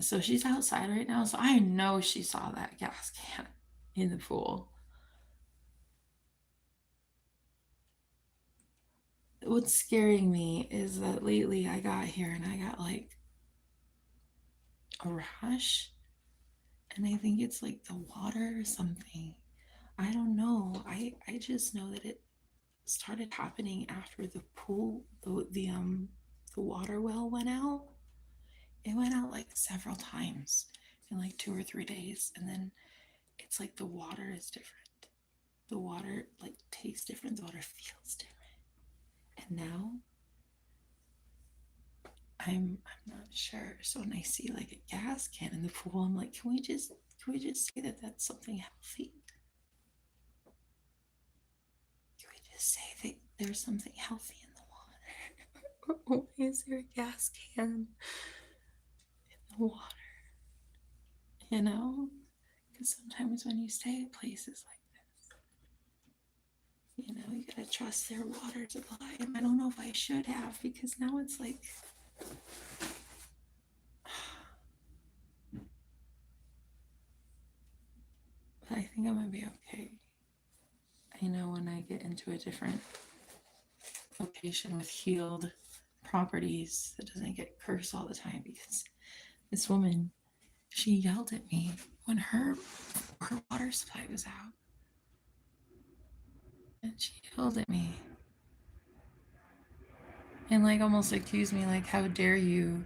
So she's outside right now, so I know she saw that gas can in the pool. What's scaring me is that lately I got here and I got like a rash, and I think it's like the water or something. I don't know. I just know that it started happening after the pool, the water well went out. It went out like several times in like 2 or 3 days, and then it's like the water is different. The water like tastes different. The water feels different. And now I'm not sure. So when I see like a gas can in the pool, I'm like, can we just say that that's something healthy? Can we just say that there's something healthy in the water? Why is there a gas can in the water? You know? Because sometimes when you stay at places like this, you gotta trust their water supply. And I don't know if I should have, because now it's like, but I think I'm gonna be okay. I know when I get into a different location with healed properties that doesn't get cursed all the time, because this woman, she yelled at me when her water supply was out, and she yelled at me and like almost accused me, like, how dare you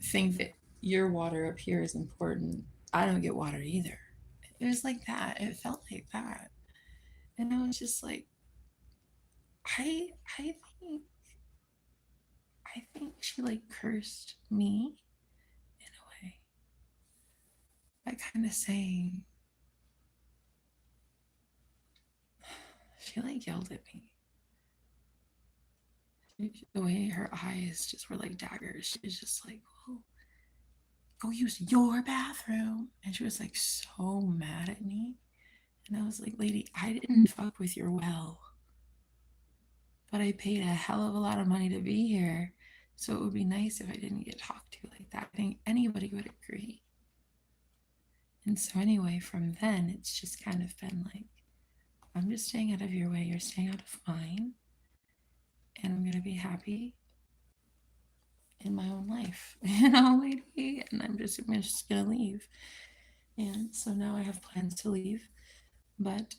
think that your water up here is important? I don't get water either. It was like that. It felt like that. And I was just like, I think she like cursed me in a way by kind of saying, she like yelled at me. The way her eyes just were like daggers. She was just like, well, go use your bathroom. And she was like so mad at me. And I was like, lady, I didn't fuck with your well, but I paid a hell of a lot of money to be here. So it would be nice if I didn't get talked to like that. I think anybody would agree. And so, anyway, from then, it's just kind of been like, I'm just staying out of your way, you're staying out of mine, and I'm going to be happy in my own life, lady. And I'm just going to leave. And so now I have plans to leave. But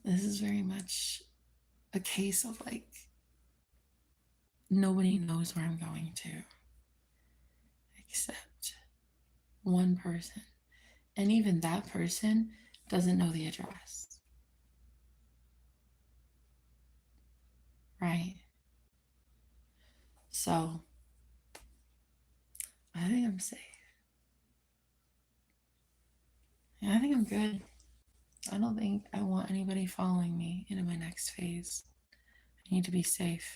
this is very much a case of like, nobody knows where I'm going to except one person. And even that person doesn't know the address. Right? So I think I'm safe. Yeah, I think I'm good. I don't think I want anybody following me into my next phase. I need to be safe.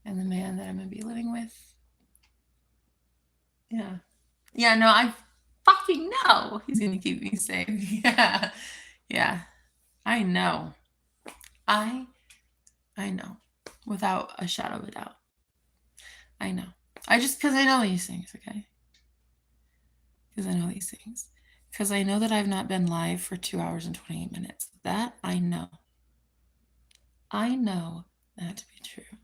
And the man that I'm going to be living with, yeah. Yeah, no, I fucking know he's going to keep me safe. Yeah. Yeah. I know. I know. Without a shadow of a doubt. I know. Because I know these things, okay? Because I know these things. Because I know that I've not been live for 2 hours and 28 minutes. That I know. I know that to be true.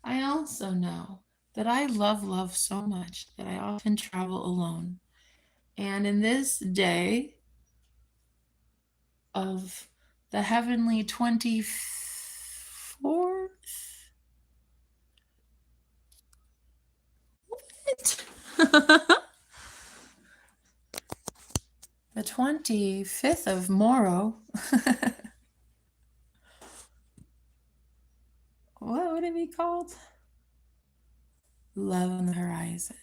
I also know that I love so much that I often travel alone. And in this day of the heavenly 24th, what? The 25th of Moro. What would it be called? Love on the Horizon.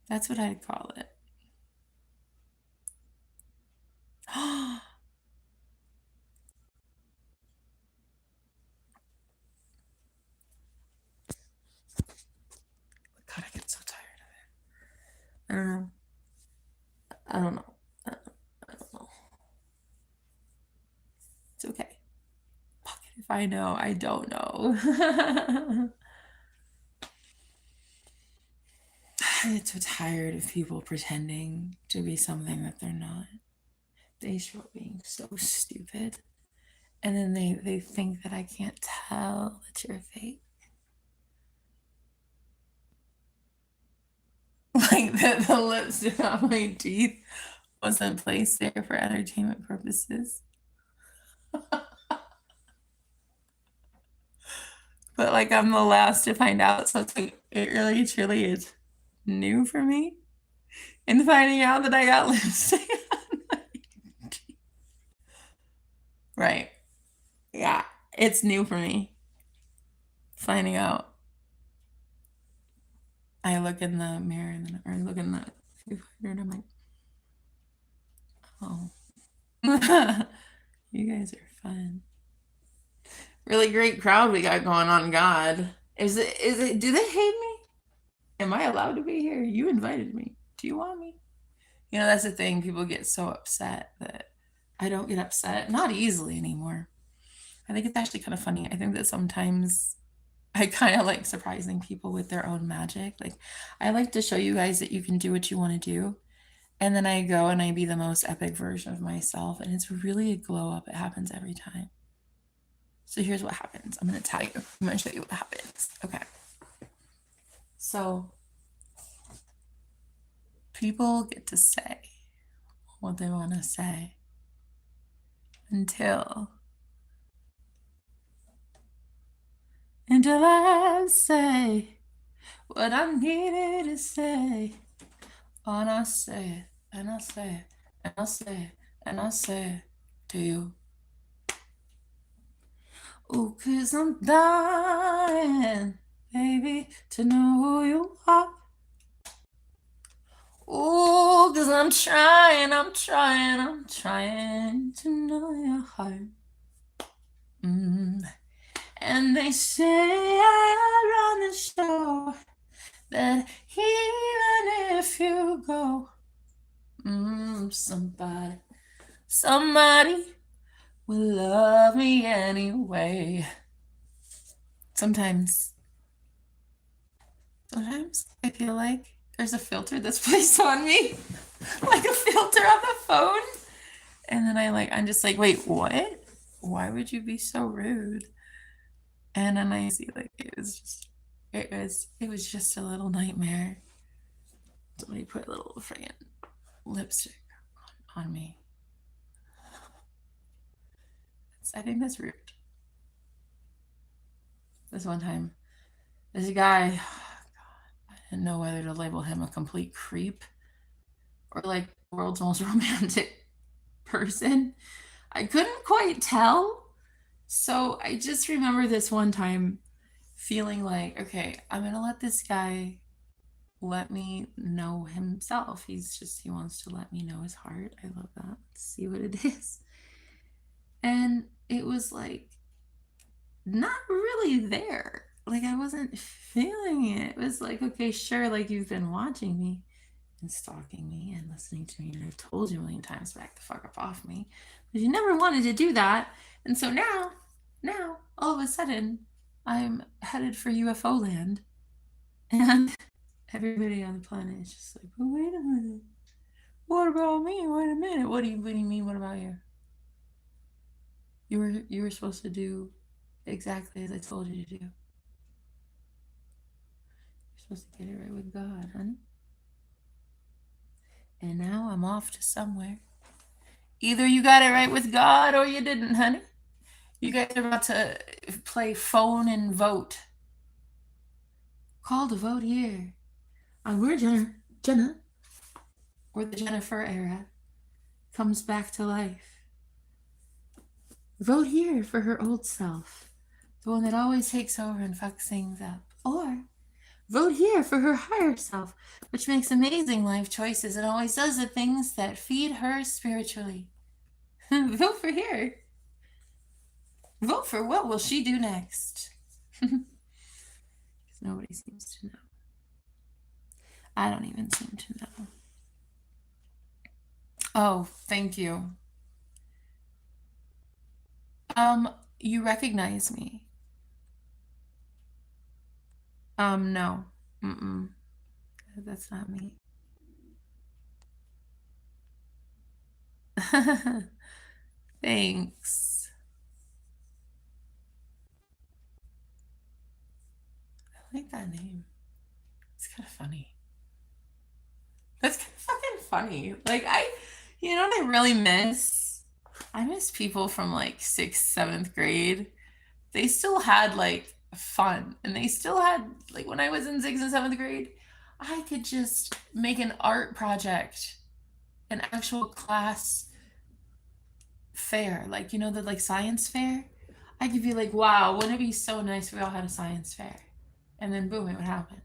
That's what I'd call it. I don't know. I don't know. I don't know. It's okay. Fuck it if I know. I don't know. I get so tired of people pretending to be something that they're not. They show up being so stupid. And then they think that I can't tell that you're fake. Like the lipstick on my teeth wasn't placed there for entertainment purposes. But like I'm the last to find out. So it's like it really truly is new for me. And finding out that I got lipstick on my teeth. Right. Yeah. It's new for me. Finding out. I look in the mirror and then, or look in the viewfinder and I'm like, oh. You guys are fun. Really great crowd we got going on, God. Is it do they hate me? Am I allowed to be here? You invited me. Do you want me? You know, that's the thing. People get so upset that I don't get upset. Not easily anymore. I think it's actually kind of funny. I think that sometimes I kind of like surprising people with their own magic. Like, I like to show you guys that you can do what you want to do. And then I go and I be the most epic version of myself. And it's really a glow up. It happens every time. So here's what happens. I'm going to tell you. I'm going to show you what happens. Okay. So people get to say what they want to say until I say what I needed to say. And I say it, and I say it, and I say it, and I say it to you. Oh, 'cause I'm dying, baby, to know who you are. Oh, 'cause I'm trying to know your heart. And they say I run the show, that even if you go, somebody will love me anyway. Sometimes I feel like there's a filter that's placed on me, like a filter on the phone. And then I'm just like, wait, what? Why would you be so rude? And then I see like it was just a little nightmare. Somebody put a little friggin' lipstick on me. I think that's rude. This one time, this guy, I didn't know whether to label him a complete creep or like the world's most romantic person. I couldn't quite tell. So I just remember this one time feeling like, okay, I'm gonna let this guy let me know himself. He wants to let me know his heart. I love that. Let's see what it is. And it was like not really there. Like I wasn't feeling it. It was like, okay, sure, like you've been watching me and stalking me and listening to me, and I've told you a million times, back the fuck up off me. But you never wanted to do that. And so now, all of a sudden, I'm headed for UFO land. And everybody on the planet is just like, but wait a minute. What about me? Wait a minute. What do you mean? What about you? You were supposed to do exactly as I told you to do. You're supposed to get it right with God, honey. And now I'm off to somewhere. Either you got it right with God or you didn't, honey. You guys are about to play phone and vote. Call to vote here on where Jenna, or the Jennifer era, comes back to life. Vote here for her old self, the one that always takes over and fucks things up. Or vote here for her higher self, which makes amazing life choices and always does the things that feed her spiritually. Vote for here. Vote for what will she do next? Because nobody seems to know. I don't even seem to know. Oh, thank you. You recognize me. No. Mm-mm. That's not me. Thanks. I like that name. It's kind of funny. That's kind of fucking funny. Like you know what I really miss? I miss people from like sixth, seventh grade. They still had like fun, and they still had like when I was in sixth and seventh grade, I could just make an art project, an actual class fair, like you know the like science fair. I could be like, wow, wouldn't it be so nice if we all had a science fair? And then boom, it would happen.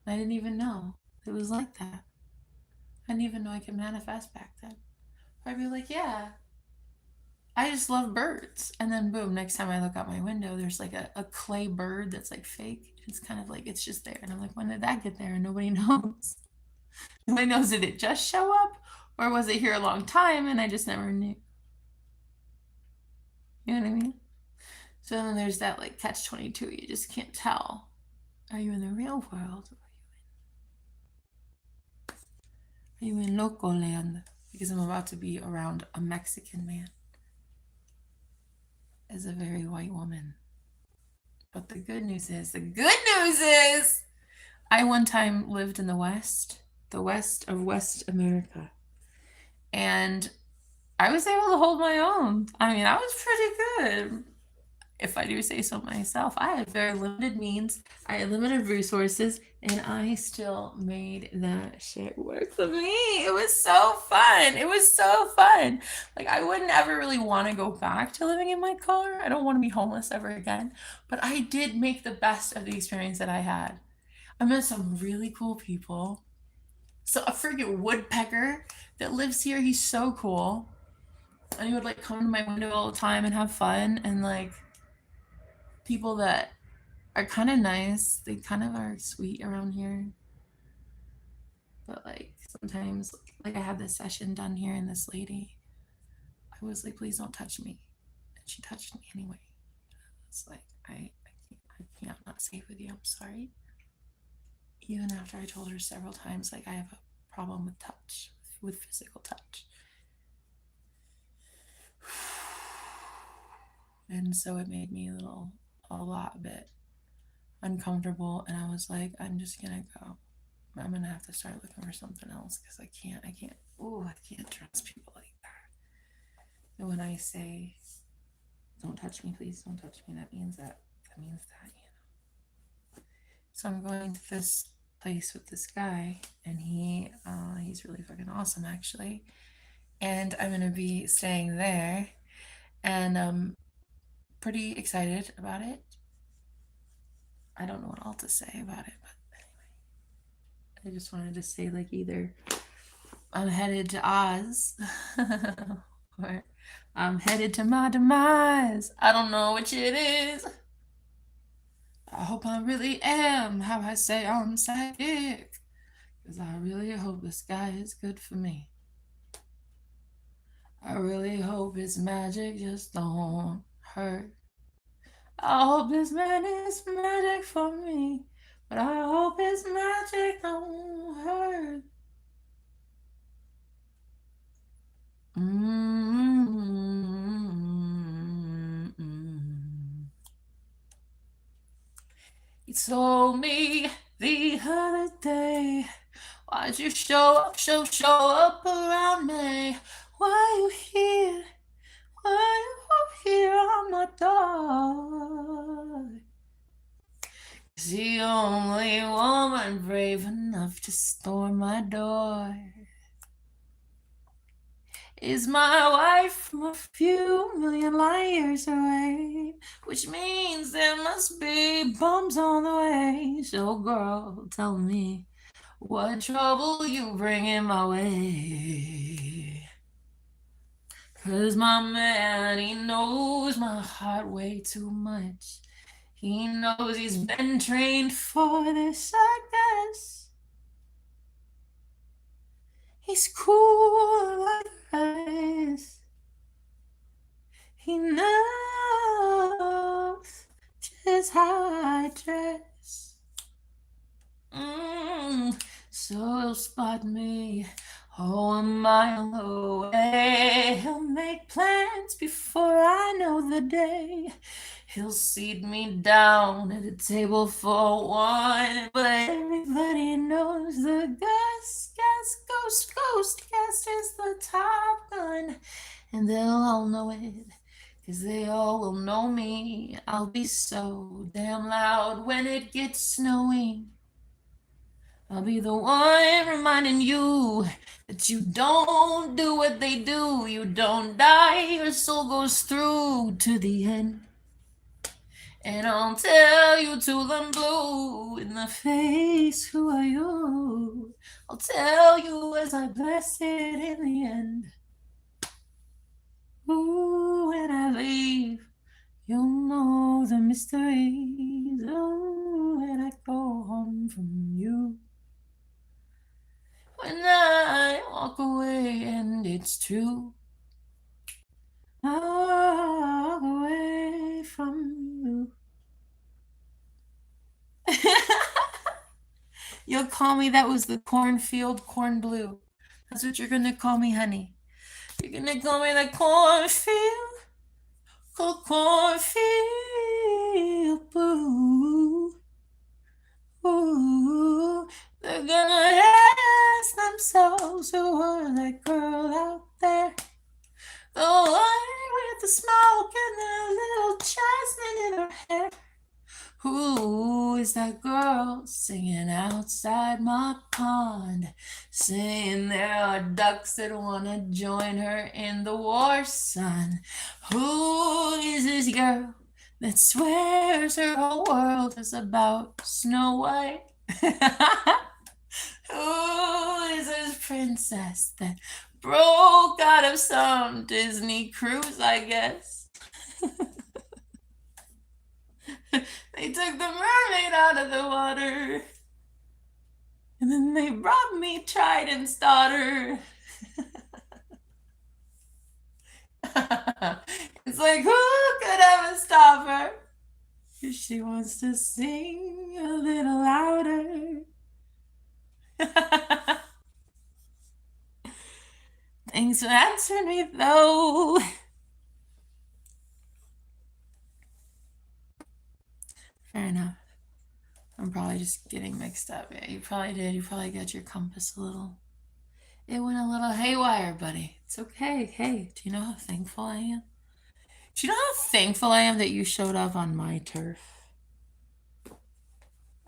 I didn't even know it was like that. I didn't even know I could manifest back then. I'd be like, yeah, I just love birds. And then boom, next time I look out my window, there's like a clay bird that's like fake. It's kind of like it's just there. And I'm like, when did that get there? And nobody knows. Nobody knows, did it just show up? Or was it here a long time and I just never knew? You know what I mean? So then there's that like catch 22. You just can't tell. Are you in the real world? Are you in loco land? Because I'm about to be around a Mexican man as a very white woman. But the good news is, I one time lived in the west of West America. And I was able to hold my own. I mean, I was pretty good, if I do say so myself. I had very limited means, I had limited resources, and I still made that shit work for me. It was so fun. It was so fun. Like, I wouldn't ever really want to go back to living in my car. I don't want to be homeless ever again. But I did make the best of the experience that I had. I met some really cool people. So, a freaking woodpecker that lives here, he's so cool. And he would like come to my window all the time and have fun, and like people that are kind of nice. They kind of are sweet around here. But like sometimes, like I had this session done here, and this lady, I was like, please don't touch me. And she touched me anyway. It's like, I can't not safe with you. I'm sorry. Even after I told her several times, like, I have a problem with touch, with physical touch. And so it made me a lot bit uncomfortable. And I was like, I'm just gonna go. I'm gonna have to start looking for something else because I can't, I can't trust people like that. And when I say, don't touch me, please don't touch me, that means that, you know. So I'm going to this place with this guy, and he's really fucking awesome, actually. And I'm gonna be staying there, and I'm pretty excited about it. I don't know what all to say about it, but anyway, I just wanted to say, like, either I'm headed to Oz or I'm headed to my demise. I don't know which it is. I hope I really am how I say I'm psychic, because I really hope this guy is good for me. I really hope his magic just don't hurt. I hope this man is magic for me, but I hope his magic don't hurt. You told me the other day, why'd you show up around me? Why you here? Why you here on my door? 'Cause the only woman brave enough to storm my door is my wife from a few million light years away, which means there must be bumps on the way. So girl, tell me what trouble you bringing my way. 'Cause my man, he knows my heart way too much. He knows he's been trained for this, I guess. He's cool like ice. He knows just how I dress. So he'll spot me a mile away. He'll make plans before I know the day. He'll seat me down at a table for one. But everybody knows the ghost is the Top Gun. And they'll all know it, 'cause they all will know me. I'll be so damn loud when it gets snowing. I'll be the one reminding you that you don't do what they do. You don't die, your soul goes through to the end. And I'll tell you till I'm blue in the face, who are you? I'll tell you as I bless it in the end. Ooh, when I leave, you'll know the mysteries. Oh, when I go home from you. When I walk away and it's true, I walk away from you. You'll call me, that was the cornfield corn blue. That's what you're gonna call me, honey. You're gonna call me the cornfield blue. Ooh, they're gonna ask themselves, who was that girl out there? The one with the smoke and the little jasmine in her hair. Who is that girl singing outside my pond? Saying there are ducks that wanna join her in the war, son. Who is this girl that swears her whole world is about Snow White? Who is this princess that broke out of some Disney cruise, I guess? They took the mermaid out of the water, and then they brought me Trident's daughter. It's like, who could ever stop her if she wants to sing a little louder? Thanks for answering me, though. Fair enough. I'm probably just getting mixed up. Yeah, you probably did. You probably got your compass a little. It went a little haywire, buddy. It's okay. Hey, do you know how thankful I am? Do you know how thankful I am that you showed up on my turf?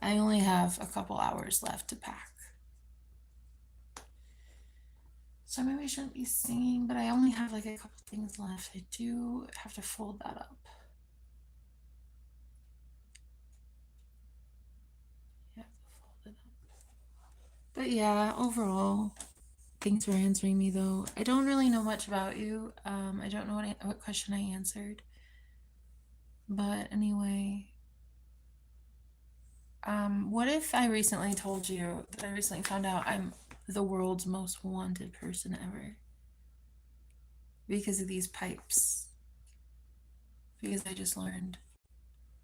I only have a couple hours left to pack. So maybe I shouldn't be singing, but I only have like a couple things left. I do have to fold that up. Yeah, fold it up. But yeah, overall, thanks for answering me though. I don't really know much about you. I don't know what question I answered. But anyway, what if I recently told you that I recently found out I'm the world's most wanted person ever? Because of these pipes. Because I just learned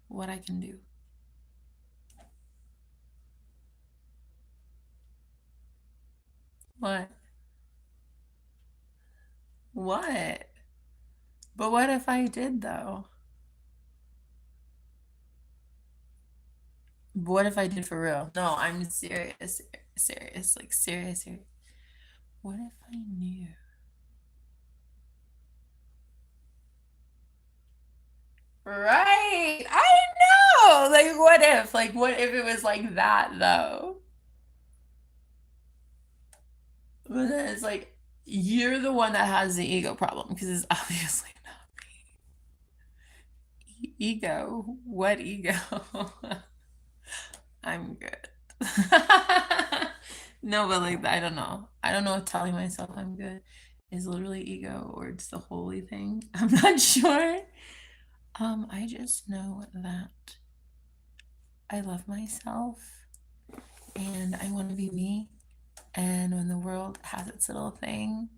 what I can do. What? What? But what if I did though? What if I did for real? No, I'm serious. Serious. Like serious. What if I knew? Right. I know. Like what if? Like what if it was like that though? But then it's like you're the one that has the ego problem because it's obviously not me. Ego? What ego? I'm good. No, but like I don't know. I don't know if telling myself I'm good is literally ego or it's the holy thing. I'm not sure. I just know that I love myself and I want to be me And when the world has its little thing,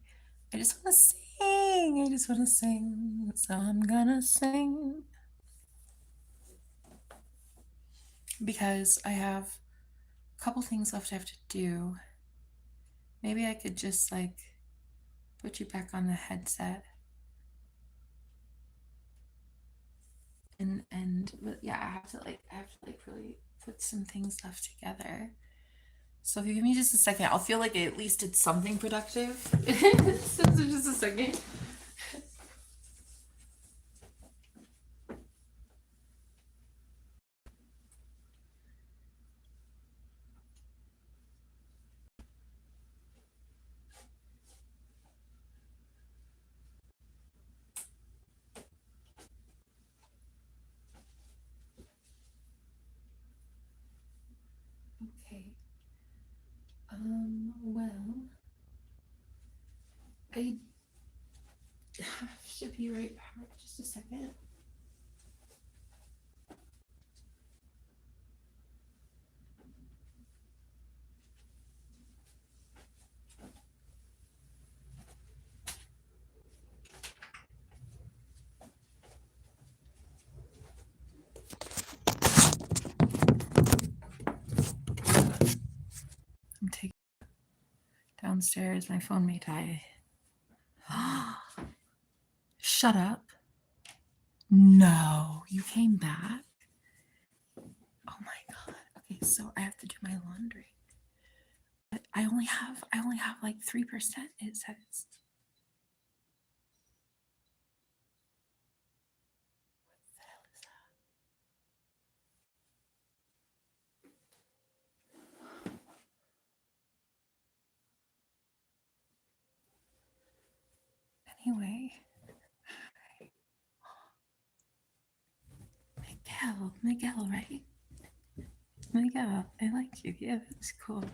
I just want to sing. I just want to sing. So I'm gonna sing. Because I have a couple things left I have to do. Maybe I could just like put you back on the headset. But yeah, I have to really put some things left together. So if you give me just a second, I'll feel like I at least did something productive. So just a second. Okay. Well, I should be right back. Just a second. I'm taking downstairs. My phone may die. Shut up. No, you came back. Oh my god. Okay, so I have to do my laundry. But I only have like 3%, it says. What the hell is that? Anyway. Miguel, right? Miguel, I like you. Yeah, that's cool.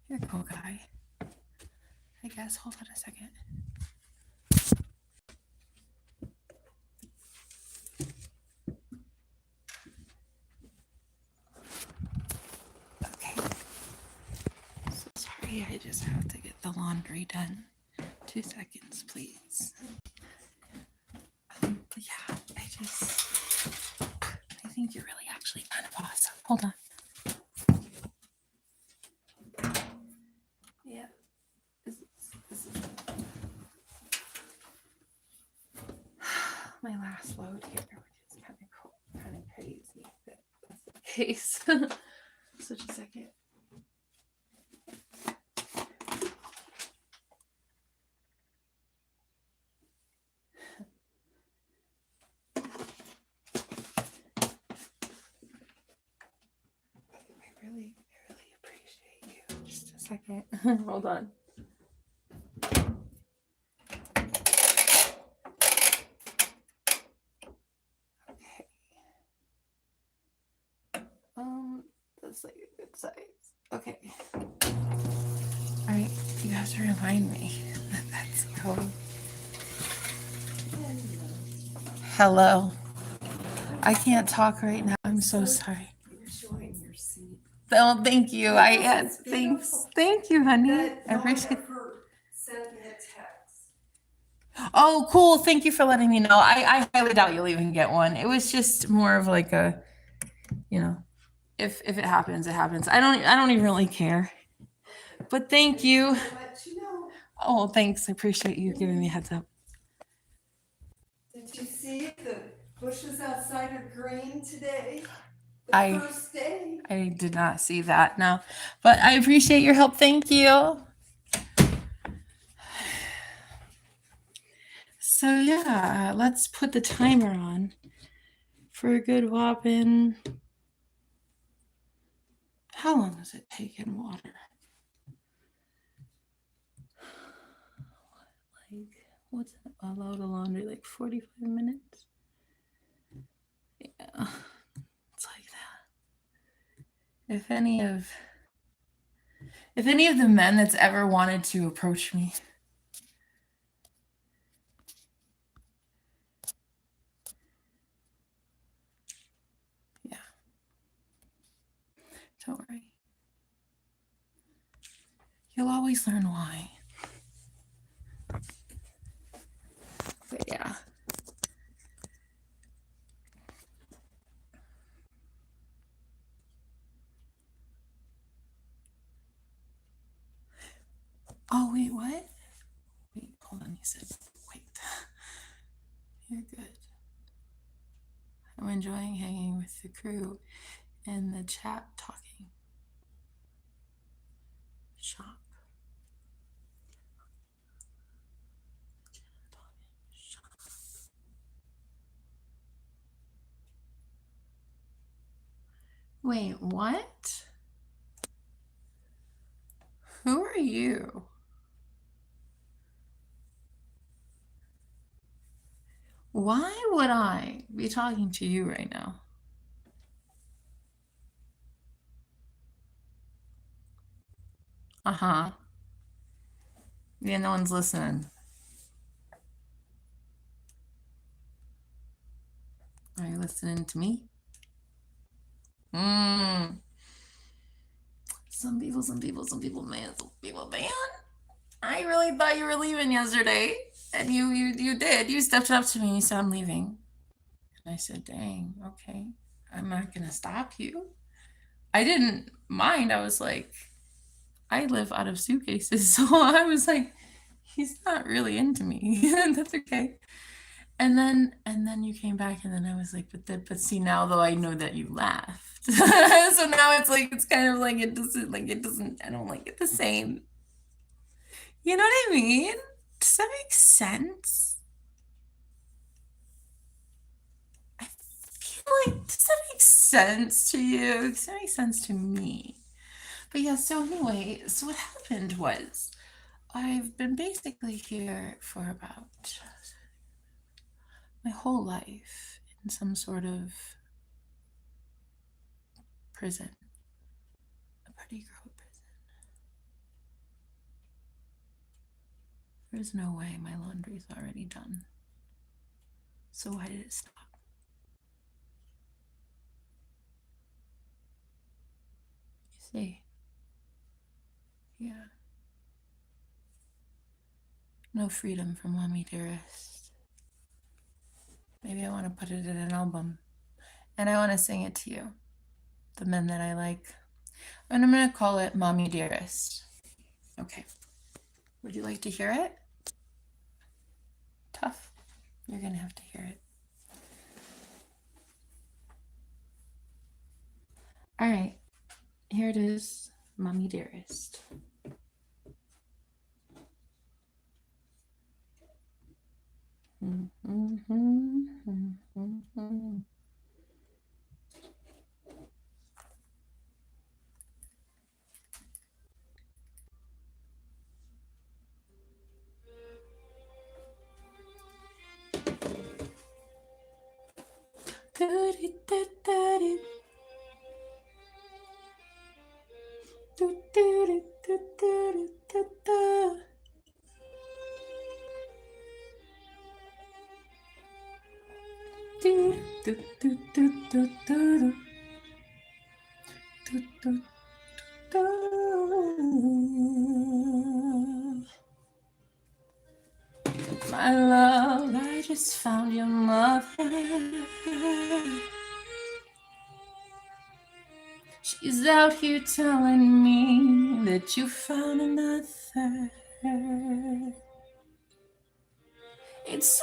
You're a cool guy. I guess. Hold on a second. Okay. So sorry, I just have to get the laundry done. 2 seconds, please. Yeah, I think you're really actually kind of awesome. Hold on. Yeah. This is my last load here, which is kind of cool, kind of crazy that that's the case. Such a second. I really appreciate you. Just a second. Hold on. Okay. That's like a good size. Okay. All right. You have to remind me that that's code. Hello. I can't talk right now. I'm so sorry. Oh, thank you. Thanks. Thank you, honey. I appreciate it. Oh, cool. Thank you for letting me know. I highly doubt you'll even get one. It was just more of like a, if it happens, it happens. I don't even really care. But thank you. Oh, thanks. I appreciate you giving me a heads up. Did you see the bushes outside are green today? I- First day. I did not see that, no. But I appreciate your help. Thank you. So yeah, let's put the timer on for a good whopping. How long does it take in water? Like, what's a load of laundry? Like 45 minutes? Yeah, it's like that. If any of the men that's ever wanted to approach me, yeah, don't worry. You'll always learn why. But yeah. Oh, wait, what? Wait, hold on. He said, wait. You're good. I'm enjoying hanging with the crew and the chat talking. Shop. Wait, what? Who are you? Why would I be talking to you right now? Uh-huh. Yeah, no one's listening. Are you listening to me? Some people, man. I really thought you were leaving yesterday. And you did. You stepped up to me and you said, I'm leaving. And I said, dang, okay. I'm not gonna stop you. I didn't mind. I was like, I live out of suitcases. So I was like, he's not really into me. That's okay. And then you came back and then I was like, but see now though I know that you laughed. So now it's kind of like it doesn't I don't like it the same. You know what I mean? Does that make sense? I feel like does that make sense to you? Does that make sense to me? But yeah, so anyway, so what happened was I've been basically here for about my whole life in some sort of prison, a pretty girl prison. There's no way my laundry's already done. So why did it stop? You see? Yeah. No freedom for Mommy Dearest. Maybe I want to put it in an album. And I want to sing it to you. The men that I like. And I'm going to call it Mommy Dearest. Okay. Would you like to hear it? Tough. You're going to have to hear it. All right. Here it is, Mommy Dearest. My love, I just found your mother. She's out here telling me that you found another. It's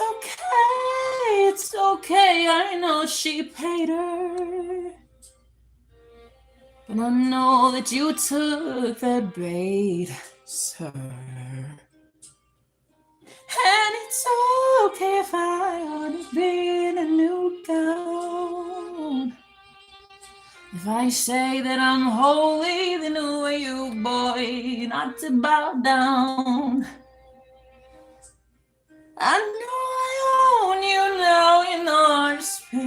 okay, I know she paid her. But I know that you took that bait, sir. And it's okay if I ought to be in a new gown. If I say that I'm holy, then who are you, boy, not to bow down? I know I own you now in our space.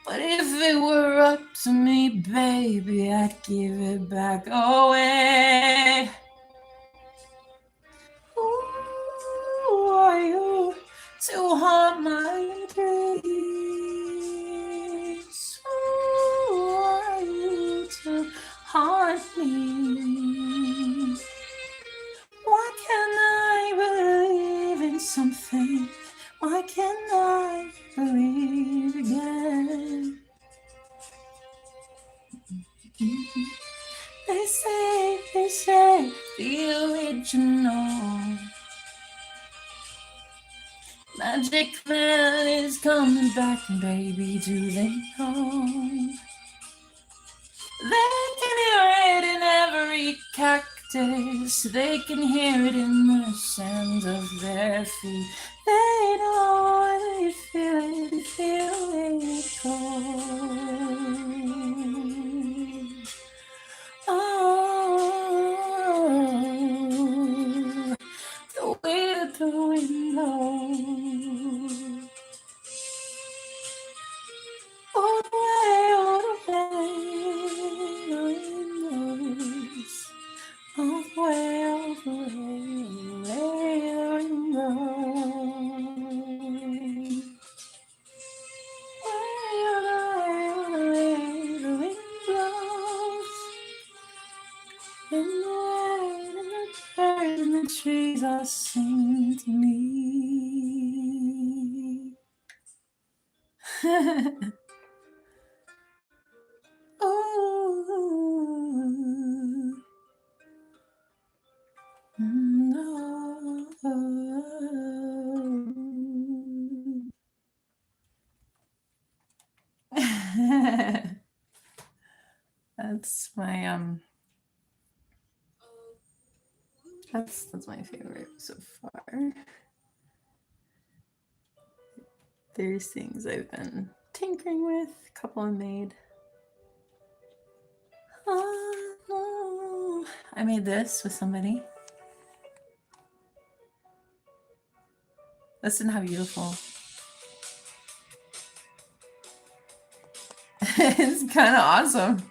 But if it were up to me, baby, I'd give it back away. Who are you to haunt my dreams? Who are you to something. Why can't I believe again? They say, the original Magic Man is coming back, baby, do they know? They can hear it in every cactus, they can hear it in the sands of their feet. They know, they feel it goes. Oh, the way that the wind blows. All the way, the wind blows. All the way, the wind blows. The wind blows. And the wind and the birds and the trees all sing to me. Ooh. No. That's my that's my favorite so far. There's things I've been tinkering with, a couple I made. Oh, I made this with somebody. Listen how beautiful. It's kind of awesome.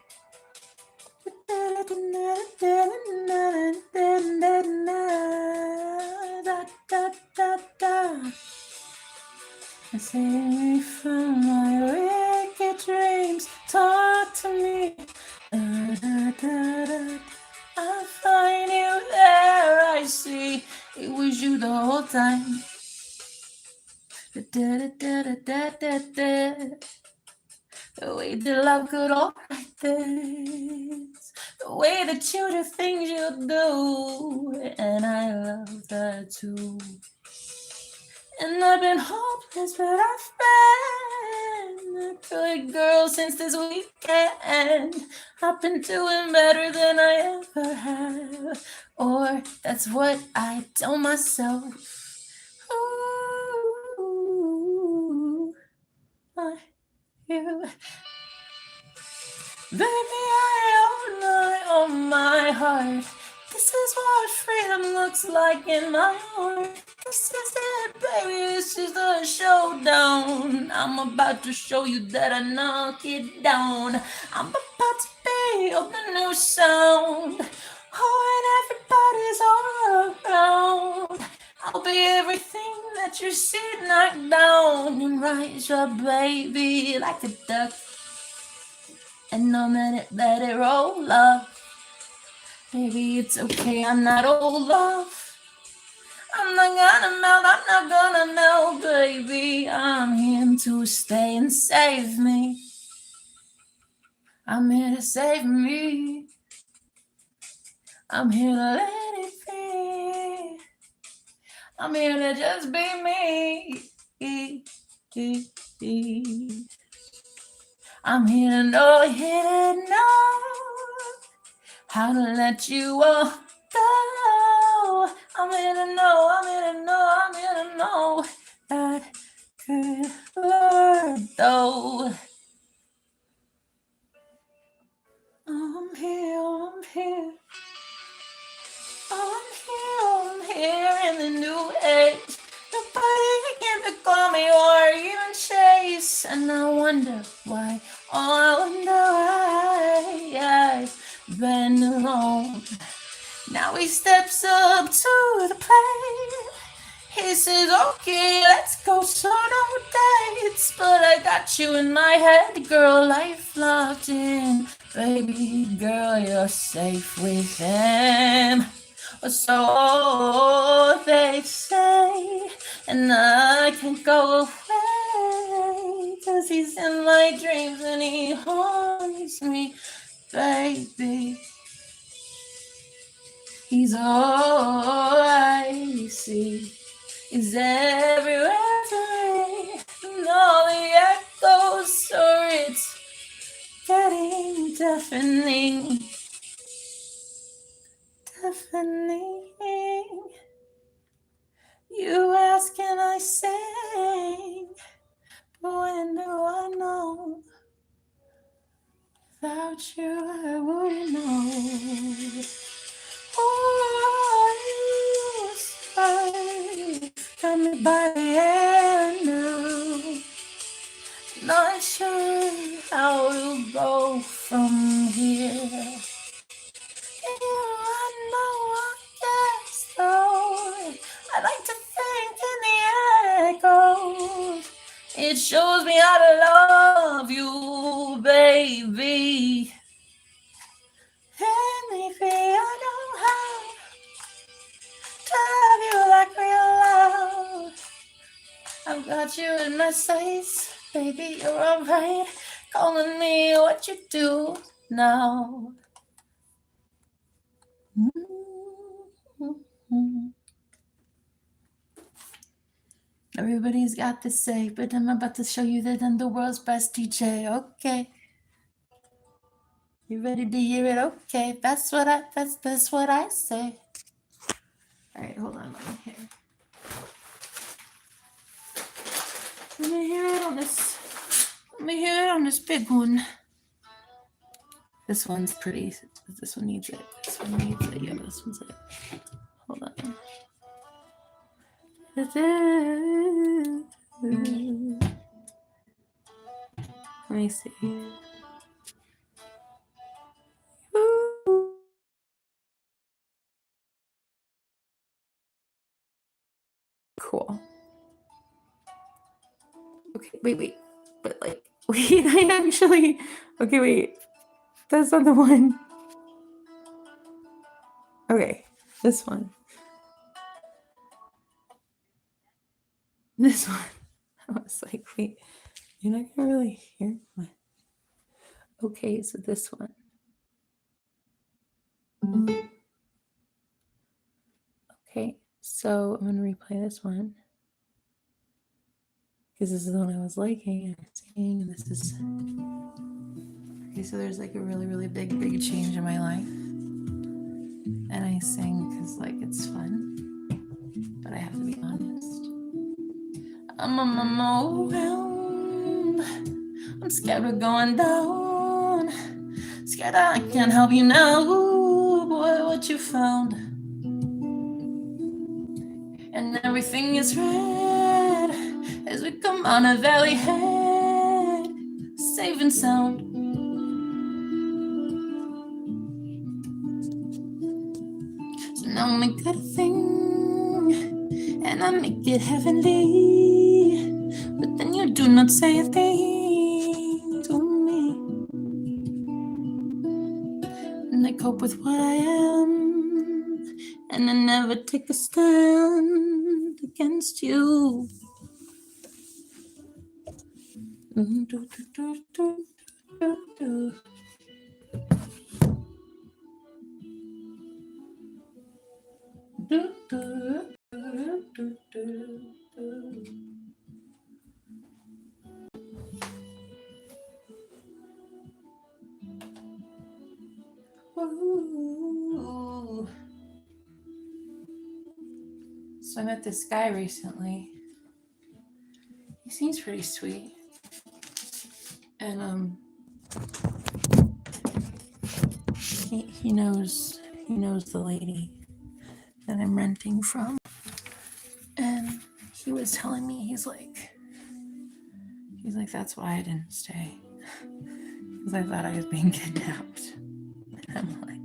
Save me from my wicked dreams. Talk to me. I find you there. I see it was you the whole time. The way that love could alright this. The way that you do things you do. And I love that too. And I've been hopeless, but I've been a good girl since this weekend. I've been doing better than I ever have. Or that's what I tell myself. Ooh, you. Baby, I own my heart. This is what freedom looks like in my heart. This is it, baby, this is the showdown. I'm about to show you that I knock it down. I'm about to build the new sound. Oh, and everybody's all around. I'll be everything that you see knocked down. And rise up, baby, like a duck. And no minute, let it roll up. Baby, it's okay, I'm not old love. I'm not gonna melt, baby. I'm here to stay and save me. I'm here to save me. I'm here to let it be. I'm here to just be me. I'm here to know how to let you all go. I'm here to know that good Lord, though. I'm here in the new age. Nobody can call me or even chase. And I wonder why, I've been alone. Now he steps up to the plate. He says, okay, let's go, so no dates. But I got you in my head, girl, life locked in. Baby girl, you're safe with him. or so they say, and I can't go away, 'cause he's in my dreams and he haunts me, baby. He's all I see. He's everywhere to me, and all the echoes, so it's getting deafening. You ask and I sing, but when do I know? Without you I wouldn't know. Oh, you say, got me by the hand now. Not sure how we'll go from here. I know, I guess, though. I like to think in the echoes. It shows me how to love you, baby. And maybe I know how to love you like real love. I've got you in my sights, baby, you're alright. Calling me what you do now. Everybody's got to say, but I'm about to show you that I'm the world's best DJ. Okay, you ready to hear it? Okay, that's what I say. All right, hold on, let me hear. Let me hear it on this. Let me hear it on this big one. This one's pretty. This one needs it. This one needs it. Yeah, this one's it. Hold on. Let me see. Cool. Okay, wait. But like, wait, I actually. Okay, wait. That's not the one. Okay, this one. This one. I was like, wait, you're not gonna really hear what? Okay, so this one. Okay, so I'm gonna replay this one because this is the one I was liking and singing, and this is okay. So there's like a really big change in my life, and I sing because like it's fun, but I have to be honest. I'm on my own. I'm scared of going down. Scared I can't help you now. Boy, what you found. And everything is red as we come on a valley head, safe and sound. So now make that a thing, and I make it heavenly. But then you do not say a thing to me, and I cope with what I am, and I never take a stand against you. So I met this guy recently. He seems pretty sweet. And he knows the lady that I'm renting from. And he was telling me, he's like, that's why I didn't stay. Because I thought I was being kidnapped. And I'm like,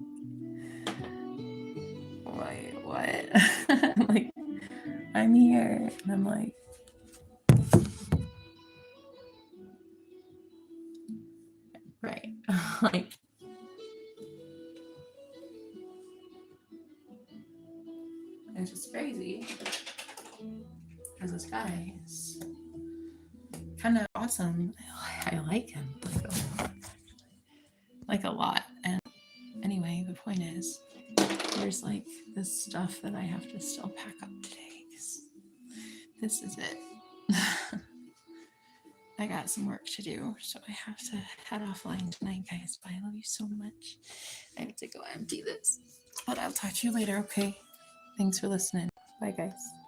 wait, what? I'm like, I'm here. And I'm like, right. Like, which is crazy because this guy is kind of awesome. I like him like a lot. And anyway, the point is, there's like this stuff that I have to still pack up today because this is it. I got some work to do, so I have to head offline tonight, guys. But I love you so much. I have to go empty this. But I'll talk to you later, okay? Thanks for listening. Bye, guys.